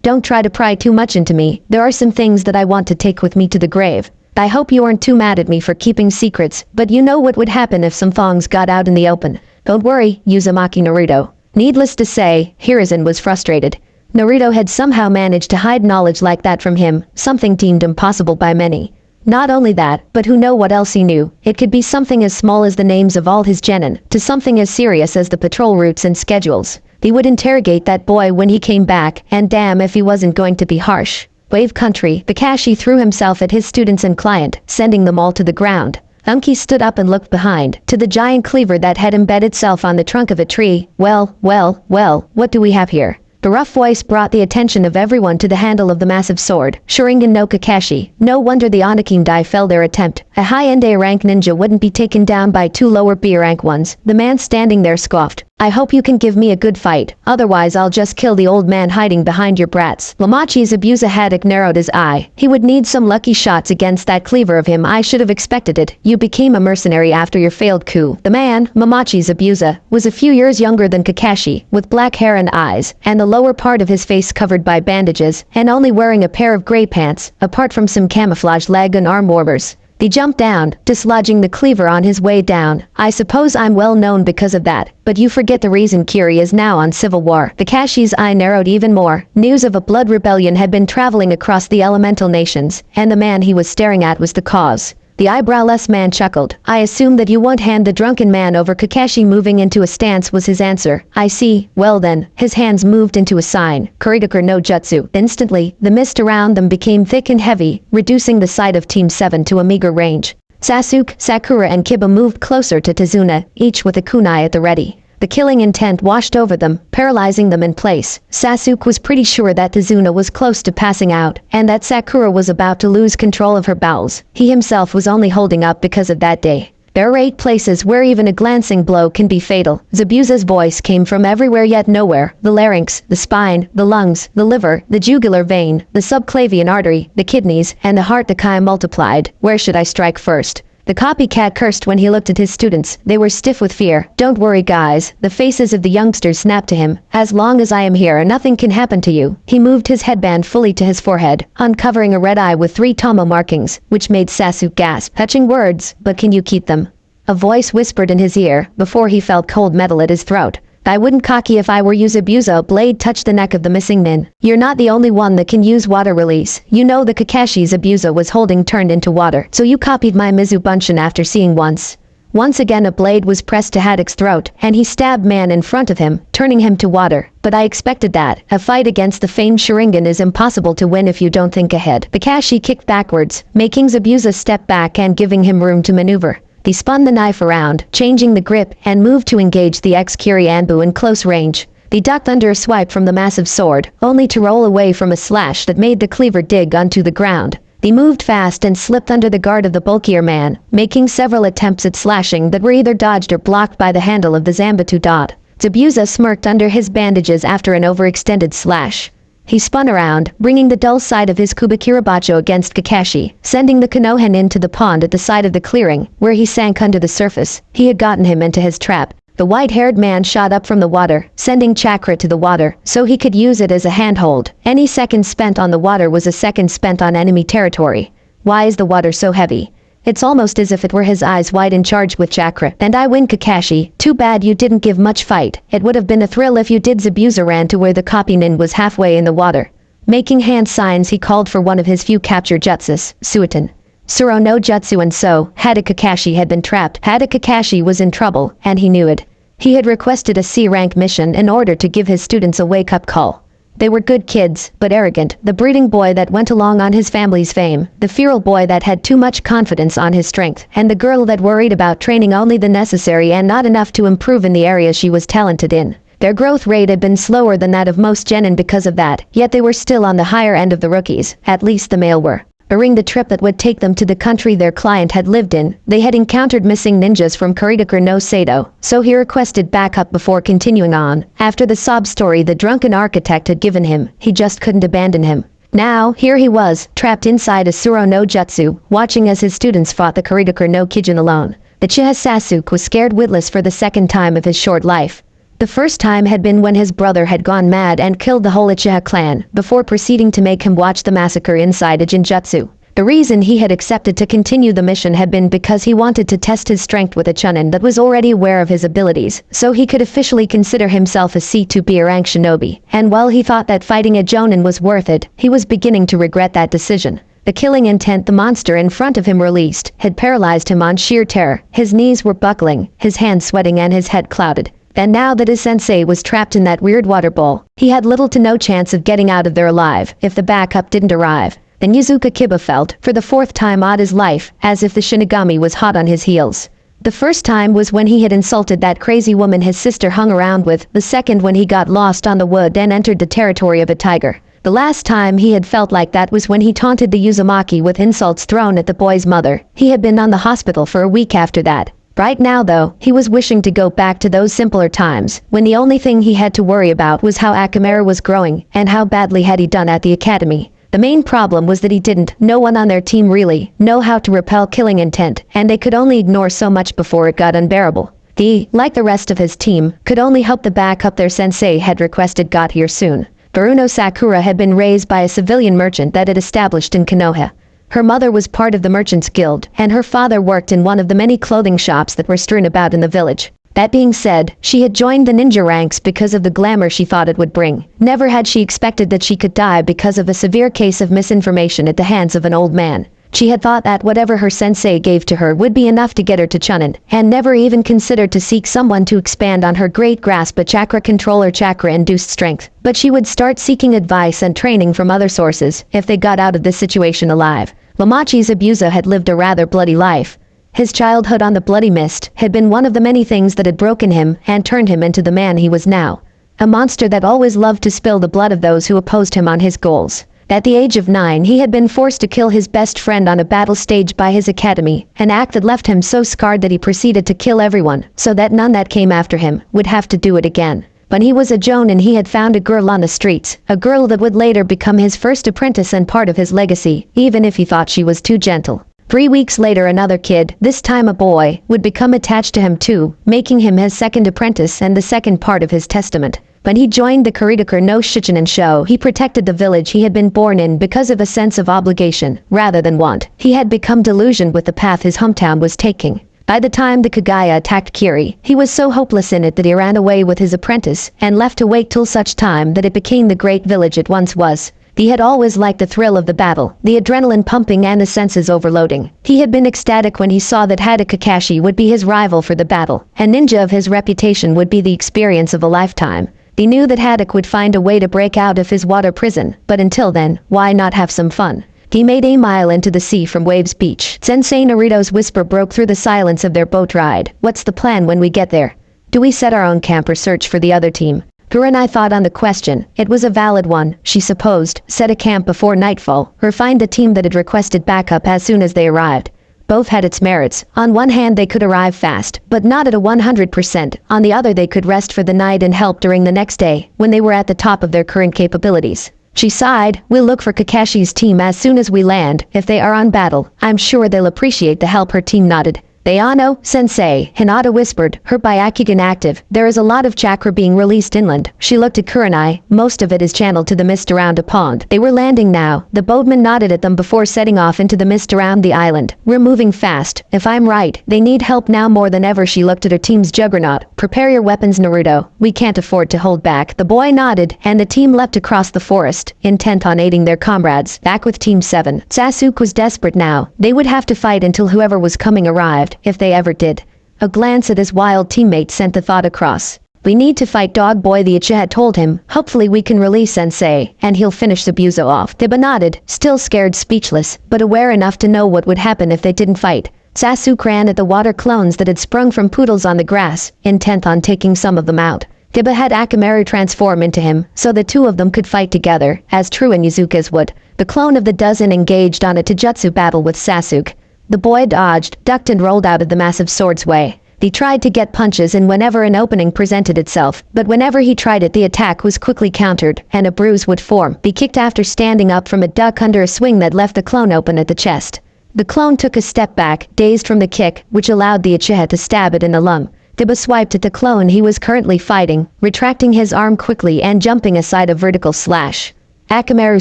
don't try to pry too much into me. There are some things that I want to take with me to the grave. I hope you aren't too mad at me for keeping secrets, but you know what would happen if some thongs got out in the open. Don't worry, Uzumaki Naruto. Needless to say, Hiruzen was frustrated. Naruto had somehow managed to hide knowledge like that from him, something deemed impossible by many. Not only that, but who know what else he knew. It could be something as small as the names of all his genin, to something as serious as the patrol routes and schedules. He would interrogate that boy when he came back, and damn if he wasn't going to be harsh. Wave Country, Kakashi threw himself at his students and client, sending them all to the ground. Unki stood up and looked behind, to the giant cleaver that had embedded itself on the trunk of a tree. Well, what do we have here? The rough voice brought the attention of everyone to the handle of the massive sword, Sharingan no Kakashi. No wonder the Anakin fell their attempt. A high-end A-rank ninja wouldn't be taken down by two lower B-rank ones. The man standing there scoffed. I hope you can give me a good fight, otherwise I'll just kill the old man hiding behind your brats. Lamachi's Abusa haddock narrowed his eye. He would need some lucky shots against that cleaver of him. I should have expected it. You became a mercenary after your failed coup. The man, Mamachi's Abusa, was a few years younger than Kakashi, with black hair and eyes, and the lower part of his face covered by bandages, and only wearing a pair of gray pants, apart from some camouflage leg and arm warmers. He jumped down, dislodging the cleaver on his way down. I suppose I'm well known because of that, but you forget the reason Kiri is now on civil war. Kakashi's eye narrowed even more. News of a blood rebellion had been traveling across the elemental nations, and the man he was staring at was the cause. The eyebrowless man chuckled. I assume that you won't hand the drunken man over. Kakashi moving into a stance was his answer. I see. Well then, his hands moved into a sign. Kuritaker no Jutsu. Instantly, the mist around them became thick and heavy, reducing the sight of Team 7 to a meager range. Sasuke, Sakura and Kiba moved closer to Tazuna, each with a kunai at the ready. The killing intent washed over them, paralyzing them in place. Sasuke was pretty sure that Tazuna was close to passing out, and that Sakura was about to lose control of her bowels. He himself was only holding up because of that day. There are 8 places where even a glancing blow can be fatal. Zabuza's voice came from everywhere yet nowhere. The larynx, the spine, the lungs, the liver, the jugular vein, the subclavian artery, the kidneys, and the heart. The Kai multiplied. Where should I strike first? The copycat cursed when he looked at his students. They were stiff with fear. Don't worry guys, the faces of the youngsters snapped to him. As long as I am here, nothing can happen to you. He moved his headband fully to his forehead, uncovering a red eye with 3 Tomo markings, which made Sasuke gasp. Touching words, but can you keep them? A voice whispered in his ear, before he felt cold metal at his throat. I wouldn't cocky if I were you. Zabuza. Blade touched the neck of the missing nin. You're not the only one that can use water release. You know the Kakashi Zabuza was holding turned into water, so you copied my Mizu Bunshin after seeing once. Once again a blade was pressed to Haddock's throat, and he stabbed man in front of him, turning him to water. But I expected that. A fight against the famed Sharingan is impossible to win if you don't think ahead. Kakashi kicked backwards, making Zabuza step back and giving him room to maneuver. He spun the knife around, changing the grip, and moved to engage the ex-Kiri Anbu in close range. He ducked under a swipe from the massive sword, only to roll away from a slash that made the cleaver dig onto the ground. He moved fast and slipped under the guard of the bulkier man, making several attempts at slashing that were either dodged or blocked by the handle of the Zanbatsu dot. Zabuza smirked under his bandages after an overextended slash. He spun around, bringing the dull side of his Kubakirabacho against Kakashi, sending the Konohan into the pond at the side of the clearing, where he sank under the surface. He had gotten him into his trap. The white-haired man shot up from the water, sending chakra to the water, so he could use it as a handhold. Any second spent on the water was a second spent on enemy territory. Why is the water so heavy? It's almost as if it were his eyes wide and charged with chakra. And I win, Kakashi. Too bad you didn't give much fight. It would have been a thrill if you did. Zabuza ran to where the copy nin was halfway in the water. Making hand signs, he called for one of his few capture jutsus, Suiton. Suro no jutsu, and so, Hada Kakashi had been trapped. Hada Kakashi was in trouble, and he knew it. He had requested a C-rank mission in order to give his students a wake-up call. They were good kids, but arrogant, the breeding boy that went along on his family's fame, the feral boy that had too much confidence on his strength, and the girl that worried about training only the necessary and not enough to improve in the areas she was talented in. Their growth rate had been slower than that of most genin because of that, yet they were still on the higher end of the rookies, at least the male were. During the trip that would take them to the country their client had lived in, they had encountered missing ninjas from Kurigakure no Sato, so he requested backup before continuing on. After the sob story the drunken architect had given him, he just couldn't abandon him. Now, here he was, trapped inside a Suro no Jutsu, watching as his students fought the Kurigakure no Kijin alone. The Chiha Sasuke was scared witless for the second time of his short life. The first time had been when his brother had gone mad and killed the whole Uchiha clan, before proceeding to make him watch the massacre inside a Jinjutsu. The reason he had accepted to continue the mission had been because he wanted to test his strength with a chunin that was already aware of his abilities, so he could officially consider himself a C2B rank shinobi. And while he thought that fighting a jonin was worth it, he was beginning to regret that decision. The killing intent the monster in front of him released had paralyzed him on sheer terror. His knees were buckling, his hands sweating, and his head clouded. And now that his sensei was trapped in that weird water bowl, he had little to no chance of getting out of there alive if the backup didn't arrive. Then Yuzuka Kiba felt, for the fourth time odd his life, as if the Shinigami was hot on his heels. The first time was when he had insulted that crazy woman his sister hung around with, the second when he got lost on the wood and entered the territory of a tiger. The last time he had felt like that was when he taunted the Uzumaki with insults thrown at the boy's mother. He had been on the hospital for a week after that. Right now though, he was wishing to go back to those simpler times, when the only thing he had to worry about was how Akamura was growing, and how badly had he done at the academy. The main problem was that he didn't, no one on their team really, know how to repel killing intent, and they could only ignore so much before it got unbearable. He, like the rest of his team, could only hope the backup their sensei had requested got here soon. Baruno Sakura had been raised by a civilian merchant that had established in Konoha. Her mother was part of the Merchants Guild, and her father worked in one of the many clothing shops that were strewn about in the village. That being said, she had joined the ninja ranks because of the glamour she thought it would bring. Never had she expected that she could die because of a severe case of misinformation at the hands of an old man. She had thought that whatever her sensei gave to her would be enough to get her to chunin, and never even considered to seek someone to expand on her great grasp of chakra control or chakra-induced strength. But she would start seeking advice and training from other sources if they got out of this situation alive. Lamachi Zabuza had lived a rather bloody life. His childhood on the Bloody Mist had been one of the many things that had broken him and turned him into the man he was now. A monster that always loved to spill the blood of those who opposed him on his goals. At the age of 9, he had been forced to kill his best friend on a battle stage by his academy, an act that left him so scarred that he proceeded to kill everyone, so that none that came after him would have to do it again. When he was a jonin, he had found a girl on the streets, a girl that would later become his first apprentice and part of his legacy, even if he thought she was too gentle. 3 weeks later another kid, this time a boy, would become attached to him too, making him his second apprentice and the second part of his testament. When he joined the Kurigakure no Shichinin show, he protected the village he had been born in because of a sense of obligation, rather than want. He had become delusioned with the path his hometown was taking. By the time the Kagaya attacked Kiri, he was so hopeless in it that he ran away with his apprentice, and left to wait till such time that it became the great village it once was. He had always liked the thrill of the battle, the adrenaline pumping and the senses overloading. He had been ecstatic when he saw that Hada Kakashi would be his rival for the battle. A ninja of his reputation would be the experience of a lifetime. He knew that Haddock would find a way to break out of his water prison, but until then, why not have some fun? He made a mile into the sea from Waves Beach. Sensei Naruto's whisper broke through the silence of their boat ride. What's the plan when we get there? Do we set our own camp or search for the other team? Kurenai thought on the question. It was a valid one, she supposed. Set a camp before nightfall, or find the team that had requested backup as soon as they arrived. Both had its merits. On one hand they could arrive fast, but not at a 100%. On the other they could rest for the night and help during the next day, when they were at the top of their current capabilities. She sighed. We'll look for Kakashi's team as soon as we land. If they are on battle, I'm sure they'll appreciate the help. Her team nodded. They all know, Sensei, Hinata whispered, her Byakugan active. There is a lot of chakra being released inland. She looked at Kurenai. Most of it is channeled to the mist around a pond. They were landing now. The boatman nodded at them before setting off into the mist around the island. We're moving fast. If I'm right, they need help now more than ever. She looked at her team's juggernaut. Prepare your weapons, Naruto. We can't afford to hold back. The boy nodded, and the team leapt across the forest, intent on aiding their comrades. Back with Team 7. Sasuke was desperate now. They would have to fight until whoever was coming arrived. If they ever did. A glance at his wild teammate sent the thought across. We need to fight, Dog Boy, the Uchiha had told him. Hopefully we can release Sensei, and he'll finish Zabuza off. Deba nodded, still scared, speechless, but aware enough to know what would happen if they didn't fight. Sasuke ran at the water clones that had sprung from poodles on the grass, intent on taking some of them out. Deba had Akamaru transform into him, so the two of them could fight together, as true Inuzukas would. The clone of the dozen engaged on a Taijutsu battle with Sasuke. The boy dodged, ducked and rolled out of the massive sword's way. He tried to get punches in whenever an opening presented itself, but whenever he tried it the attack was quickly countered, and a bruise would form. He kicked after standing up from a duck under a swing that left the clone open at the chest. The clone took a step back, dazed from the kick, which allowed the Uchiha to stab it in the lung. Deba swiped at the clone he was currently fighting, retracting his arm quickly and jumping aside a vertical slash. Akamaru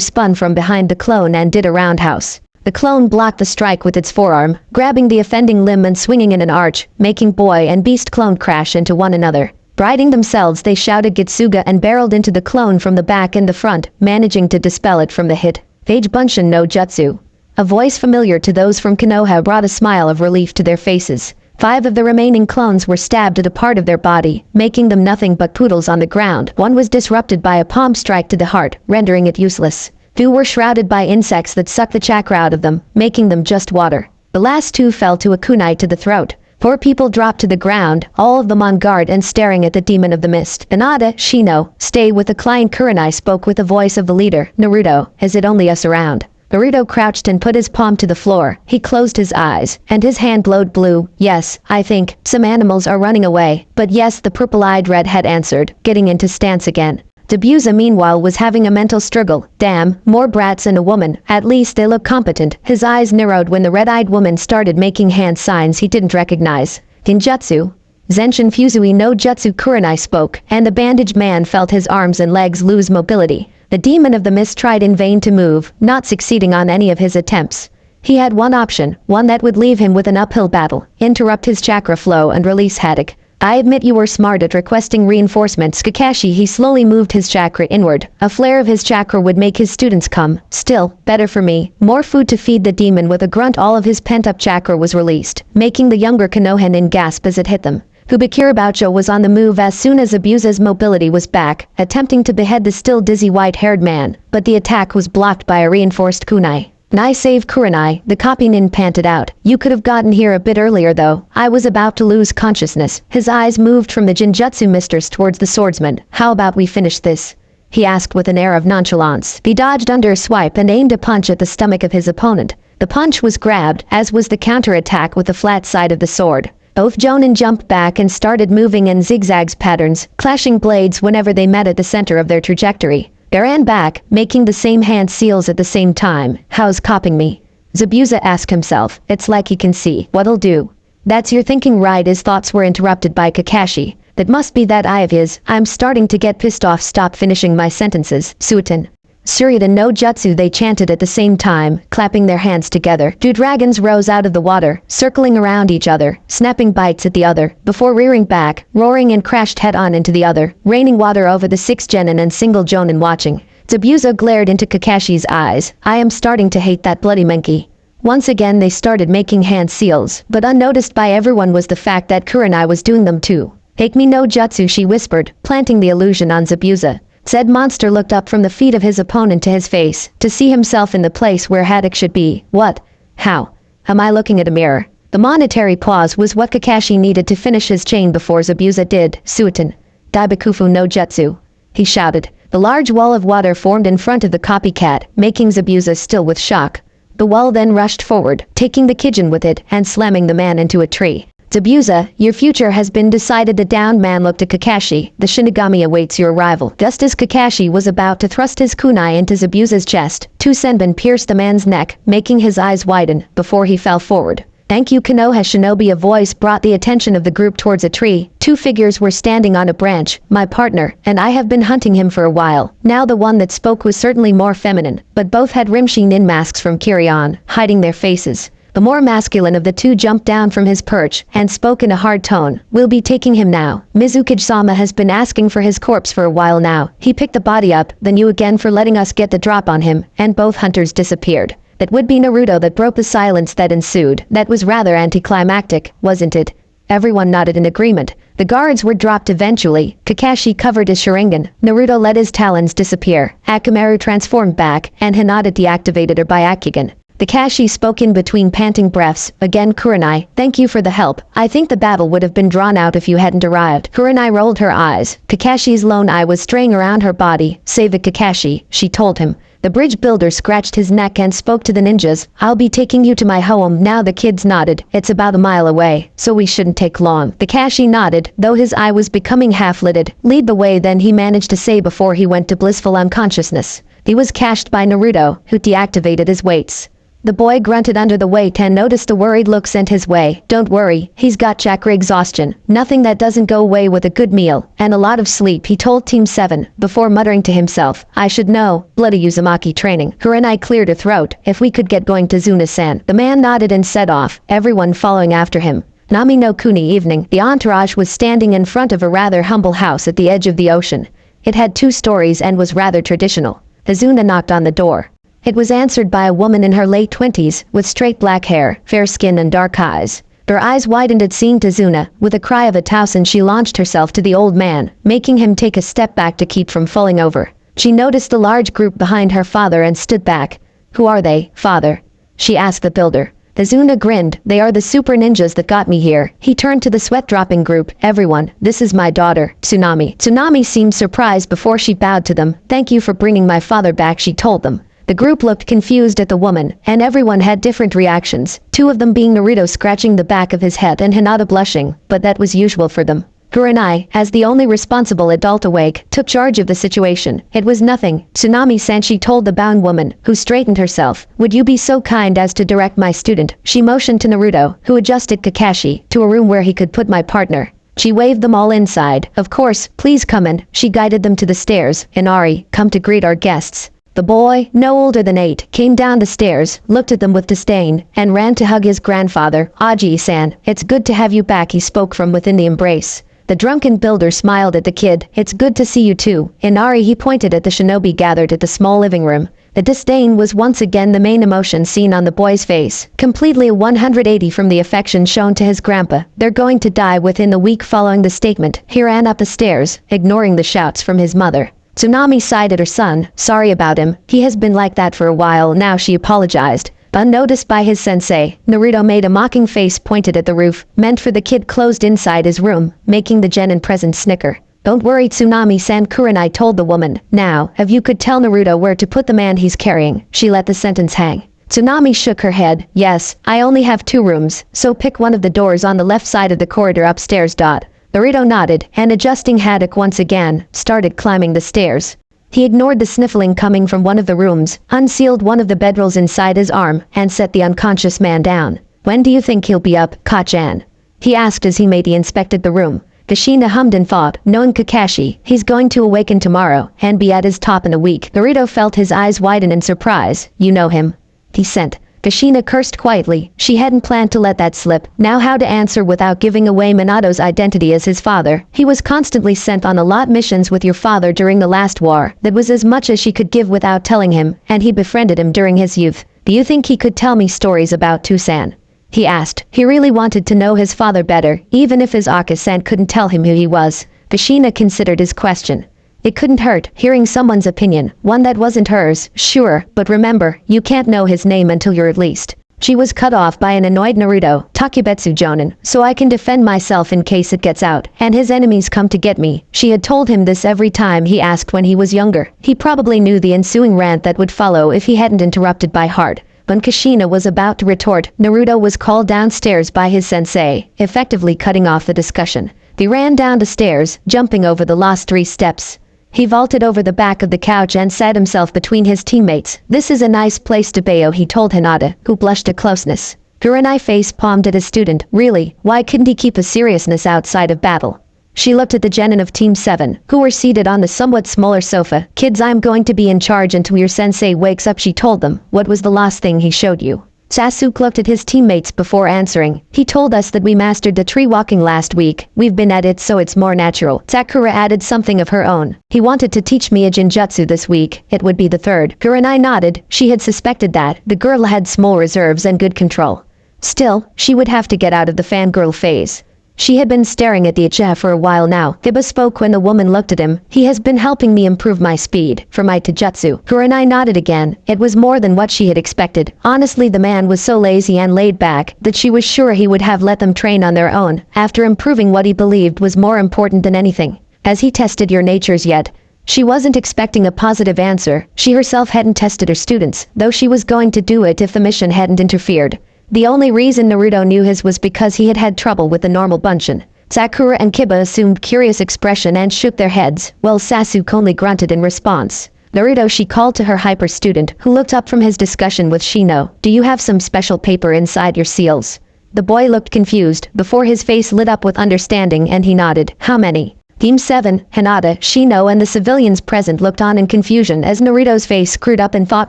spun from behind the clone and did a roundhouse. The clone blocked the strike with its forearm, grabbing the offending limb and swinging in an arch, making boy and beast clone crash into one another. Briding themselves, they shouted Gitsuga and barreled into the clone from the back and the front, managing to dispel it from the hit. Phage Bunshin no Jutsu. A voice familiar to those from Konoha brought a smile of relief to their faces. 5 of the remaining clones were stabbed at a part of their body, making them nothing but poodles on the ground. One was disrupted by a palm strike to the heart, rendering it useless. 2 were shrouded by insects that sucked the chakra out of them, making them just water. The last 2 fell to a kunai to the throat. 4 people dropped to the ground, all of them on guard and staring at the demon of the mist. Hinata, Shino, stay with the client. Kurenai spoke with the voice of the leader. Naruto, is it only us around? Naruto crouched and put his palm to the floor. He closed his eyes, and his hand glowed blue. Yes, I think some animals are running away. But yes, the purple-eyed redhead answered, getting into stance again. Zabuza meanwhile was having a mental struggle. Damn, more brats and a woman. At least they look competent. His eyes narrowed when the red-eyed woman started making hand signs he didn't recognize. Genjutsu. Zenshin Fusui no Jutsu, Kurenai spoke, and the bandaged man felt his arms and legs lose mobility. The demon of the mist tried in vain to move, not succeeding on any of his attempts. He had one option, one that would leave him with an uphill battle: interrupt his chakra flow and release Haddock. I admit you were smart at requesting reinforcements, Kakashi. He slowly moved his chakra inward. A flare of his chakra would make his students come. Still, better for me. More food to feed the demon. With a grunt, all of his pent-up chakra was released, making the younger Konohanin gasp as it hit them. Kubikira Boucho was on the move as soon as Abusa's mobility was back, attempting to behead the still dizzy white-haired man, but the attack was blocked by a reinforced kunai. Nice save, Kurenai, the copy nin panted out. You could have gotten here a bit earlier though. I was about to lose consciousness. His eyes moved from the Genjutsu mistress towards the swordsman. How about we finish this? He asked with an air of nonchalance. He dodged under a swipe and aimed a punch at the stomach of his opponent. The punch was grabbed, as was the counterattack with the flat side of the sword. Both Jonin jumped back and started moving in zigzags patterns, clashing blades whenever they met at the center of their trajectory. They ran back, making the same hand seals at the same time. How's copying me? Zabuza asked himself. It's like he can see what'll do. That's your thinking, right? His thoughts were interrupted by Kakashi. That must be that eye of his. I'm starting to get pissed off. Stop finishing my sentences, Suiton. Suryuta no Jutsu, they chanted at the same time, clapping their hands together. 2 dragons rose out of the water, circling around each other, snapping bites at the other, before rearing back, roaring, and crashed head-on into the other, raining water over the 6 genin and single Jonin watching. Zabuza glared into Kakashi's eyes. I am starting to hate that bloody monkey. Once again they started making hand seals, but unnoticed by everyone was the fact that Kurenai was doing them too. Take me no Jutsu, she whispered, planting the illusion on Zabuza. Said monster looked up from the feet of his opponent to his face, to see himself in the place where Haddock should be. What? How? Am I looking at a mirror? The monetary pause was what Kakashi needed to finish his chain before Zabuza did. Suiton. Daibakufu no Jutsu. He shouted. The large wall of water formed in front of the copycat, making Zabuza still with shock. The wall then rushed forward, taking the Kijin with it and slamming the man into a tree. Zabuza, your future has been decided. The downed man looked at Kakashi. The Shinigami awaits your arrival. Just as Kakashi was about to thrust his kunai into Zabuza's chest, two senbon pierced the man's neck, making his eyes widen, before he fell forward. Thank you, Konoha Shinobi. A voice brought the attention of the group towards a tree. Two figures were standing on a branch. My partner, and I have been hunting him for a while. Now the one that spoke was certainly more feminine, but both had rim-sheen-in masks from Kiryu, hiding their faces. The more masculine of the two jumped down from his perch and spoke in a hard tone. We'll be taking him now. Mizukage-sama has been asking for his corpse for a while now. He picked the body up, then you again for letting us get the drop on him, and both hunters disappeared. That would be Naruto that broke the silence that ensued. That was rather anticlimactic, wasn't it? Everyone nodded in agreement. The guards were dropped eventually. Kakashi covered his Sharingan. Naruto let his talons disappear. Akamaru transformed back, and Hinata deactivated her Byakugan. Kakashi spoke in between panting breaths. Again, Kurenai, thank you for the help. I think the battle would have been drawn out if you hadn't arrived. Kurenai rolled her eyes. Kakashi's lone eye was straying around her body. Save it, Kakashi, she told him. The bridge builder scratched his neck and spoke to the ninjas. I'll be taking you to my home now. The kids nodded. It's about a mile away, so we shouldn't take long. Kakashi nodded, though his eye was becoming half-lidded. Lead the way, then he managed to say before he went to blissful unconsciousness. He was cached by Naruto, who deactivated his weights. The boy grunted under the weight and noticed the worried look sent his way. Don't worry, he's got chakra exhaustion. Nothing that doesn't go away with a good meal, and a lot of sleep, he told Team 7, before muttering to himself, I should know, bloody Uzumaki training. Kurenai cleared her throat. If we could get going to Zuna-san. The man nodded and set off, everyone following after him. Nami no Kuni evening. The entourage was standing in front of a rather humble house at the edge of the ocean. It had 2 stories and was rather traditional. Hazuna knocked on the door. It was answered by a woman in her late 20s, with straight black hair, fair skin and dark eyes. Her eyes widened at seeing Tazuna. With a cry of a Tausen, she launched herself to the old man, making him take a step back to keep from falling over. She noticed the large group behind her father and stood back. Who are they, father? She asked the builder. Tazuna grinned. They are the super ninjas that got me here. He turned to the sweat-dropping group. Everyone, this is my daughter, Tsunami. Tsunami seemed surprised before she bowed to them. Thank you for bringing my father back, she told them. The group looked confused at the woman, and everyone had different reactions, 2 of them being Naruto scratching the back of his head and Hinata blushing, but that was usual for them. Kurenai, as the only responsible adult awake, took charge of the situation. It was nothing, Tsunami-san, she told the bound woman, who straightened herself. Would you be so kind as to direct my student? She motioned to Naruto, who adjusted Kakashi, to a room where he could put my partner. She waved them all inside. Of course, please come in. She guided them to the stairs. Inari, come to greet our guests. The boy, no older than 8, came down the stairs, looked at them with disdain, and ran to hug his grandfather. Aji-san, it's good to have you back, he spoke from within the embrace. The drunken builder smiled at the kid. It's good to see you too. Inari, he pointed at the shinobi gathered at the small living room. The disdain was once again the main emotion seen on the boy's face, completely 180 from the affection shown to his grandpa. They're going to die within the week following the statement. He ran up the stairs, ignoring the shouts from his mother. Tsunami sighed at her son. Sorry about him. He has been like that for a while now, she apologized. Unnoticed by his sensei, Naruto made a mocking face pointed at the roof, meant for the kid closed inside his room, making the genin present snicker. Don't worry, Tsunami-san, Kurenai told the woman. Now, if you could tell Naruto where to put the man he's carrying. She let the sentence hang. Tsunami shook her head. Yes, I only have 2 rooms, so pick one of the doors on the left side of the corridor upstairs. Naruto nodded, and adjusting haddock once again, started climbing the stairs. He ignored the sniffling coming from one of the rooms, unsealed one of the bedrolls inside his arm, and set the unconscious man down. When do you think he'll be up, Kachan? He asked as he inspected the room. Kushina hummed and thought, knowing Kakashi, he's going to awaken tomorrow, and be at his top in a week. Naruto felt his eyes widen in surprise. You know him? He sent. Kushina cursed quietly. She hadn't planned to let that slip. Now how to answer without giving away Minato's identity as his father. He was constantly sent on a lot missions with your father during the last war. That was as much as she could give without telling him, and he befriended him during his youth. Do you think he could tell me stories about Tusan? He asked. He really wanted to know his father better, even if his Aka-san couldn't tell him who he was. Kushina considered his question. It couldn't hurt, hearing someone's opinion, one that wasn't hers, sure, but remember, you can't know his name until you're released. She was cut off by an annoyed Naruto, Takebetsu Jonin, so I can defend myself in case it gets out, and his enemies come to get me. She had told him this every time he asked when he was younger. He probably knew the ensuing rant that would follow if he hadn't interrupted by heart. When Kushina was about to retort, Naruto was called downstairs by his sensei, effectively cutting off the discussion. They ran down the stairs, jumping over the last 3 steps. He vaulted over the back of the couch and sat himself between his teammates. "This is a nice place to bayo," he told Hinata, who blushed at closeness. Kurenai face-palmed at his student. Really, why couldn't he keep his seriousness outside of battle? She looked at the genin of Team 7, who were seated on the somewhat smaller sofa. "Kids, I'm going to be in charge until your sensei wakes up," she told them. "What was the last thing he showed you?" Sasuke looked at his teammates before answering. "He told us that we mastered the tree walking last week. We've been at it, so it's more natural." Sakura added something of her own. "He wanted to teach me a jinjutsu this week. It would be the 3rd. Kurenai nodded. She had suspected that. The girl had small reserves and good control. Still, she would have to get out of the fangirl phase. She had been staring at the Uchiha for a while now. Kiba spoke when the woman looked at him. "He has been helping me improve my speed for my taijutsu." Kurenai nodded again. It was more than what she had expected. Honestly, the man was so lazy and laid back that she was sure he would have let them train on their own, after improving what he believed was more important than anything. "Has he tested your natures yet?" She wasn't expecting a positive answer. She herself hadn't tested her students, though she was going to do it if the mission hadn't interfered. The only reason Naruto knew his was because he had had trouble with the normal Bunshin. Sakura and Kiba assumed curious expression and shook their heads, while Sasuke only grunted in response. "Naruto," she called to her hyper student, who looked up from his discussion with Shino. "Do you have some special paper inside your seals?" The boy looked confused, before his face lit up with understanding, and he nodded. "How many?" Team 7, Hinata, Shino and the civilians present looked on in confusion as Naruto's face screwed up in thought.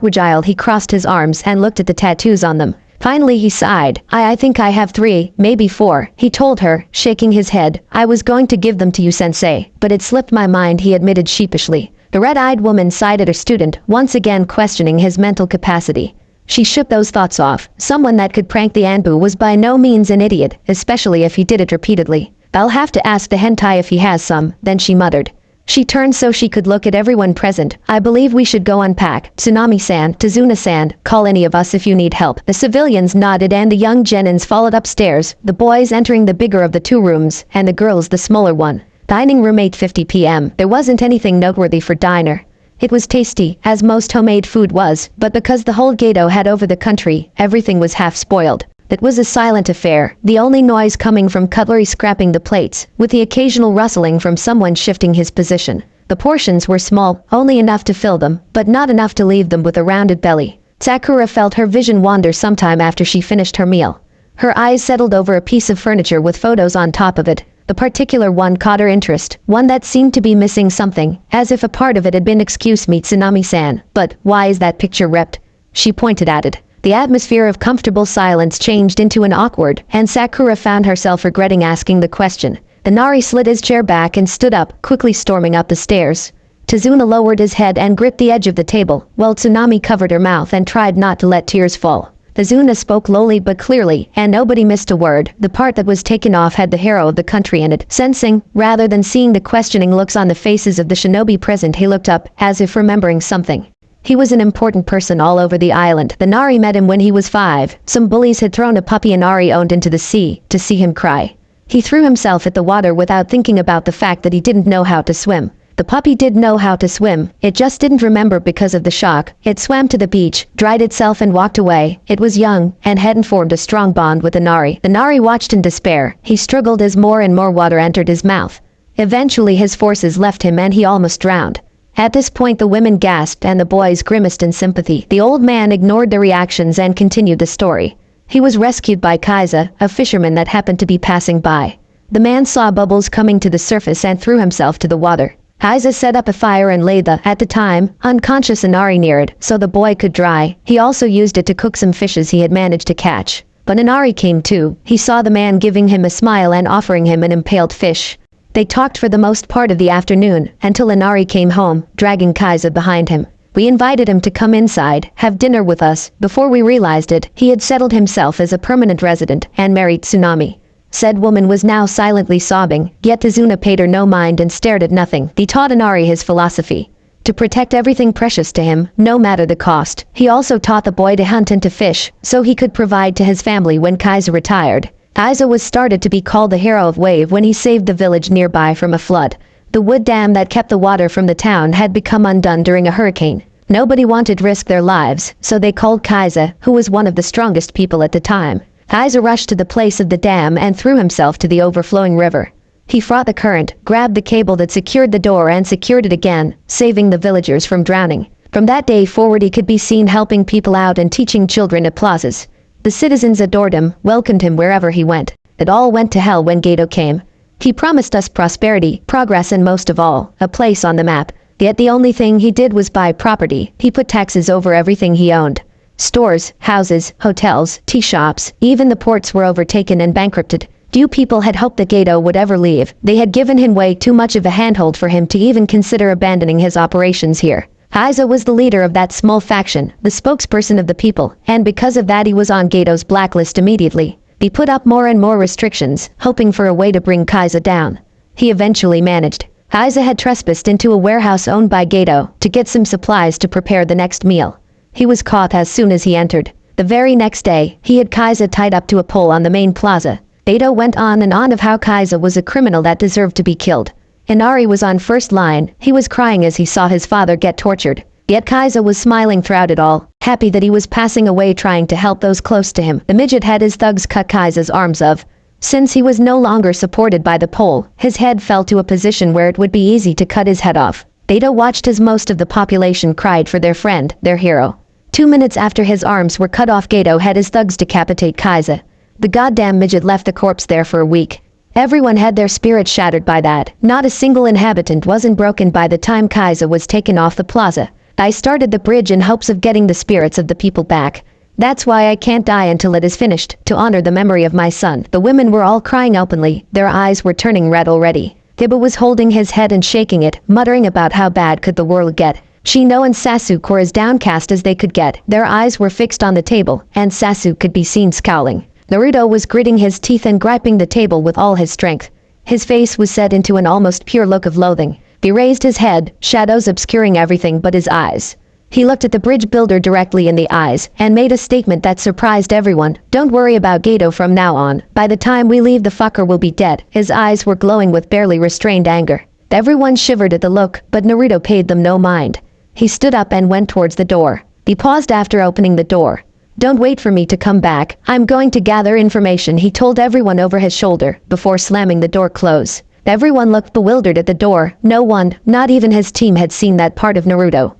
While he crossed his arms and looked at the tattoos on them. Finally he sighed. I think I have 3, maybe 4, he told her, shaking his head. "I was going to give them to you, sensei, but it slipped my mind," he admitted sheepishly. The red-eyed woman sighed at her student, once again questioning his mental capacity. She shook those thoughts off. Someone that could prank the Anbu was by no means an idiot, especially if he did it repeatedly. "I'll have to ask the hentai if he has some," then she muttered. She turned so she could look at everyone present. "I believe we should go unpack. Tsunami-san, Tazuna-san, call any of us if you need help." The civilians nodded and the young genins followed upstairs, the boys entering the bigger of the 2 rooms, and the girls the smaller one. Dining room 8:50 p.m. There wasn't anything noteworthy for diner. It was tasty, as most homemade food was, but because the whole Gedo had over the country, everything was half spoiled. It was a silent affair, the only noise coming from cutlery scrapping the plates, with the occasional rustling from someone shifting his position. The portions were small, only enough to fill them, but not enough to leave them with a rounded belly. Sakura felt her vision wander sometime after she finished her meal. Her eyes settled over a piece of furniture with photos on top of it. The particular one caught her interest, one that seemed to be missing something, as if a part of it had been "Excuse me, Tsunami-san, but why is that picture ripped?" She pointed at it. The atmosphere of comfortable silence changed into an awkward, and Sakura found herself regretting asking the question. The Nari slid his chair back and stood up, quickly storming up the stairs. Tazuna lowered his head and gripped the edge of the table, while Tsunami covered her mouth and tried not to let tears fall. Tazuna spoke lowly but clearly, and nobody missed a word. The part that was taken off had the hero of the country in it. Sensing, rather than seeing the questioning looks on the faces of the shinobi present, he looked up, as if remembering something. He was an important person all over the island. The Nari met him when he was 5. Some bullies had thrown a puppy a Nari owned into the sea, to see him cry. He threw himself at the water without thinking about the fact that he didn't know how to swim. The puppy did know how to swim, it just didn't remember because of the shock. It swam to the beach, dried itself and walked away. It was young, and hadn't formed a strong bond with the Nari. The Nari watched in despair. He struggled as more and more water entered his mouth. Eventually his forces left him and he almost drowned. At this point the women gasped and the boys grimaced in sympathy. The old man ignored their reactions and continued the story. He was rescued by Kaiza, a fisherman that happened to be passing by. The man saw bubbles coming to the surface and threw himself to the water. Kaiza set up a fire and laid the, at the time, unconscious Inari near it, so the boy could dry. He also used it to cook some fishes he had managed to catch. But Inari came too. He saw the man giving him a smile and offering him an impaled fish. They talked for the most part of the afternoon, until Inari came home, dragging Kaiza behind him. We invited him to come inside, have dinner with us. Before we realized it, he had settled himself as a permanent resident, and married Tsunami. Said woman was now silently sobbing, yet Tazuna paid her no mind and stared at nothing. He taught Inari his philosophy. To protect everything precious to him, no matter the cost. He also taught the boy to hunt and to fish, so he could provide to his family when Kaiza retired. Kaiza was started to be called the hero of Wave when he saved the village nearby from a flood. The wood dam that kept the water from the town had become undone during a hurricane. Nobody wanted to risk their lives, so they called Kaiser, who was one of the strongest people at the time. Kaiser rushed to the place of the dam and threw himself to the overflowing river. He fought the current, grabbed the cable that secured the door and secured it again, saving the villagers from drowning. From that day forward he could be seen helping people out and teaching children at plazas. The citizens adored him, welcomed him wherever he went. It all went to hell when Gato came. He promised us prosperity, progress and most of all, a place on the map. Yet the only thing he did was buy property. He put taxes over everything he owned. Stores, houses, hotels, tea shops, even the ports were overtaken and bankrupted. Few people had hoped that Gato would ever leave. They had given him way too much of a handhold for him to even consider abandoning his operations here. Kaiser was the leader of that small faction, the spokesperson of the people, and because of that he was on Gato's blacklist immediately. He put up more and more restrictions, hoping for a way to bring Kaiser down. He eventually managed. Kaiser had trespassed into a warehouse owned by Gato to get some supplies to prepare the next meal. He was caught as soon as he entered. The very next day, he had Kaiser tied up to a pole on the main plaza. Gato went on and on of how Kaiser was a criminal that deserved to be killed. Inari was on first line. He was crying as he saw his father get tortured. Yet Kaiser was smiling throughout it all, happy that he was passing away trying to help those close to him. The midget had his thugs cut Kaiser's arms off. Since he was no longer supported by the pole, his head fell to a position where it would be easy to cut his head off. Gato watched as most of the population cried for their friend, their hero. 2 minutes after his arms were cut off, Gato had his thugs decapitate Kaiser. The goddamn midget left the corpse there for a week. Everyone had their spirits shattered by that. Not a single inhabitant wasn't broken by the time Kaiser was taken off the plaza. I started the bridge in hopes of getting the spirits of the people back. That's why I can't die until it is finished, to honor the memory of my son. The women were all crying openly, their eyes were turning red already. Kiba was holding his head and shaking it, muttering about how bad could the world get. Shino and Sasuke were as downcast as they could get. Their eyes were fixed on the table, and Sasuke could be seen scowling. Naruto was gritting his teeth and gripping the table with all his strength. His face was set into an almost pure look of loathing. He raised his head, shadows obscuring everything but his eyes. He looked at the bridge builder directly in the eyes, and made a statement that surprised everyone. Don't worry about Gato from now on. By the time we leave the fucker will be dead. His eyes were glowing with barely restrained anger. Everyone shivered at the look, but Naruto paid them no mind. He stood up and went towards the door. He paused after opening the door. Don't wait for me to come back. I'm going to gather information, he told everyone over his shoulder, before slamming the door close. Everyone looked bewildered at the door. No one, not even his team, had seen that part of Naruto.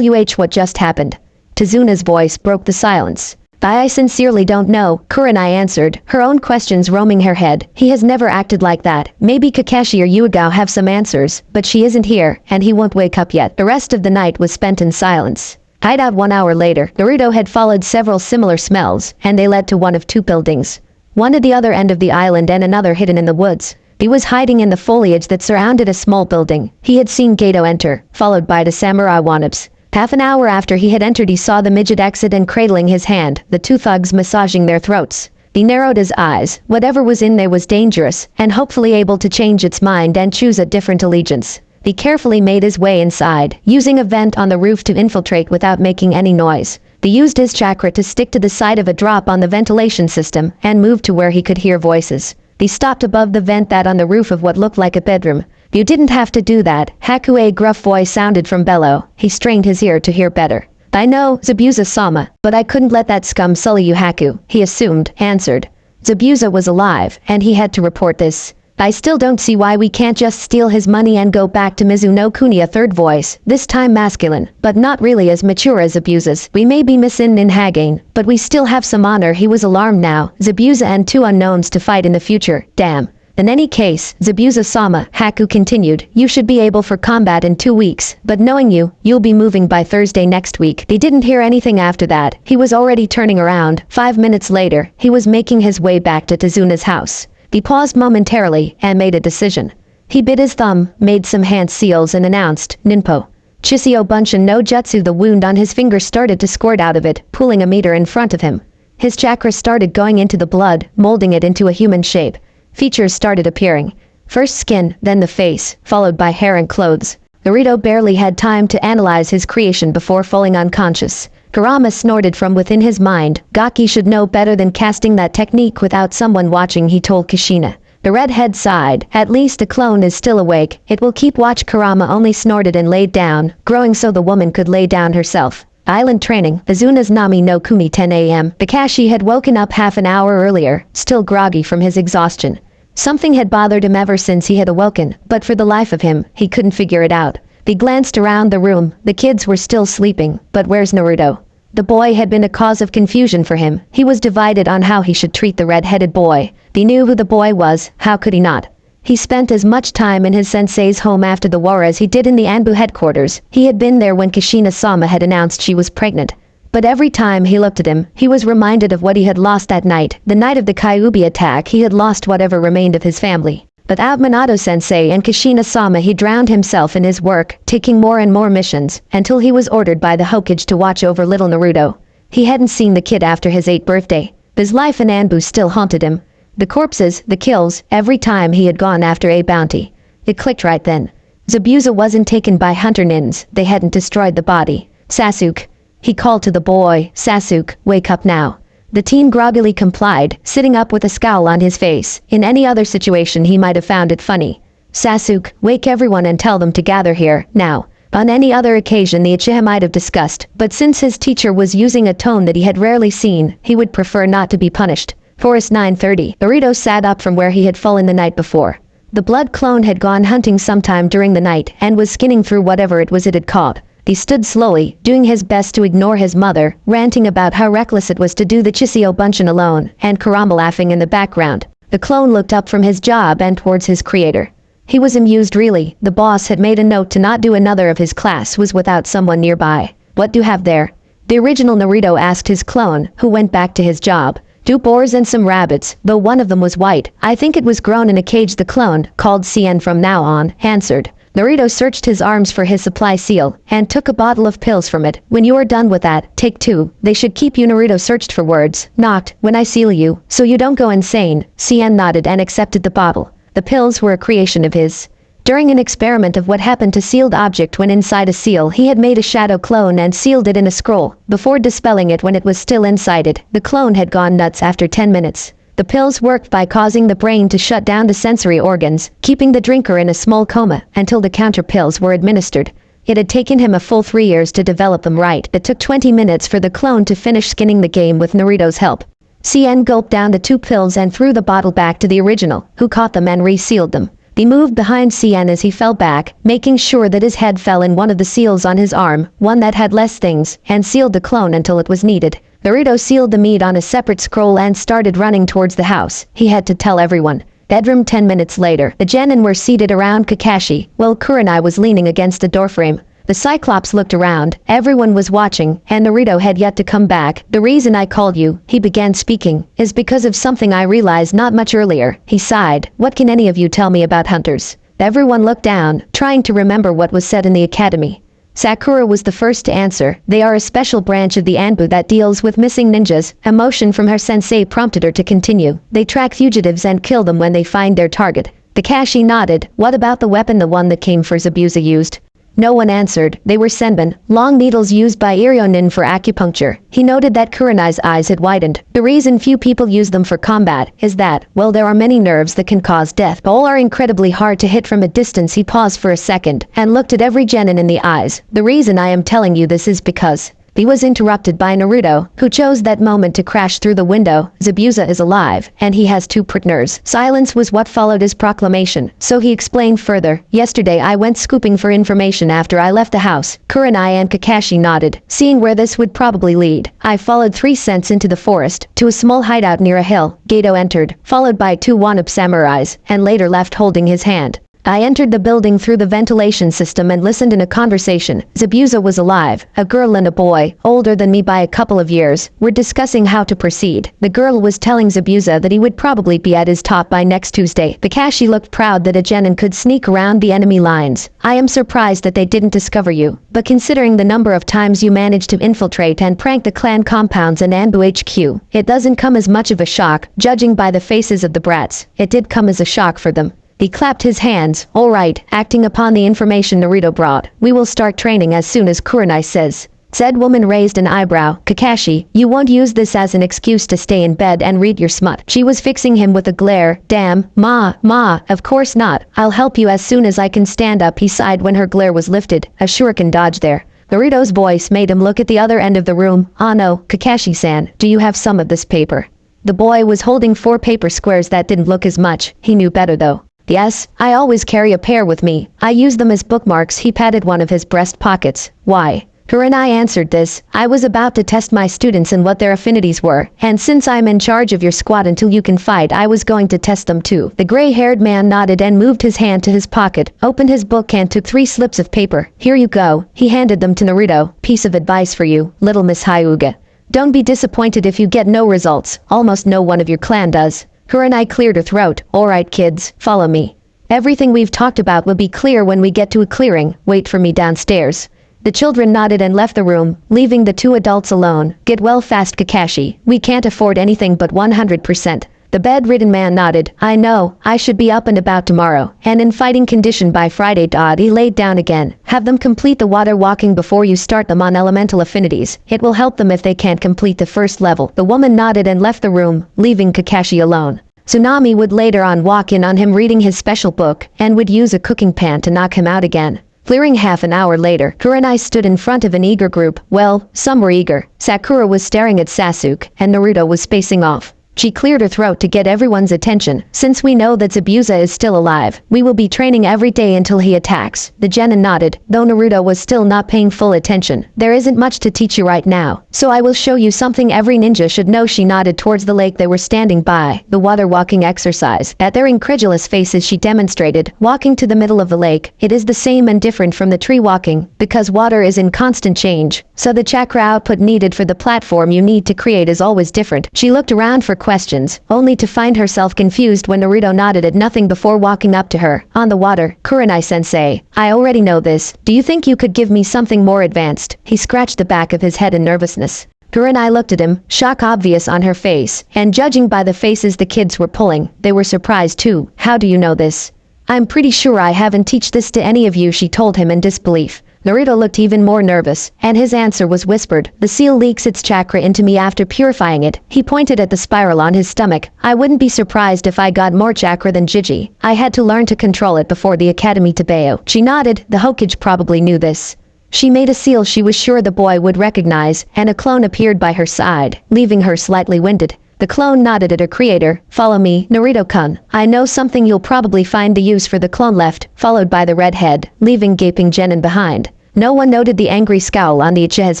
What just happened? Tizuna's voice broke the silence. I sincerely don't know, Kurenai answered, her own questions roaming her head. He has never acted like that. Maybe Kakashi or Yuigao have some answers, but she isn't here, and he won't wake up yet. The rest of the night was spent in silence. Hideout 1 hour later, Naruto had followed several similar smells, and they led to one of two buildings. One at the other end of the island and another hidden in the woods. He was hiding in the foliage that surrounded a small building. He had seen Gato enter, followed by the samurai wannabe. Half an hour after he had entered, he saw the midget exit and cradling his hand, the two thugs massaging their throats. He narrowed his eyes. Whatever was in there was dangerous, and hopefully able to change its mind and choose a different allegiance. He carefully made his way inside, using a vent on the roof to infiltrate without making any noise. He used his chakra to stick to the side of a drop on the ventilation system, and moved to where he could hear voices. He stopped above the vent that on the roof of what looked like a bedroom. You didn't have to do that. Haku's gruff voice sounded from below. He strained his ear to hear better. I know, Zabuza-sama, but I couldn't let that scum sully you, Haku, he assumed, answered. Zabuza was alive, and he had to report this. I still don't see why we can't just steal his money and go back to Mizuno Kuni, a third voice, this time masculine, but not really as mature as Zabuza's. We may be missing in Hagane, but we still have some honor. He was alarmed now. Zabuza and two unknowns to fight in the future, damn. In any case, Zabuza-sama, Haku continued, you should be able for combat in 2 weeks, but knowing you, you'll be moving by Thursday next week. They didn't hear anything after that. He was already turning around. 5 minutes later, he was making his way back to Tizuna's house. He paused momentarily and made a decision. He bit his thumb, made some hand seals and announced, Ninpo. Chisio Bunshin no Jutsu. The wound on his finger started to squirt out of it, pulling a meter in front of him. His chakra started going into the blood, molding it into a human shape. Features started appearing. First skin, then the face, followed by hair and clothes. Naruto barely had time to analyze his creation before falling unconscious. Kurama snorted from within his mind. Gaki should know better than casting that technique without someone watching, he told Kushina. The redhead sighed. At least the clone is still awake. It will keep watch. Kurama only snorted and laid down, growing so the woman could lay down herself. Island training. Azuna's Nami no Kumi 10 a.m. Kakashi had woken up half an hour earlier, still groggy from his exhaustion. Something had bothered him ever since he had awoken, but for the life of him, he couldn't figure it out. He glanced around the room. The kids were still sleeping, but where's Naruto? The boy had been a cause of confusion for him. He was divided on how he should treat the red-headed boy. He knew who the boy was, how could he not? He spent as much time in his sensei's home after the war as he did in the Anbu headquarters. He had been there when Kushina-sama had announced she was pregnant. But every time he looked at him, he was reminded of what he had lost that night. The night of the Kyuubi attack, he had lost whatever remained of his family. Without Minato-sensei and Kushina-sama, he drowned himself in his work, taking more and more missions, until he was ordered by the Hokage to watch over little Naruto. He hadn't seen the kid after his 8th birthday. His life in Anbu still haunted him. The corpses, the kills, every time he had gone after a bounty. It clicked right then. Zabuza wasn't taken by hunter nins, they hadn't destroyed the body. Sasuke. He called to the boy, Sasuke, wake up now. The teen groggily complied, sitting up with a scowl on his face. In any other situation he might have found it funny. Sasuke, wake everyone and tell them to gather here, now. On any other occasion the Uchiha might have discussed, but since his teacher was using a tone that he had rarely seen, he would prefer not to be punished. Forest 9:30. Naruto sat up from where he had fallen the night before. The blood clone had gone hunting sometime during the night and was skinning through whatever it was it had caught. He stood slowly, doing his best to ignore his mother, ranting about how reckless it was to do the Chiseo Bunshin alone, and Kurama laughing in the background. The clone looked up from his job and towards his creator. He was amused really. The boss had made a note to not do another of his class was without someone nearby. What do you have there? The original Naruto asked his clone, who went back to his job. 2 boars and some rabbits, though one of them was white. I think it was grown in a cage. The clone, called Cien from now on, answered. Naruto searched his arms for his supply seal, and took a bottle of pills from it. When you are done with that, take 2. They should keep you. Naruto searched for words. Knocked, when I seal you, so you don't go insane. Cien nodded and accepted the bottle. The pills were a creation of his. During an experiment of what happened to sealed object when inside a seal, he had made a shadow clone and sealed it in a scroll. Before dispelling it when it was still inside it, the clone had gone nuts after 10 minutes. The pills worked by causing the brain to shut down the sensory organs, keeping the drinker in a small coma until the counter pills were administered. It had taken him a full 3 years to develop them right. It took 20 minutes for the clone to finish skinning the game with Naruto's help. Cien gulped down the 2 pills and threw the bottle back to the original, who caught them and resealed them. He moved behind Cien as he fell back, making sure that his head fell in one of the seals on his arm, one that had less things, and sealed the clone until it was needed. Naruto sealed the meat on a separate scroll and started running towards the house. He had to tell everyone. Bedroom 10 minutes later. The genin were seated around Kakashi, while Kurenai was leaning against the doorframe. The Cyclops looked around. Everyone was watching, and Naruto had yet to come back. The reason I called you, he began speaking, is because of something I realized not much earlier. He sighed. What can any of you tell me about hunters? Everyone looked down, trying to remember what was said in the academy. Sakura was the first to answer. They are a special branch of the Anbu that deals with missing ninjas. Emotion from her sensei prompted her to continue. They track fugitives and kill them when they find their target. Kakashi nodded. What about the weapon the one that came for Zabuza used? No one answered. They were senbon, long needles used by Iryonin for acupuncture. He noted that Kurenai's eyes had widened. The reason few people use them for combat is that, well, there are many nerves that can cause death. All are incredibly hard to hit from a distance. He paused for a second and looked at every genin in the eyes. The reason I am telling you this is because... He was interrupted by Naruto, who chose that moment to crash through the window. Zabuza is alive, and he has 2 partners. Silence was what followed his proclamation, so he explained further. Yesterday I went scooping for information after I left the house. Kurenai and Kakashi nodded, seeing where this would probably lead. I followed 3 cents into the forest, to a small hideout near a hill. Gato entered, followed by 2 wannabe samurais, and later left holding his hand. I entered the building through the ventilation system and listened in a conversation. Zabuza was alive. A girl and a boy, older than me by a couple of years, were discussing how to proceed. The girl was telling Zabuza that he would probably be at his top by next Tuesday. Kakashi looked proud that a genin could sneak around the enemy lines. I am surprised that they didn't discover you, but considering the number of times you managed to infiltrate and prank the clan compounds and Anbu HQ, it doesn't come as much of a shock, judging by the faces of the brats. It did come as a shock for them. He clapped his hands. All right, acting upon the information Naruto brought, we will start training as soon as Kurenai says. Said woman raised an eyebrow. Kakashi, you won't use this as an excuse to stay in bed and read your smut. She was fixing him with a glare. Damn, ma, of course not. I'll help you as soon as I can stand up, he sighed when her glare was lifted. A shuriken dodged there. Naruto's voice made him look at the other end of the room. Ah no, Kakashi-san, do you have some of this paper? The boy was holding 4 paper squares that didn't look as much. He knew better though. Yes, I always carry a pair with me. I use them as bookmarks. He patted one of his breast pockets. Why? Kurenai answered this. I was about to test my students and what their affinities were, and since I'm in charge of your squad until you can fight, I was going to test them too. The gray-haired man nodded and moved his hand to his pocket, opened his book and took 3 slips of paper. Here you go. He handed them to Naruto. Piece of advice for you, little Miss Hyuga. Don't be disappointed if you get no results. Almost no one of your clan does. Kurenai cleared her throat. Alright kids, follow me. Everything we've talked about will be clear when we get to a clearing. Wait for me downstairs. The children nodded and left the room, leaving the 2 adults alone. Get well fast, Kakashi. We can't afford anything but 100%. The bedridden man nodded. I know, I should be up and about tomorrow, and in fighting condition by Friday. He laid down again. Have them complete the water walking before you start them on elemental affinities. It will help them if they can't complete the first level. The woman nodded and left the room, leaving Kakashi alone. Tsunami would later on walk in on him reading his special book, and would use a cooking pan to knock him out again. Clearing half an hour later, Kurenai stood in front of an eager group. Well, some were eager. Sakura was staring at Sasuke, and Naruto was spacing off. She cleared her throat to get everyone's attention. Since we know that Zabuza is still alive, we will be training every day until he attacks. The genin nodded, though Naruto was still not paying full attention. There isn't much to teach you right now, so I will show you something every ninja should know. She nodded towards the lake they were standing by, the water walking exercise. At their incredulous faces she demonstrated, walking to the middle of the lake. It is the same and different from the tree walking, because water is in constant change, so the chakra output needed for the platform you need to create is always different. She looked around for questions, only to find herself confused when Naruto nodded at nothing before walking up to her. On the water, Kurenai-sensei, I already know this. Do you think you could give me something more advanced? He scratched the back of his head in nervousness. Kurenai looked at him, shock obvious on her face, and judging by the faces the kids were pulling, they were surprised too. How do you know this? I'm pretty sure I haven't teach this to any of you, she told him in disbelief. Naruto looked even more nervous, and his answer was whispered. The seal leaks its chakra into me after purifying it. He pointed at the spiral on his stomach. I wouldn't be surprised if I got more chakra than Gigi. I had to learn to control it before the academy Tebeo. She nodded. The Hokage probably knew this. She made a seal she was sure the boy would recognize, and a clone appeared by her side, leaving her slightly winded. The clone nodded at her creator. Follow me, Naruto-kun. I know something you'll probably find the use for. The clone left, followed by the redhead, leaving gaping genin behind. No one noted the angry scowl on the Uchiha's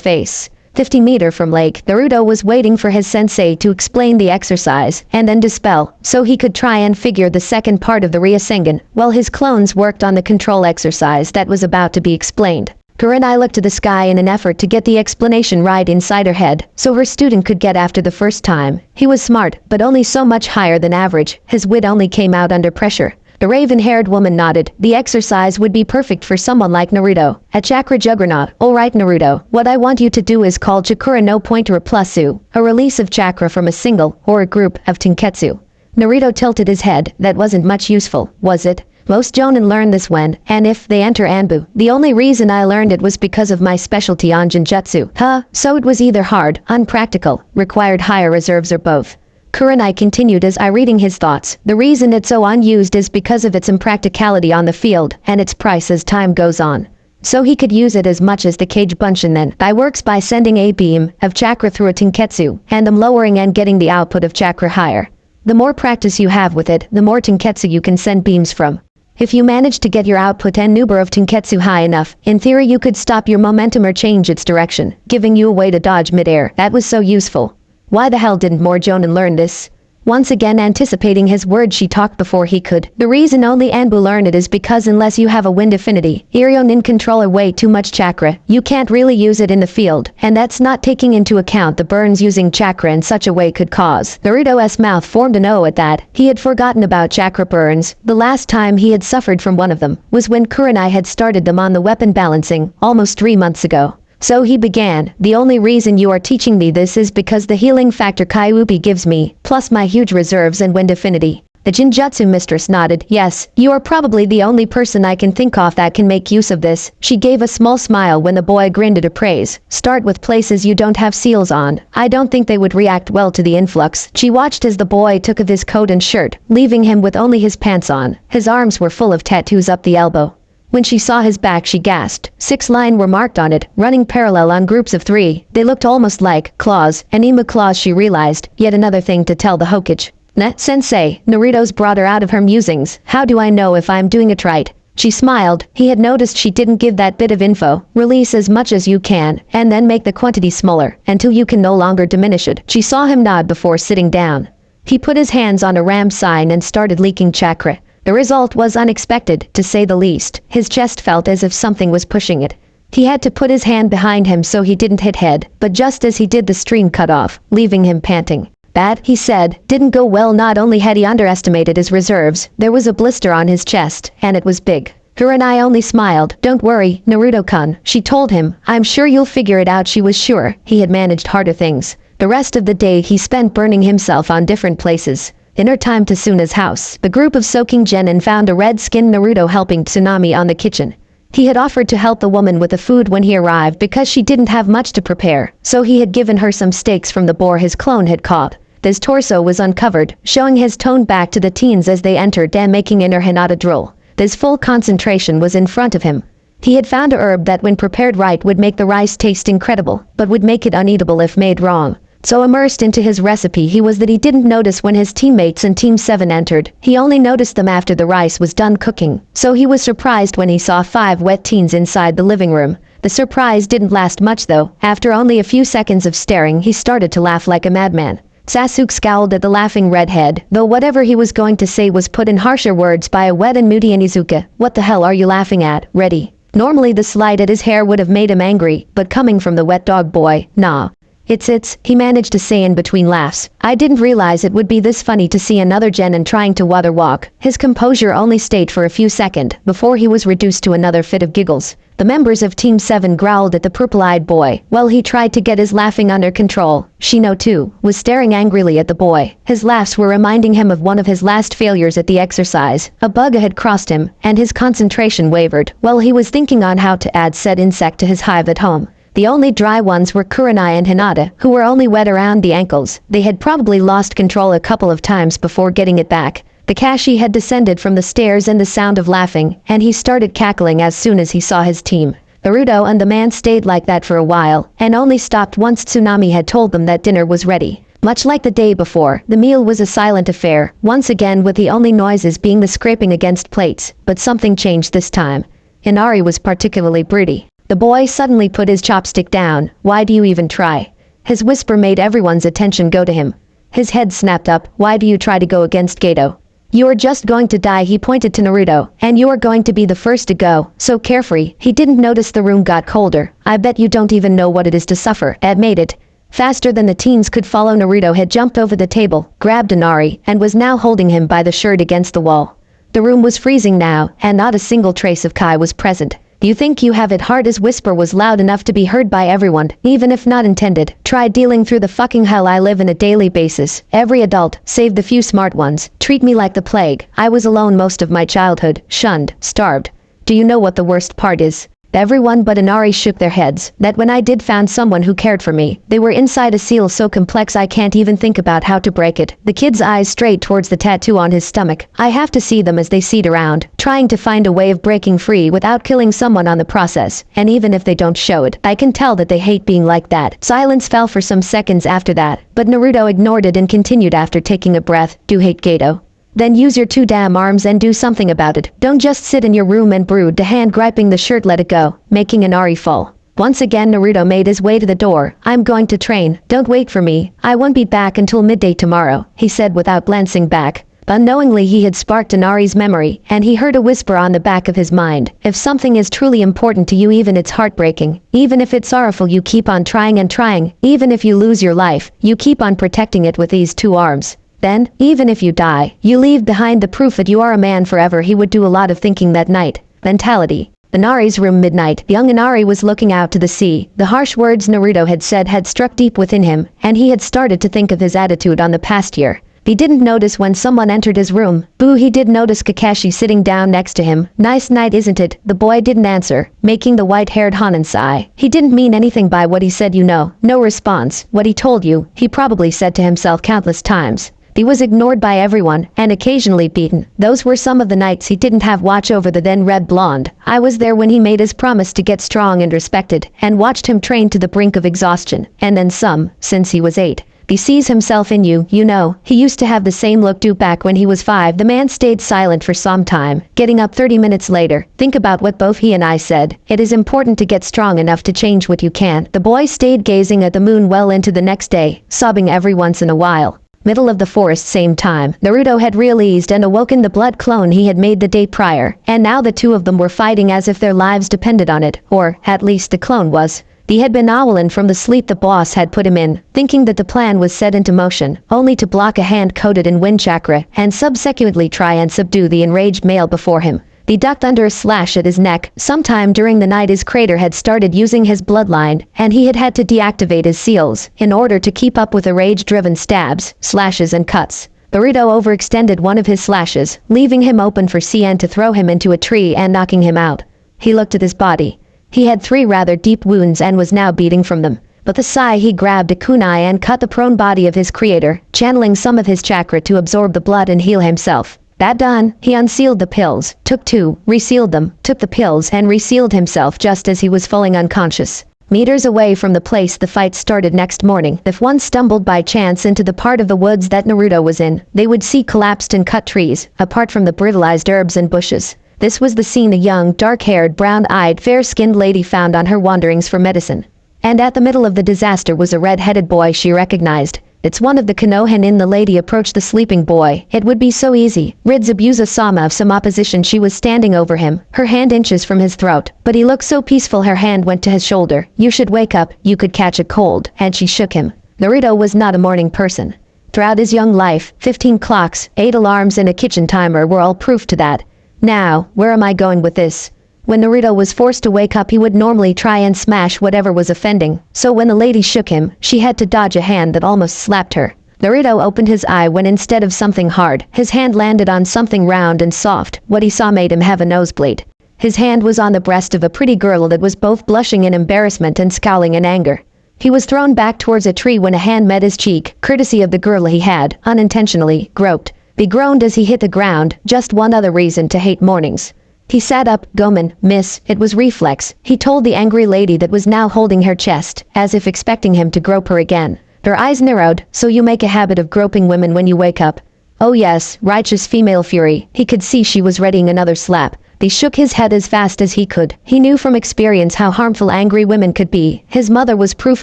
face. 50 meters from Lake, Naruto was waiting for his sensei to explain the exercise, and then dispel, so he could try and figure the second part of the Ryosengan, while his clones worked on the control exercise that was about to be explained. Kurenai looked to the sky in an effort to get the explanation right inside her head, so her student could get after the first time. He was smart, but only so much higher than average. His wit only came out under pressure. The raven-haired woman nodded. The exercise would be perfect for someone like Naruto. A chakra juggernaut. Alright Naruto, what I want you to do is called Chakura no Pointer Plusu, a release of chakra from a single, or a group, of Tenketsu. Naruto tilted his head. That wasn't much useful, was it? Most jonin learn this when, and if, they enter Anbu. The only reason I learned it was because of my specialty on Jinjutsu. So it was either hard, unpractical, required higher reserves or both. Kurenai continued as I reading his thoughts. The reason it's so unused is because of its impracticality on the field, and its price as time goes on. So he could use it as much as the Kage Bunshin then. I works by sending a beam of chakra through a Tenketsu, and them lowering and getting the output of chakra higher. The more practice you have with it, the more Tenketsu you can send beams from. If you manage to get your output and number of Tenketsu high enough, in theory you could stop your momentum or change its direction, giving you a way to dodge midair. That was so useful. Why the hell didn't more jonin learn this? Once again anticipating his words, she talked before he could. The reason only Anbu learn it is because unless you have a wind affinity, Irionin controller way too much chakra, you can't really use it in the field, and that's not taking into account the burns using chakra in such a way could cause. Naruto's mouth formed an O at that. He had forgotten about chakra burns. The last time he had suffered from one of them was when Kurenai had started them on the weapon balancing, almost 3 months ago. So he began, the only reason you are teaching me this is because the healing factor Kyuubi gives me, plus my huge reserves and wind affinity. The Jinjutsu mistress nodded. Yes, you are probably the only person I can think of that can make use of this. She gave a small smile when the boy grinned at her praise. Start with places you don't have seals on. I don't think they would react well to the influx. She watched as the boy took off his coat and shirt, leaving him with only his pants on. His arms were full of tattoos up the elbow. When she saw his back she gasped. 6 lines were marked on it, running parallel on groups of 3. They looked almost like claws, anima claws she realized, yet another thing to tell the Hokage. Sensei, Naruto's brought her out of her musings. How do I know if I'm doing it right? She smiled. He had noticed she didn't give that bit of info. Release as much as you can, and then make the quantity smaller, until you can no longer diminish it. She saw him nod before sitting down. He put his hands on a ram sign and started leaking chakra. The result was unexpected, to say the least. His chest felt as if something was pushing it. He had to put his hand behind him so he didn't hit head, but just as he did the stream cut off, leaving him panting. Bad, he said, didn't go well. Not only had he underestimated his reserves, there was a blister on his chest, and it was big. Kurenai only smiled. Don't worry, Naruto-kun, she told him. I'm sure you'll figure it out. She was sure. He had managed harder things. The rest of the day he spent burning himself on different places. In her time to Suna's house, the group of soaking genin found a red-skinned Naruto helping Tsunami on the kitchen. He had offered to help the woman with the food when he arrived because she didn't have much to prepare, so he had given her some steaks from the boar his clone had caught. His torso was uncovered, showing his tone back to the teens as they entered and making inner Hinata drool. His full concentration was in front of him. He had found a herb that when prepared right would make the rice taste incredible, but would make it uneatable if made wrong. So immersed into his recipe he was that he didn't notice when his teammates in Team 7 entered. He only noticed them after the rice was done cooking, so he was surprised when he saw 5 wet teens inside the living room. The surprise didn't last much though. After only a few seconds of staring he started to laugh like a madman. Sasuke scowled at the laughing redhead, though whatever he was going to say was put in harsher words by a wet and moody Inizuka. What the hell are you laughing at, Reddy? Normally the slide at his hair would have made him angry, but coming from the wet dog boy, nah. It's, he managed to say in between laughs. I didn't realize it would be this funny to see another genin trying to water walk. His composure only stayed for a few seconds, before he was reduced to another fit of giggles. The members of Team 7 growled at the purple-eyed boy, while he tried to get his laughing under control. Shino, too, was staring angrily at the boy. His laughs were reminding him of one of his last failures at the exercise. A bug had crossed him, and his concentration wavered, while he was thinking on how to add said insect to his hive at home. The only dry ones were Kurenai and Hinata, who were only wet around the ankles. They had probably lost control a couple of times before getting it back. The Kashi had descended from the stairs and the sound of laughing, and he started cackling as soon as he saw his team. Naruto and the man stayed like that for a while, and only stopped once Tsunami had told them that dinner was ready. Much like the day before, the meal was a silent affair, once again with the only noises being the scraping against plates, but something changed this time. Inari was particularly broody. The boy suddenly put his chopstick down. Why do you even try? His whisper made everyone's attention go to him. His head snapped up. Why do you try to go against Gato? You are just going to die. He pointed to Naruto. And you are going to be the first to go. So carefree. He didn't notice the room got colder. I bet you don't even know what it is to suffer. Ed made it. Faster than the teens could follow, Naruto had jumped over the table, grabbed Inari, and was now holding him by the shirt against the wall. The room was freezing now, and not a single trace of Kai was present. You think you have it hard? His whisper was loud enough to be heard by everyone, even if not intended. Try dealing through the fucking hell I live in a daily basis. Every adult, save the few smart ones, treat me like the plague. I was alone most of my childhood, shunned, starved. Do you know what the worst part is? Everyone but Inari shook their heads, that when I did found someone who cared for me, they were inside a seal so complex I can't even think about how to break it. The kid's eyes strayed towards the tattoo on his stomach. I have to see them as they seed around, trying to find a way of breaking free without killing someone on the process, and even if they don't show it, I can tell that they hate being like that. Silence fell for some seconds after that, but Naruto ignored it and continued after taking a breath. Do hate Gato? Then use your 2 damn arms and do something about it. Don't just sit in your room and brood. The hand gripping the shirt let it go, making Inari fall. Once again Naruto made his way to the door. I'm going to train. Don't wait for me. I won't be back until midday tomorrow, he said without glancing back. Unknowingly he had sparked Inari's memory, and he heard a whisper on the back of his mind. If something is truly important to you, even it's heartbreaking, even if it's sorrowful, you keep on trying and trying. Even if you lose your life, you keep on protecting it with these 2 arms. Then, even if you die, you leave behind the proof that you are a man forever. He would do a lot of thinking that night. Mentality. Inari's room, midnight. Young Inari was looking out to the sea. The harsh words Naruto had said had struck deep within him, and he had started to think of his attitude on the past year. He didn't notice when someone entered his room. Boo, he did notice Kakashi sitting down next to him. Nice night, isn't it? The boy didn't answer, making the white-haired Hanan sigh. He didn't mean anything by what he said, you know. No response. What he told you, he probably said to himself countless times. He was ignored by everyone, and occasionally beaten. Those were some of the nights he didn't have watch over the then red blonde. I was there when he made his promise to get strong and respected, and watched him train to the brink of exhaustion, and then some, since he was 8. He sees himself in you, you know. He used to have the same look do back when he was 5. The man stayed silent for some time, getting up 30 minutes later. Think about what both he and I said. It is important to get strong enough to change what you can. The boy stayed gazing at the moon well into the next day, sobbing every once in a while. Middle of the forest, same time. Naruto had realized and awoken the blood clone he had made the day prior, and now the two of them were fighting as if their lives depended on it, or, at least the clone was. He had been owling from the sleep the boss had put him in, thinking that the plan was set into motion, only to block a hand coated in wind chakra, and subsequently try and subdue the enraged male before him. He ducked under a slash at his neck. Sometime during the night his crater had started using his bloodline, and he had had to deactivate his seals, in order to keep up with the rage-driven stabs, slashes and cuts. Naruto overextended one of his slashes, leaving him open for Cien to throw him into a tree and knocking him out. He looked at his body. He had 3 rather deep wounds and was now bleeding from them. With a sigh he grabbed a kunai and cut the prone body of his creator, channeling some of his chakra to absorb the blood and heal himself. That done, he unsealed the pills, took 2, resealed them, took the pills and resealed himself just as he was falling unconscious. Meters away from the place the fight started next morning, if one stumbled by chance into the part of the woods that Naruto was in, they would see collapsed and cut trees, apart from the brutalized herbs and bushes. This was the scene a young, dark-haired, brown-eyed, fair-skinned lady found on her wanderings for medicine. And at the middle of the disaster was a red-headed boy she recognized. It's one of the Konohana. The lady approached the sleeping boy. It would be so easy. Rid Zabuza Sama of some opposition. She was standing over him, her hand inches from his throat. But he looked so peaceful her hand went to his shoulder. You should wake up, you could catch a cold. And she shook him. Naruto was not a morning person. Throughout his young life, 15 clocks, 8 alarms and a kitchen timer were all proof to that. Now, where am I going with this? When Naruto was forced to wake up he would normally try and smash whatever was offending, so when the lady shook him, she had to dodge a hand that almost slapped her. Naruto opened his eye when instead of something hard, his hand landed on something round and soft. What he saw made him have a nosebleed. His hand was on the breast of a pretty girl that was both blushing in embarrassment and scowling in anger. He was thrown back towards a tree when a hand met his cheek, courtesy of the girl he had, unintentionally, groped. He groaned as he hit the ground, just one other reason to hate mornings. He sat up. Gomen, miss, it was reflex. He told the angry lady that was now holding her chest, as if expecting him to grope her again. Her eyes narrowed. So you make a habit of groping women when you wake up? Oh yes, righteous female fury. He could see she was readying another slap. He shook his head as fast as he could. He knew from experience how harmful angry women could be. His mother was proof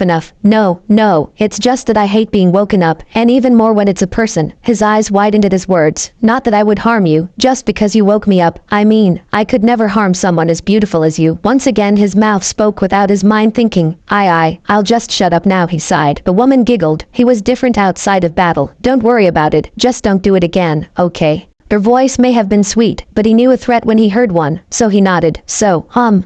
enough. No, it's just that I hate being woken up, and even more when it's a person. His eyes widened at his words. Not that I would harm you, just because you woke me up. I mean, I could never harm someone as beautiful as you. Once again his mouth spoke without his mind thinking. I'll just shut up now, he sighed. The woman giggled. He was different outside of battle. Don't worry about it, just don't do it again, okay? Her voice may have been sweet, but he knew a threat when he heard one, so he nodded. So,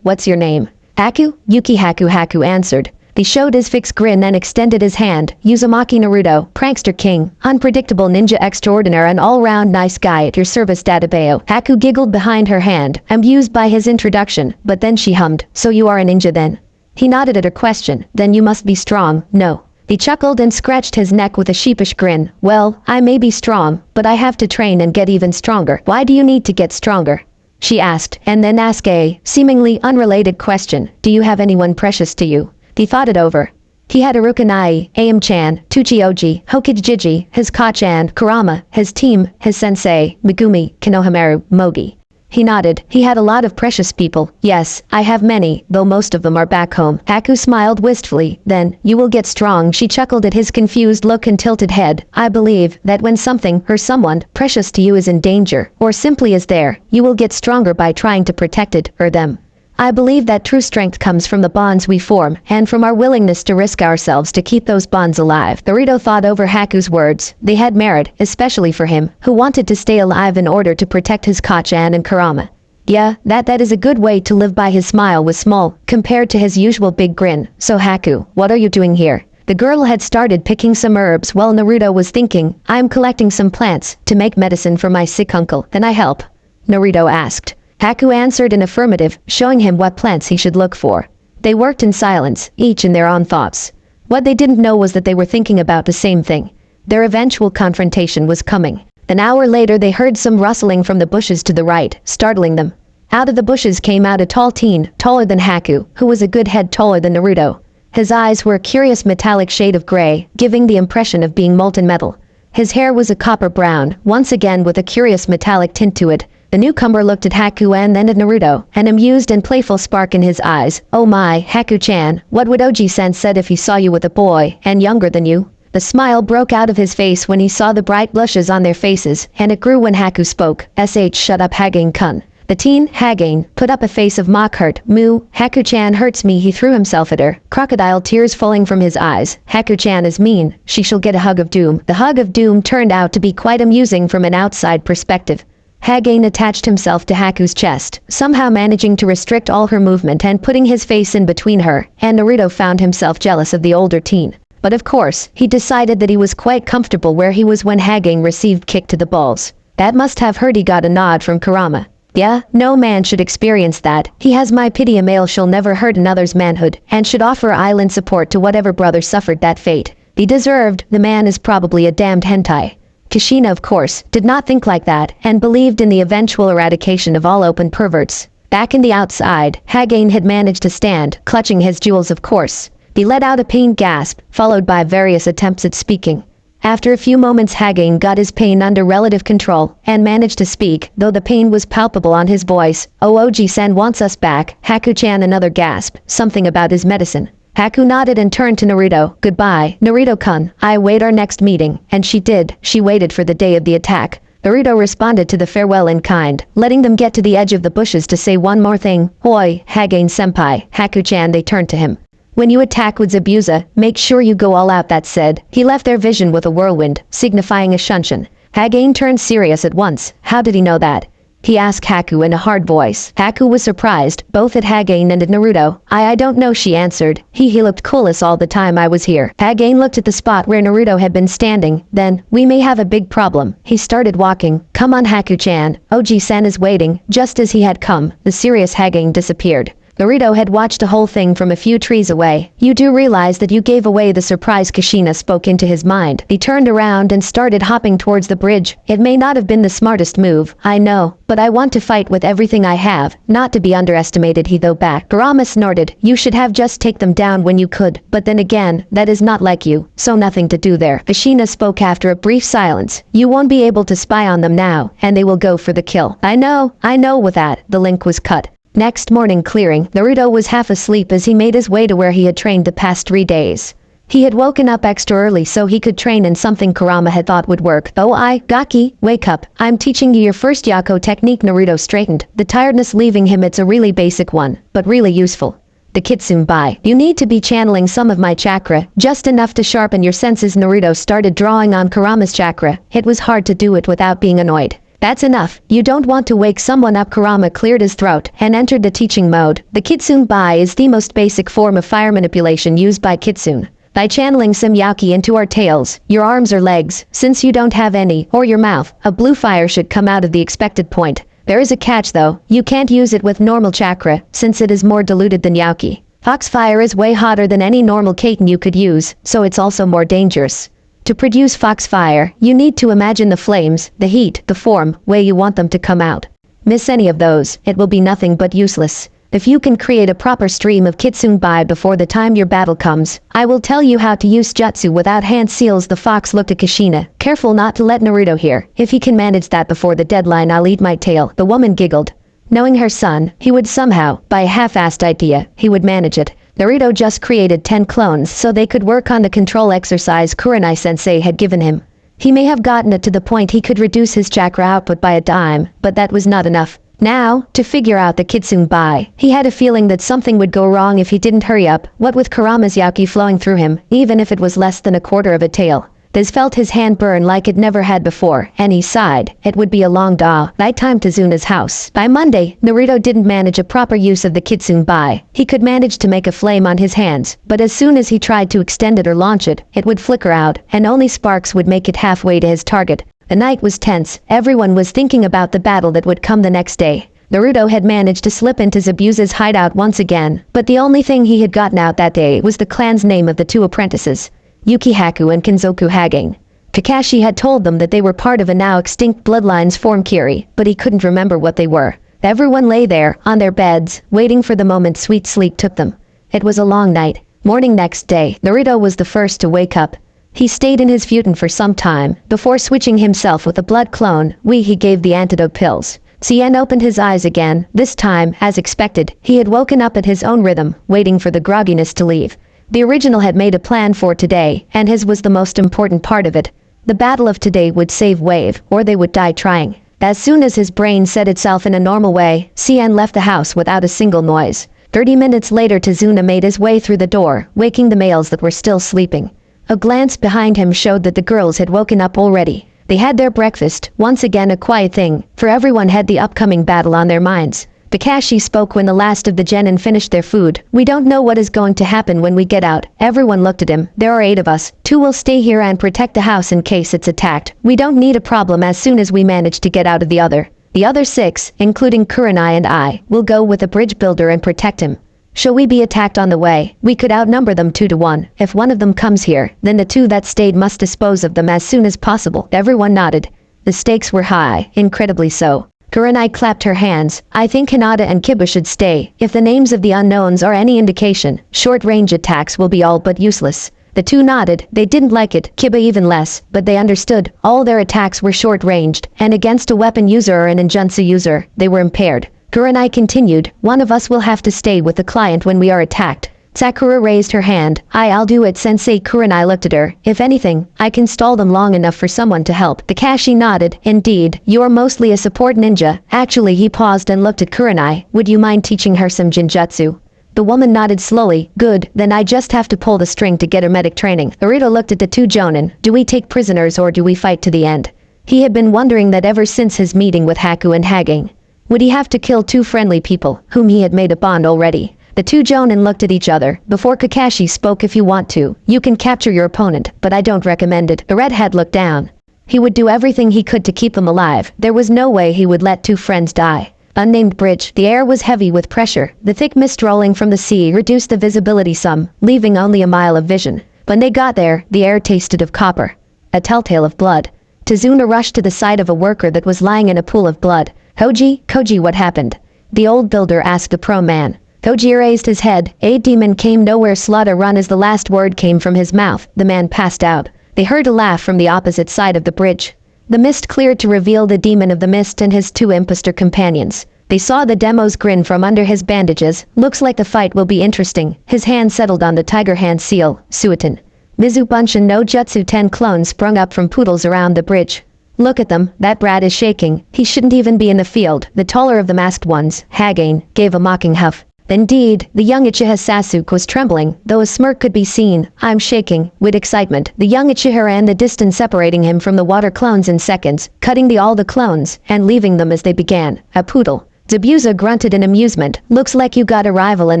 what's your name? Haku? Yuki. Haku answered. He showed his fixed grin and extended his hand. Uzumaki Naruto, prankster king, unpredictable ninja extraordinaire and all-round nice guy at your service, Dadabayo. Haku giggled behind her hand, amused by his introduction, but then she hummed. So you are a ninja then? He nodded at her question. Then you must be strong. No. He chuckled and scratched his neck with a sheepish grin. Well, I may be strong, but I have to train and get even stronger. Why do you need to get stronger? She asked, and then asked a seemingly unrelated question. Do you have anyone precious to you? He thought it over. He had Arukanai, Aim-chan, Tuchioji, Hokijiji, his Kachan, Kurama, his team, his sensei, Megumi, Konohamaru, Mogi. He nodded. He had a lot of precious people. Yes, I have many, though most of them are back home. Haku smiled wistfully. Then, you will get strong. She chuckled at his confused look and tilted head. I believe that when something, or someone, precious to you is in danger, or simply is there, you will get stronger by trying to protect it, or them. I believe that true strength comes from the bonds we form, and from our willingness to risk ourselves to keep those bonds alive. Naruto thought over Haku's words. They had merit, especially for him, who wanted to stay alive in order to protect his Kachan and Kurama. Yeah, that is a good way to live by. His smile was small, compared to his usual big grin. So Haku, what are you doing here? The girl had started picking some herbs while Naruto was thinking, I'm collecting some plants to make medicine for my sick uncle. Can I help? Naruto asked. Haku answered in affirmative, showing him what plants he should look for. They worked in silence, each in their own thoughts. What they didn't know was that they were thinking about the same thing. Their eventual confrontation was coming. An hour later they heard some rustling from the bushes to the right, startling them. Out of the bushes came out a tall teen, taller than Haku, who was a good head taller than Naruto. His eyes were a curious metallic shade of gray, giving the impression of being molten metal. His hair was a copper brown, once again with a curious metallic tint to it. The newcomer looked at Haku and then at Naruto, an amused and playful spark in his eyes. Oh my, Haku-chan, what would Oji-sen said if he saw you with a boy, and younger than you? The smile broke out of his face when he saw the bright blushes on their faces, and it grew when Haku spoke. Shut up Hagane-kun. The teen, Hagane, put up a face of mock hurt. Moo, Haku-chan hurts me. He threw himself at her, crocodile tears falling from his eyes. Haku-chan is mean. She shall get a hug of doom. The hug of doom turned out to be quite amusing from an outside perspective. Hagane attached himself to Haku's chest, somehow managing to restrict all her movement and putting his face in between her, and Naruto found himself jealous of the older teen. But of course, he decided that he was quite comfortable where he was when Hagane received kick to the balls. That must have hurt. He got a nod from Kurama. Yeah, no man should experience that. He has my pity. A male shall never hurt another's manhood, and should offer island support to whatever brother suffered that fate. He deserved. The man is probably a damned hentai. Kushina, of course, did not think like that, and believed in the eventual eradication of all open perverts. Back in the outside, Hagane had managed to stand, clutching his jewels of course. He let out a pained gasp, followed by various attempts at speaking. After a few moments Hagane got his pain under relative control, and managed to speak, though the pain was palpable on his voice. Oji-sen wants us back. Haku-chan. Another gasp, something about his medicine. Haku nodded and turned to Naruto. Goodbye, Naruto-kun. I wait our next meeting. And she did. She waited for the day of the attack. Naruto responded to the farewell in kind, letting them get to the edge of the bushes to say one more thing. Hoi, Hagane-senpai. Haku-chan. They turned to him. When you attack with Zabuza, make sure you go all out. That said, he left their vision with a whirlwind, signifying a shunshin. Hagane turned serious at once. How did he know that? He asked Haku in a hard voice. Haku was surprised, both at Hagane and at Naruto. I don't know, she answered. He looked coolest all the time I was here. Hagane looked at the spot where Naruto had been standing. Then, we may have a big problem. He started walking. Come on Haku-chan. Oji-sen is waiting. Just as he had come, the serious Hagane disappeared. Naruto had watched the whole thing from a few trees away. You do realize that you gave away the surprise. Kushina spoke into his mind. He turned around and started hopping towards the bridge. It may not have been the smartest move, I know, but I want to fight with everything I have, not to be underestimated. He though back. Kurama snorted. You should have just take them down when you could, but then again, that is not like you, so nothing to do there. Kushina spoke after a brief silence. You won't be able to spy on them now, and they will go for the kill. I know. With that, the link was cut. Next morning clearing, Naruto was half asleep as he made his way to where he had trained the past 3 days. He had woken up extra early so he could train in something Kurama had thought would work. Gaki, wake up. I'm teaching you your first Yako technique. Naruto straightened, the tiredness leaving him. It's a really basic one, but really useful. The Kitsune. You need to be channeling some of my chakra, just enough to sharpen your senses. Naruto started drawing on Kurama's chakra. It was hard to do it without being annoyed. That's enough. You don't want to wake someone up. Kurama cleared his throat and entered the teaching mode. The Kitsune is the most basic form of fire manipulation used by Kitsune. By channeling some Yaki into our tails, your arms or legs, since you don't have any, or your mouth, a blue fire should come out of the expected point. There is a catch though. You can't use it with normal chakra, since it is more diluted than Yaki. Foxfire is way hotter than any normal Kaiten you could use, so it's also more dangerous. To produce foxfire, you need to imagine the flames, the heat, the form, way you want them to come out. Miss any of those, it will be nothing but useless. If you can create a proper stream of Kitsune before the time your battle comes, I will tell you how to use jutsu without hand seals. The fox looked at Kushina, careful not to let Naruto hear. If he can manage that before the deadline, I'll eat my tail. The woman giggled. Knowing her son, he would somehow, by a half-assed idea, he would manage it. Naruto just created 10 clones so they could work on the control exercise Kurenai-sensei had given him. He may have gotten it to the point he could reduce his chakra output by a dime, but that was not enough. Now, to figure out the Kitsune he had a feeling that something would go wrong if he didn't hurry up, what with Kurama's Yaki flowing through him, even if it was less than a quarter of a tail. This felt his hand burn like it never had before, and he sighed. It would be a long nighttime to Zuna's house. By Monday, Naruto didn't manage a proper use of the Kitsune. He could manage to make a flame on his hands, but as soon as he tried to extend it or launch it, it would flicker out, and only sparks would make it halfway to his target. The night was tense. Everyone was thinking about the battle that would come the next day. Naruto had managed to slip into Zabuza's hideout once again, but the only thing he had gotten out that day was the clan's name of the two apprentices, Yukihaku and Kinzoku Hagane. Kakashi had told them that they were part of a now extinct bloodline's form Kiri, but he couldn't remember what they were. Everyone lay there, on their beds, waiting for the moment sweet sleep took them. It was a long night. Morning next day, Naruto was the first to wake up. He stayed in his futon for some time, before switching himself with a blood clone. He gave the antidote pills. Cien opened his eyes again. This time, as expected, he had woken up at his own rhythm, waiting for the grogginess to leave. The original had made a plan for today, and his was the most important part of it. The battle of today would save Wave, or they would die trying. As soon as his brain set itself in a normal way, Cien left the house without a single noise. 30 minutes later Tazuna made his way through the door, waking the males that were still sleeping. A glance behind him showed that the girls had woken up already. They had their breakfast, once again a quiet thing, for everyone had the upcoming battle on their minds. Kakashi spoke when the last of the genin finished their food. We don't know what is going to happen when we get out. Everyone looked at him. There are 8 of us. 2 will stay here and protect the house in case it's attacked. We don't need a problem as soon as we manage to get out of the other. The other 6, including Kurenai and I, will go with a bridge builder and protect him. Shall we be attacked on the way? We could outnumber them 2 to 1. If one of them comes here, then the 2 that stayed must dispose of them as soon as possible. Everyone nodded. The stakes were high, incredibly so. Kurenai clapped her hands. I think Hinata and Kiba should stay. If the names of the unknowns are any indication, short-range attacks will be all but useless. The 2 nodded. They didn't like it, Kiba even less, but they understood. All their attacks were short-ranged, and against a weapon user or an Injunsu user, they were impaired. Kurenai continued, one of us will have to stay with the client when we are attacked. Sakura raised her hand. I'll do it, Sensei. Kurenai looked at her. If anything, I can stall them long enough for someone to help. Kakashi nodded. Indeed, you're mostly a support ninja. Actually, he paused and looked at Kurenai. Would you mind teaching her some jinjutsu? The woman nodded slowly. Good, then I just have to pull the string to get her medic training. Naruto looked at the 2 jonin. Do we take prisoners or do we fight to the end? He had been wondering that ever since his meeting with Haku and Hagane. Would he have to kill 2 friendly people, whom he had made a bond already? The 2 jonin looked at each other. Before Kakashi spoke, if you want to, you can capture your opponent, but I don't recommend it. The redhead looked down. He would do everything he could to keep them alive. There was no way he would let 2 friends die. Unnamed bridge. The air was heavy with pressure. The thick mist rolling from the sea reduced the visibility some, leaving only a mile of vision. When they got there, the air tasted of copper. A telltale of blood. Tazuna rushed to the side of a worker that was lying in a pool of blood. Koji, what happened? The old builder asked the pro man. Koji raised his head. A demon came nowhere. Slaughter run. As the last word came from his mouth, the man passed out. They heard a laugh from the opposite side of the bridge. The mist cleared to reveal the demon of the mist and his 2 impostor companions. They saw the demo's grin from under his bandages. Looks like the fight will be interesting. His hand settled on the tiger hand seal, Suiton. Mizubunshin no Jutsu 10 clones sprung up from poodles around the bridge. Look at them, that brat is shaking. He shouldn't even be in the field. The taller of the masked ones, Hagane, gave a mocking huff. Indeed, the young Uchiha Sasuke was trembling, though a smirk could be seen. I'm shaking, with excitement. The young Uchiha ran the distance separating him from the water clones in seconds, cutting all the clones, and leaving them as they began. A poodle. Zabuza grunted in amusement. Looks like you got a rival in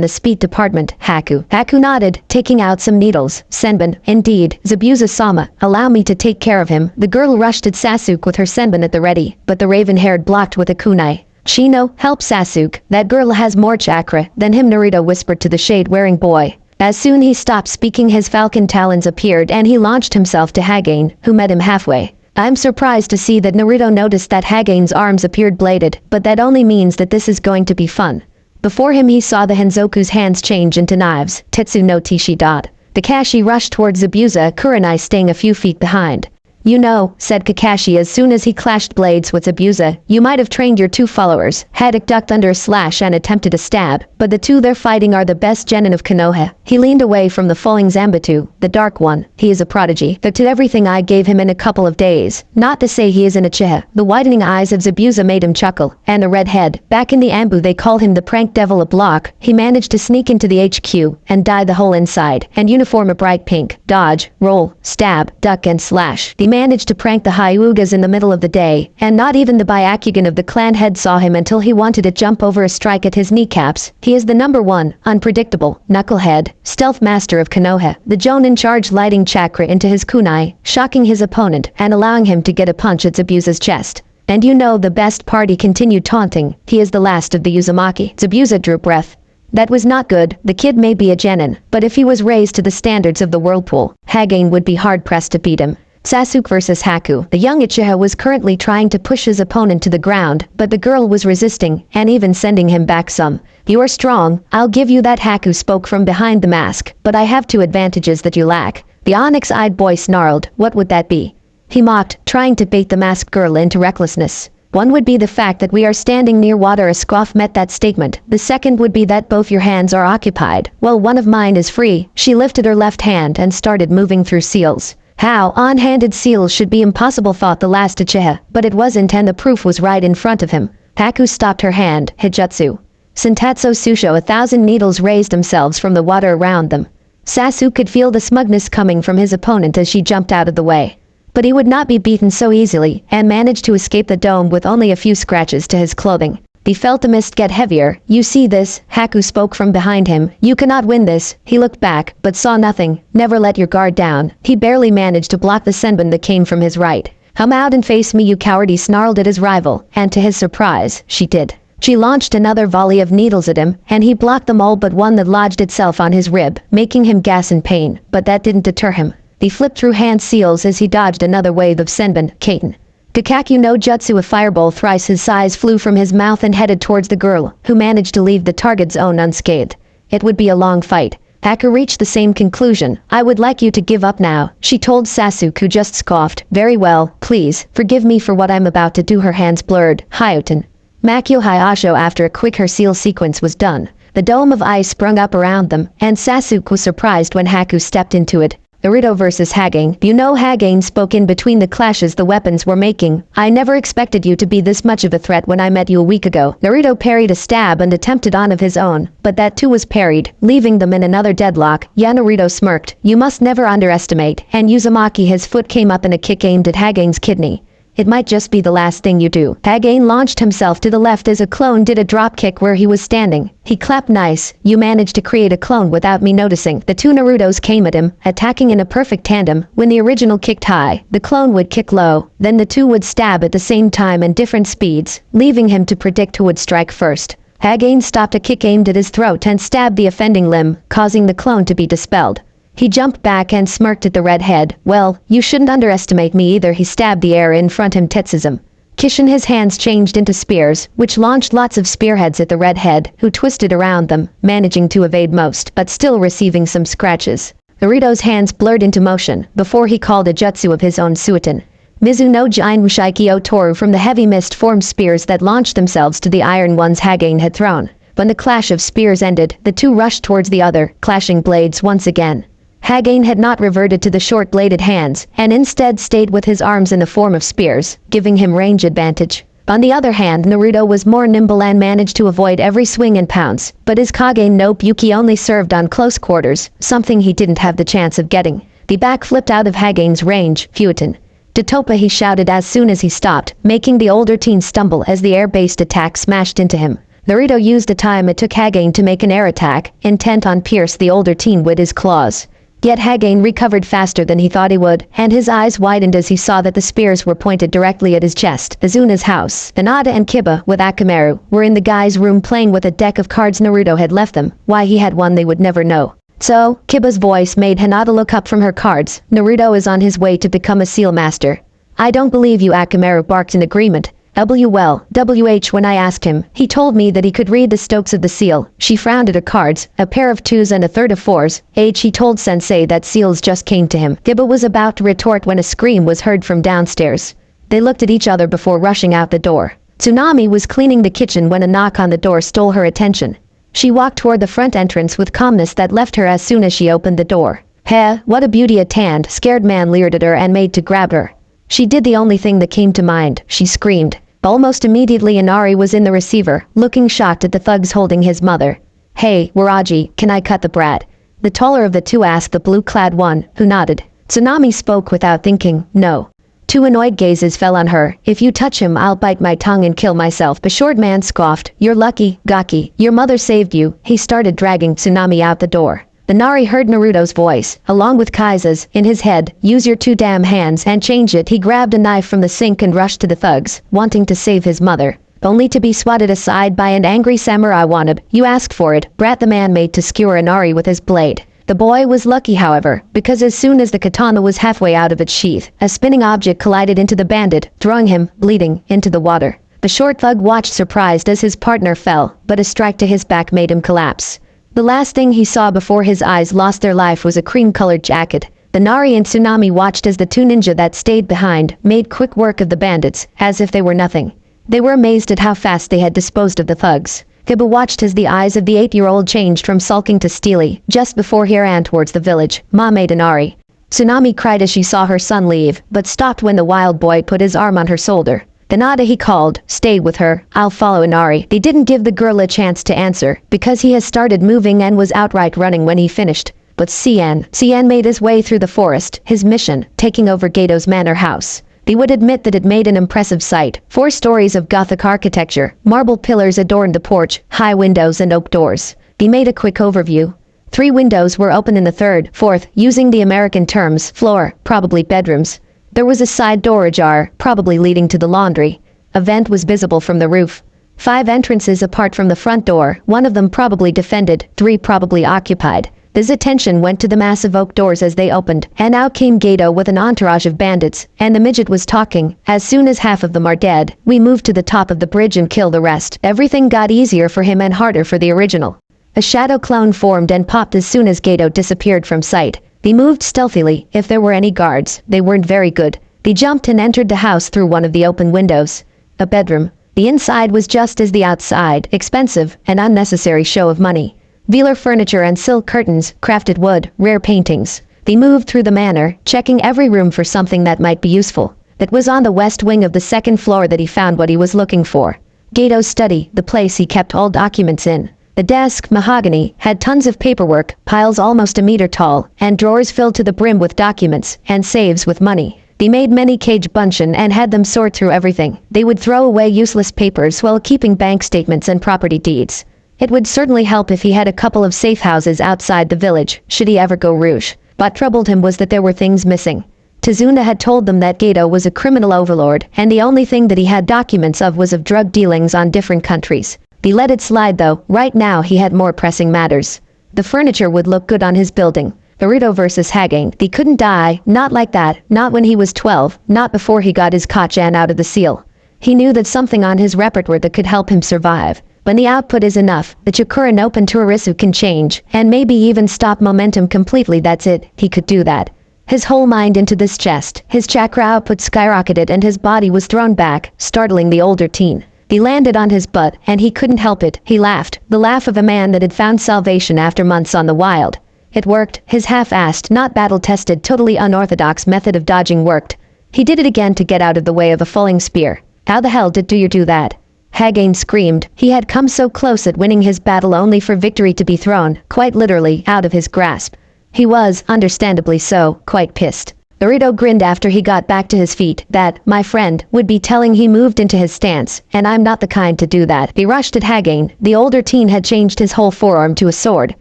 the speed department, Haku. Haku nodded, taking out some needles. Senbon. Indeed, Zabuza-sama, allow me to take care of him. The girl rushed at Sasuke with her senbon at the ready, but the raven-haired blocked with a kunai. Chino, help Sasuke. That girl has more chakra than him, Naruto whispered to the shade-wearing boy. As soon he stopped speaking, his falcon talons appeared and he launched himself to Hagane, who met him halfway. I'm surprised to see that Naruto noticed that Hagane's arms appeared bladed, but that only means that this is going to be fun. Before him he saw the Hanzoku's hands change into knives. Tetsu no Tishi. Kakashi rushed towards Zabuza, Kurenai staying a few feet behind. You know, said Kakashi as soon as he clashed blades with Zabuza, you might have trained your two followers, had ducked under a slash and attempted a stab, but the two they're fighting are the best genin of Konoha. He leaned away from the falling Zanbatsu, the dark one. He is a prodigy. That did everything I gave him in a couple of days. Not to say he is an Uchiha. The widening eyes of Zabuza made him chuckle, and a red head. Back in the Ambu they call him the prank devil a block. He managed to sneak into the HQ and dye the whole inside, and uniform a bright pink. Dodge, roll, stab, duck and slash. He managed to prank the Hyugas in the middle of the day, and not even the Byakugan of the clan head saw him until he wanted to jump over a strike at his kneecaps. He is the number one, unpredictable, knucklehead, stealth master of Konoha. The Jonin charged lighting chakra into his kunai, shocking his opponent and allowing him to get a punch at Zabuza's chest. And you know the best part, he continued taunting. He is the last of the Uzumaki. Zabuza drew breath. That was not good. The kid may be a genin, but if he was raised to the standards of the whirlpool, Hagane would be hard-pressed to beat him. Sasuke versus Haku. The young Uchiha was currently trying to push his opponent to the ground, but the girl was resisting, and even sending him back some. You are strong, I'll give you that. Haku spoke from behind the mask, but I have two advantages that you lack. The onyx-eyed boy snarled. What would that be? He mocked, trying to bait the masked girl into recklessness. One would be the fact that we are standing near water. A scoff met that statement. The second would be that both your hands are occupied. Well, one of mine is free. She lifted her left hand and started moving through seals. How on-handed seals should be impossible, thought the last Uchiha, but it wasn't, and the proof was right in front of him. Haku stopped her hand. Hijutsu. Sentatsu Susho. 1,000 needles raised themselves from the water around them. Sasuke could feel the smugness coming from his opponent as she jumped out of the way. But he would not be beaten so easily, and managed to escape the dome with only a few scratches to his clothing. He felt the mist get heavier. You see this? Haku spoke from behind him. You cannot win this. He looked back, but saw nothing. Never let your guard down. He barely managed to block the senbon that came from his right. Come out and face me, you coward, he snarled at his rival, and to his surprise, she did. She launched another volley of needles at him, and he blocked them all but one that lodged itself on his rib, making him gasp in pain, but that didn't deter him. He flipped through hand seals as he dodged another wave of senbon. Katen. Kakaku no Jutsu, a fireball thrice his size, flew from his mouth and headed towards the girl, who managed to leave the target zone unscathed. It would be a long fight. Haku reached the same conclusion. I would like you to give up now, she told Sasuke, who just scoffed. Very well, please, forgive me for what I'm about to do. Her hands blurred. Hyoten. Makyo Hyasho. After a quick her seal sequence was done, the dome of ice sprung up around them, and Sasuke was surprised when Haku stepped into it. Naruto versus Hagane. You know, Hagane spoke in between the clashes the weapons were making. I never expected you to be this much of a threat when I met you a week ago. Naruto parried a stab and attempted on of his own, but that too was parried, leaving them in another deadlock. Yeah, Naruto smirked. You must never underestimate. And Uzumaki, his foot came up in a kick aimed at Hagane's kidney. It might just be the last thing you do. Hagane launched himself to the left as a clone did a drop kick where he was standing. He clapped. Nice, you managed to create a clone without me noticing. The two Narutos came at him, attacking in a perfect tandem. When the original kicked high, the clone would kick low, then the two would stab at the same time and different speeds, leaving him to predict who would strike first. Hagane stopped a kick aimed at his throat and stabbed the offending limb, causing the clone to be dispelled. He jumped back and smirked at the redhead. Well, you shouldn't underestimate me either. He stabbed the air in front of him. Tetsuzum. Kishin, his hands changed into spears, which launched lots of spearheads at the redhead, who twisted around them, managing to evade most, but still receiving some scratches. Naruto's hands blurred into motion, before he called a jutsu of his own Suiton. Mizu no Jin Mushaiki o Toru. From the heavy mist formed spears that launched themselves to the iron ones Hagane had thrown. When the clash of spears ended, the two rushed towards the other, clashing blades once again. Hagane had not reverted to the short-bladed hands, and instead stayed with his arms in the form of spears, giving him range advantage. On the other hand, Naruto was more nimble and managed to avoid every swing and pounce, but his Kage no Buki only served on close quarters, something he didn't have the chance of getting. The back flipped out of Hagane's range. Futon. Detopa, he shouted as soon as he stopped, making the older teen stumble as the air-based attack smashed into him. Naruto used the time it took Hagane to make an air attack, intent on pierce the older teen with his claws. Yet Hagane recovered faster than he thought he would, and his eyes widened as he saw that the spears were pointed directly at his chest. Azuna's house. Hinata and Kiba, with Akamaru, were in the guy's room playing with a deck of cards Naruto had left them. Why he had one they would never know. So, Kiba's voice made Hinata look up from her cards. Naruto is on his way to become a seal master. I don't believe you, Akamaru barked in agreement. When I asked him, he told me that he could read the strokes of the seal. She frowned at her cards, a pair of twos and a third of fours. He told Sensei that seals just came to him. Gibba was about to retort when a scream was heard from downstairs. They looked at each other before rushing out the door. Tsunami was cleaning the kitchen when a knock on the door stole her attention. She walked toward the front entrance with calmness that left her as soon as she opened the door. "Heh, what a beauty!" A tanned, scared man leered at her and made to grab her. She did the only thing that came to mind. She screamed. Almost immediately Inari was in the receiver, looking shocked at the thugs holding his mother. "Hey, Waraji, can I cut the brat?" The taller of the two asked the blue-clad one, who nodded. Tsunami spoke without thinking, "No." Two annoyed gazes fell on her. "If you touch him, I'll bite my tongue and kill myself." The short man scoffed. "You're lucky, Gaki. Your mother saved you." He started dragging Tsunami out the door. The Nari heard Naruto's voice, along with Kaisa's, in his head. "Use your two damn hands and change it." He grabbed a knife from the sink and rushed to the thugs, wanting to save his mother, only to be swatted aside by an angry samurai wannabe. "You asked for it, brat," the man made to skewer Inari with his blade. The boy was lucky, however, because as soon as the katana was halfway out of its sheath, a spinning object collided into the bandit, throwing him, bleeding, into the water. The short thug watched surprised as his partner fell, but a strike to his back made him collapse. The last thing he saw before his eyes lost their life was a cream-colored jacket. The Nari and Tsunami watched as the two ninja that stayed behind made quick work of the bandits, as if they were nothing. They were amazed at how fast they had disposed of the thugs. Gibba watched as the eyes of the 8-year-old changed from sulking to steely. Just before he ran towards the village, Ma made Inari. Tsunami cried as she saw her son leave, but stopped when the wild boy put his arm on her shoulder. "Thanada," he called, "stay with her. I'll follow Inari." They didn't give the girl a chance to answer, because he has started moving and was outright running when he finished. But Cien made his way through the forest, his mission, taking over Gato's manor house. They would admit that it made an impressive sight. 4 stories of Gothic architecture, marble pillars adorned the porch, high windows and oak doors. They made a quick overview. 3 windows were open in the third, fourth, using the American terms, floor, probably bedrooms. There was a side door ajar, probably leading to the laundry. A vent was visible from the roof. 5 entrances apart from the front door, 1 of them probably defended, 3 probably occupied. His attention went to the massive oak doors as they opened, and out came Gato with an entourage of bandits, and the midget was talking. "As soon as half of them are dead, we move to the top of the bridge and kill the rest." Everything got easier for him and harder for the original. A shadow clone formed and popped as soon as Gato disappeared from sight. They moved stealthily. If there were any guards, they weren't very good. They jumped and entered the house through one of the open windows. A bedroom. The inside was just as the outside, expensive, an unnecessary show of money. Velour furniture and silk curtains, crafted wood, rare paintings. They moved through the manor, checking every room for something that might be useful. It was on the west wing of the second floor that he found what he was looking for. Gato's study, the place he kept all documents in. The desk, mahogany, had tons of paperwork, piles almost a meter tall, and drawers filled to the brim with documents, and safes with money. They made many cage bunchen and had them sort through everything. They would throw away useless papers while keeping bank statements and property deeds. It would certainly help if he had a couple of safe houses outside the village, should he ever go rouge. What troubled him was that there were things missing. Tazuna had told them that Gato was a criminal overlord, and the only thing that he had documents of was of drug dealings on different countries. They let it slide though. Right now he had more pressing matters. The furniture would look good on his building. Naruto versus Hagane. They couldn't die, not like that, not when he was 12, not before he got his Kacchan out of the seal. He knew that something on his repertoire that could help him survive. When the output is enough, the Chikura no Torisu can change, and maybe even stop momentum completely. That's it, he could do that. His whole mind into this chest, his chakra output skyrocketed and his body was thrown back, startling the older teen. He landed on his butt, and he couldn't help it. He laughed, the laugh of a man that had found salvation after months on the wild. It worked. His half-assed, not battle-tested, totally unorthodox method of dodging worked. He did it again to get out of the way of a falling spear. How the hell did you do that? Hagane screamed. He had come so close at winning his battle only for victory to be thrown, quite literally, out of his grasp. He was, understandably so, quite pissed. Naruto grinned after he got back to his feet. That, my friend, would be telling he moved into his stance, and I'm not the kind to do that. He rushed at Hagane. The older teen had changed his whole forearm to a sword.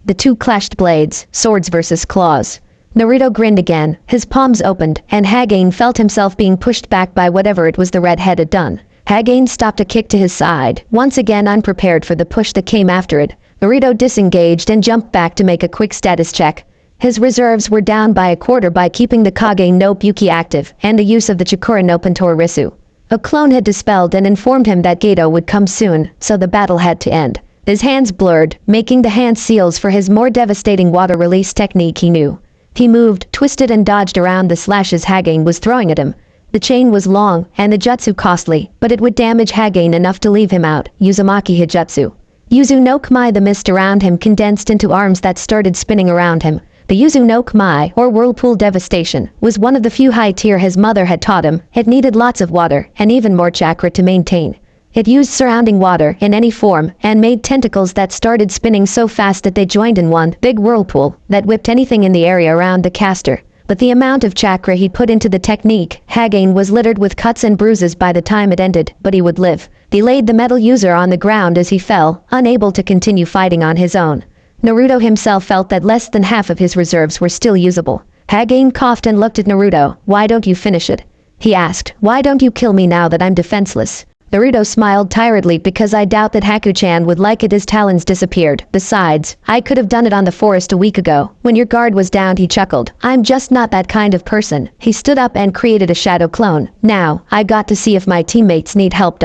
The two clashed blades, swords versus claws. Naruto grinned again, his palms opened, and Hagane felt himself being pushed back by whatever it was the redhead had done. Hagane stopped a kick to his side, once again unprepared for the push that came after it. Naruto disengaged and jumped back to make a quick status check. His reserves were down by a quarter by keeping the Kage no Buki active, and the use of the Chikura no Torisu. A clone had dispelled and informed him that Gato would come soon, so the battle had to end. His hands blurred, making the hand seals for his more devastating water release technique he knew. He moved, twisted and dodged around the slashes Hagane was throwing at him. The chain was long, and the jutsu costly, but it would damage Hagane enough to leave him out. Uzumaki Hijutsu. Yuzu no Kami. The mist around him condensed into arms that started spinning around him. The Yuzu no Kami, or Whirlpool Devastation, was one of the few high-tier his mother had taught him. It needed lots of water, and even more chakra to maintain. It used surrounding water in any form, and made tentacles that started spinning so fast that they joined in one big whirlpool that whipped anything in the area around the caster. But the amount of chakra he put into the technique, Hagane was littered with cuts and bruises by the time it ended, but he would live. They laid the metal user on the ground as he fell, unable to continue fighting on his own. Naruto himself felt that less than half of his reserves were still usable. Hagane coughed and looked at Naruto. "Why don't you finish it?" he asked. "Why don't you kill me now that I'm defenseless?" Naruto smiled tiredly because I doubt that Haku-chan would like it. His talons disappeared. "Besides, I could have done it on the forest a week ago. When your guard was down," he chuckled. "I'm just not that kind of person." He stood up and created a shadow clone. "Now, I got to see if my teammates need help.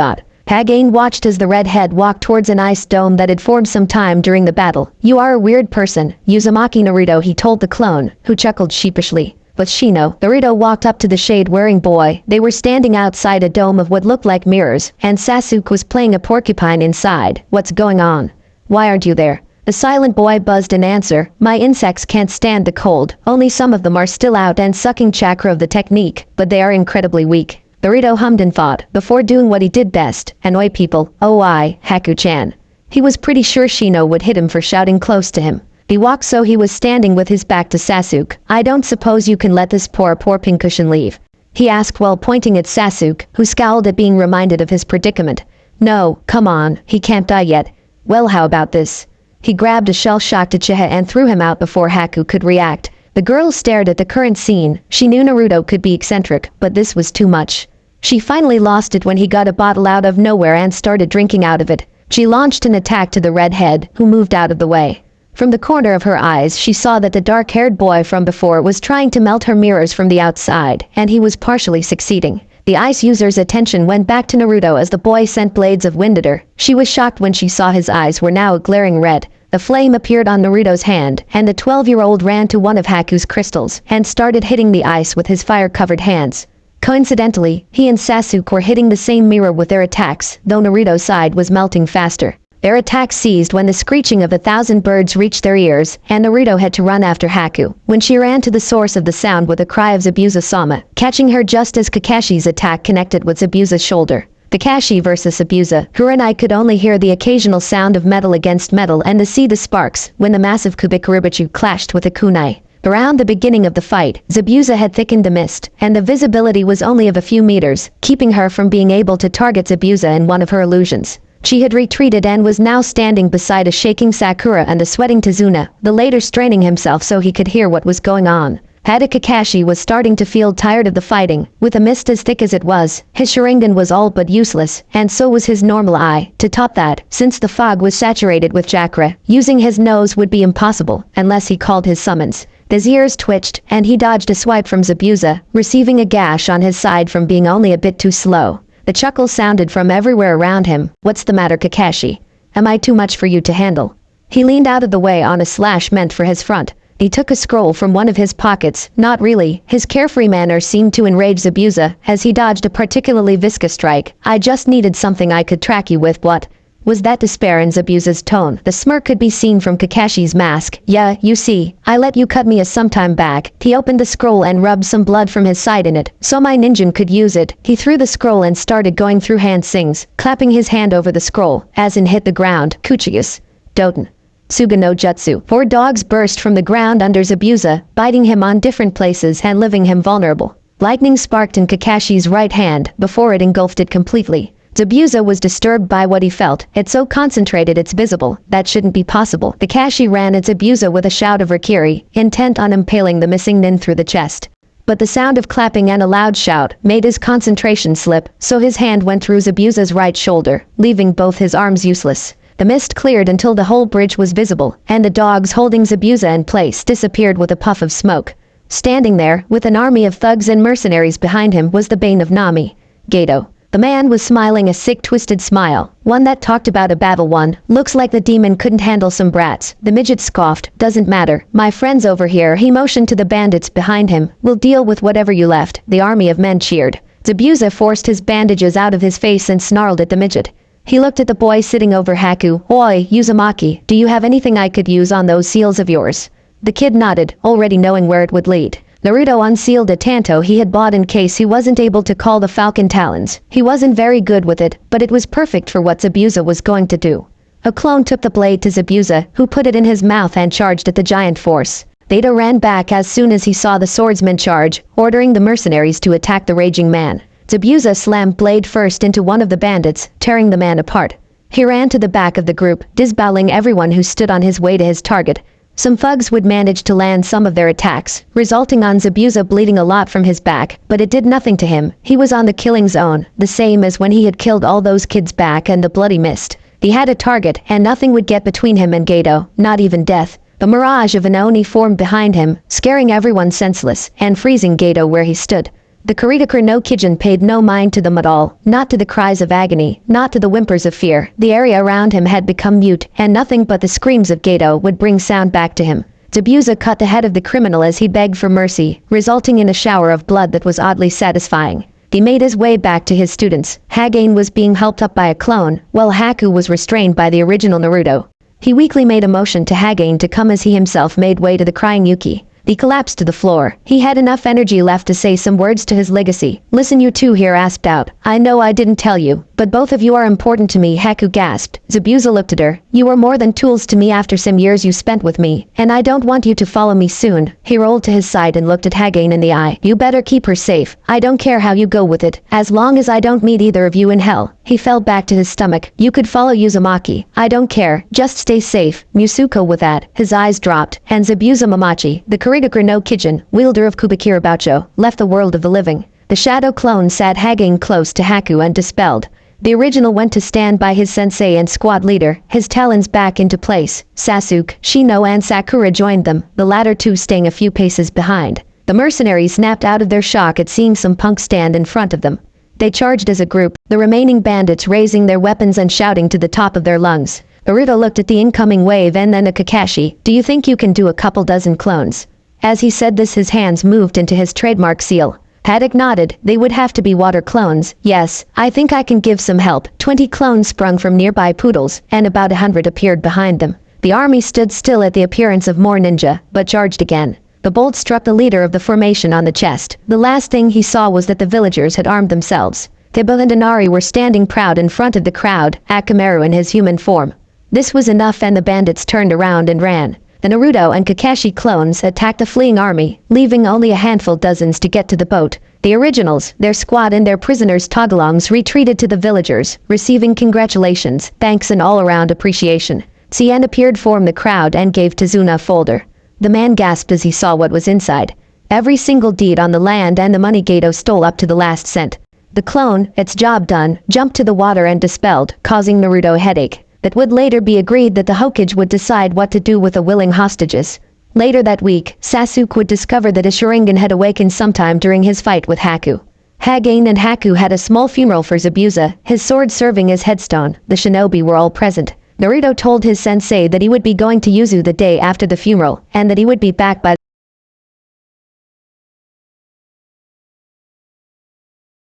Hagane watched as the redhead walked towards an ice dome that had formed some time during the battle. "You are a weird person, Uzumaki Naruto," he told the clone, who chuckled sheepishly. With Shino, Naruto walked up to the shade-wearing boy. They were standing outside a dome of what looked like mirrors, and Sasuke was playing a porcupine inside. "What's going on? Why aren't you there?" The silent boy buzzed in answer. "My insects can't stand the cold. Only some of them are still out and sucking chakra of the technique, but they are incredibly weak." Naruto hummed and thought, before doing what he did best, annoy people. "Oh, Haku-chan." He was pretty sure Shino would hit him for shouting close to him. He walked so he was standing with his back to Sasuke. "I don't suppose you can let this poor pincushion leave?" he asked while pointing at Sasuke, who scowled at being reminded of his predicament. "No, come on, he can't die yet." "Well, how about this?" He grabbed a shell-shocked Uchiha and threw him out before Haku could react. The girl stared at the current scene. She knew Naruto could be eccentric, but this was too much. She finally lost it when he got a bottle out of nowhere and started drinking out of it. She launched an attack to the redhead, who moved out of the way. From the corner of her eyes, she saw that the dark-haired boy from before was trying to melt her mirrors from the outside, and he was partially succeeding. The ice user's attention went back to Naruto as the boy sent blades of wind at her. She was shocked when she saw his eyes were now a glaring red. The flame appeared on Naruto's hand, and the 12-year-old ran to one of Haku's crystals and started hitting the ice with his fire-covered hands. Coincidentally, he and Sasuke were hitting the same mirror with their attacks, though Naruto's side was melting faster. Their attack ceased when the screeching of 1,000 birds reached their ears, and Naruto had to run after Haku. When she ran to the source of the sound with a cry of Zabuza-sama, catching her just as Kakashi's attack connected with Zabuza's shoulder. Kakashi versus Zabuza. Kurenai could only hear the occasional sound of metal against metal and see the sparks when the massive Kubikuribachu clashed with a kunai. Around the beginning of the fight, Zabuza had thickened the mist, and the visibility was only of a few meters, keeping her from being able to target Zabuza in one of her illusions. She had retreated and was now standing beside a shaking Sakura and a sweating Tazuna, the latter straining himself so he could hear what was going on. Kakashi was starting to feel tired of the fighting. With a mist as thick as it was, his Sharingan was all but useless, and so was his normal eye. To top that, since the fog was saturated with chakra, using his nose would be impossible, unless he called his summons. His ears twitched, and he dodged a swipe from Zabuza, receiving a gash on his side from being only a bit too slow. The chuckle sounded from everywhere around him. "What's the matter, Kakashi? Am I too much for you to handle?" He leaned out of the way on a slash meant for his front. He took a scroll from one of his pockets. Not really. His carefree manner seemed to enrage Zabuza as he dodged a particularly viscous strike. "I just needed something I could track you with." "What?" Was that despair in Zabuza's tone? The smirk could be seen from Kakashi's mask. "Yeah, you see, I let you cut me a sometime back." He opened the scroll and rubbed some blood from his side in it, so my ninja could use it. He threw the scroll and started going through hand sings, clapping his hand over the scroll. As in hit the ground. Kuchiyus. Doten. Suga no Jutsu. 4 dogs burst from the ground under Zabuza, biting him on different places and leaving him vulnerable. Lightning sparked in Kakashi's right hand before it engulfed it completely. Zabuza was disturbed by what he felt. It's so concentrated it's visible. That shouldn't be possible. Kakashi ran at Zabuza with a shout of Rikiri, intent on impaling the missing nin through the chest. But the sound of clapping and a loud shout made his concentration slip, so his hand went through Zabuza's right shoulder, leaving both his arms useless. The mist cleared until the whole bridge was visible, and the dogs holding Zabuza in place disappeared with a puff of smoke. Standing there, with an army of thugs and mercenaries behind him, was the bane of Nami, Gato. The man was smiling a sick twisted smile, one that talked about a battle won. Looks like the demon couldn't handle some brats. The midget scoffed, doesn't matter. My friend's over here. He motioned to the bandits behind him. We'll deal with whatever you left. The army of men cheered. Zabuza forced his bandages out of his face and snarled at the midget. He looked at the boy sitting over Haku. Oi, Uzumaki, do you have anything I could use on those seals of yours? The kid nodded, already knowing where it would lead. Naruto unsealed a tanto he had bought in case he wasn't able to call the falcon talons. He wasn't very good with it, but it was perfect for what Zabuza was going to do. A clone took the blade to Zabuza, who put it in his mouth and charged at the giant force. Data ran back as soon as he saw the swordsman charge, ordering the mercenaries to attack the raging man. Zabuza slammed blade first into one of the bandits, tearing the man apart. He ran to the back of the group, disbowling everyone who stood on his way to his target. Some thugs would manage to land some of their attacks, resulting on Zabuza bleeding a lot from his back, but it did nothing to him. He was on the killing zone, the same as when he had killed all those kids back in the bloody mist. He had a target, and nothing would get between him and Gato, not even death. The mirage of an Oni formed behind him, scaring everyone senseless, and freezing Gato where he stood. The Kuritaker no Kijin paid no mind to them at all, not to the cries of agony, not to the whimpers of fear. The area around him had become mute, and nothing but the screams of Gato would bring sound back to him. Zabuza cut the head of the criminal as he begged for mercy, resulting in a shower of blood that was oddly satisfying. He made his way back to his students. Hagain was being helped up by a clone, while Haku was restrained by the original Naruto. He weakly made a motion to Hagain to come as he himself made way to the crying Yuki. He collapsed to the floor. He had enough energy left to say some words to his legacy. Listen, you two here asped out. I know I didn't tell you, but both of you are important to me, Haku gasped. Zabuza looked at her. You are more than tools to me after some years you spent with me, and I don't want you to follow me soon. He rolled to his side and looked at Hagain in the eye. You better keep her safe. I don't care how you go with it, as long as I don't meet either of you in hell. He fell back to his stomach. You could follow Uzumaki. I don't care. Just stay safe. Musuko with that. His eyes dropped, and Zabuza Mamachi, the Kuritaker no Kijin, wielder of Kubikira Bacho, left the world of the living. The shadow clone sat Hagain close to Haku and dispelled. The original went to stand by his sensei and squad leader, his talons back into place. Sasuke, Shino and Sakura joined them, the latter two staying a few paces behind. The mercenaries snapped out of their shock at seeing some punk stand in front of them. They charged as a group, the remaining bandits raising their weapons and shouting to the top of their lungs. Naruto looked at the incoming wave and then at Kakashi. Do you think you can do a couple dozen clones? As he said this, his hands moved into his trademark seal. Haddock nodded. They would have to be water clones. Yes, I think I can give some help. 20 clones sprung from nearby poodles, and about 100 appeared behind them. The army stood still at the appearance of more ninja, but charged again. The bolt struck the leader of the formation on the chest. The last thing he saw was that the villagers had armed themselves. Tebo and Inari were standing proud in front of the crowd, Akamaru in his human form. This was enough, and the bandits turned around and ran. The Naruto and Kakashi clones attacked the fleeing army, leaving only a handful dozens to get to the boat. The originals, their squad and their prisoners Tagalongs retreated to the villagers, receiving congratulations, thanks and all-around appreciation. Tien appeared from the crowd and gave Tazuna a folder. The man gasped as he saw what was inside. Every single deed on the land and the money Gato stole up to the last cent. The clone, its job done, jumped to the water and dispelled, causing Naruto a headache. That would later be agreed that the Hokage would decide what to do with the willing hostages. Later that week, Sasuke would discover that a Sharingan had awakened sometime during his fight with Haku. Hagain and Haku had a small funeral for Zabuza, his sword serving as headstone. The shinobi were all present. Naruto told his sensei that he would be going to Yuzu the day after the funeral, and that he would be back by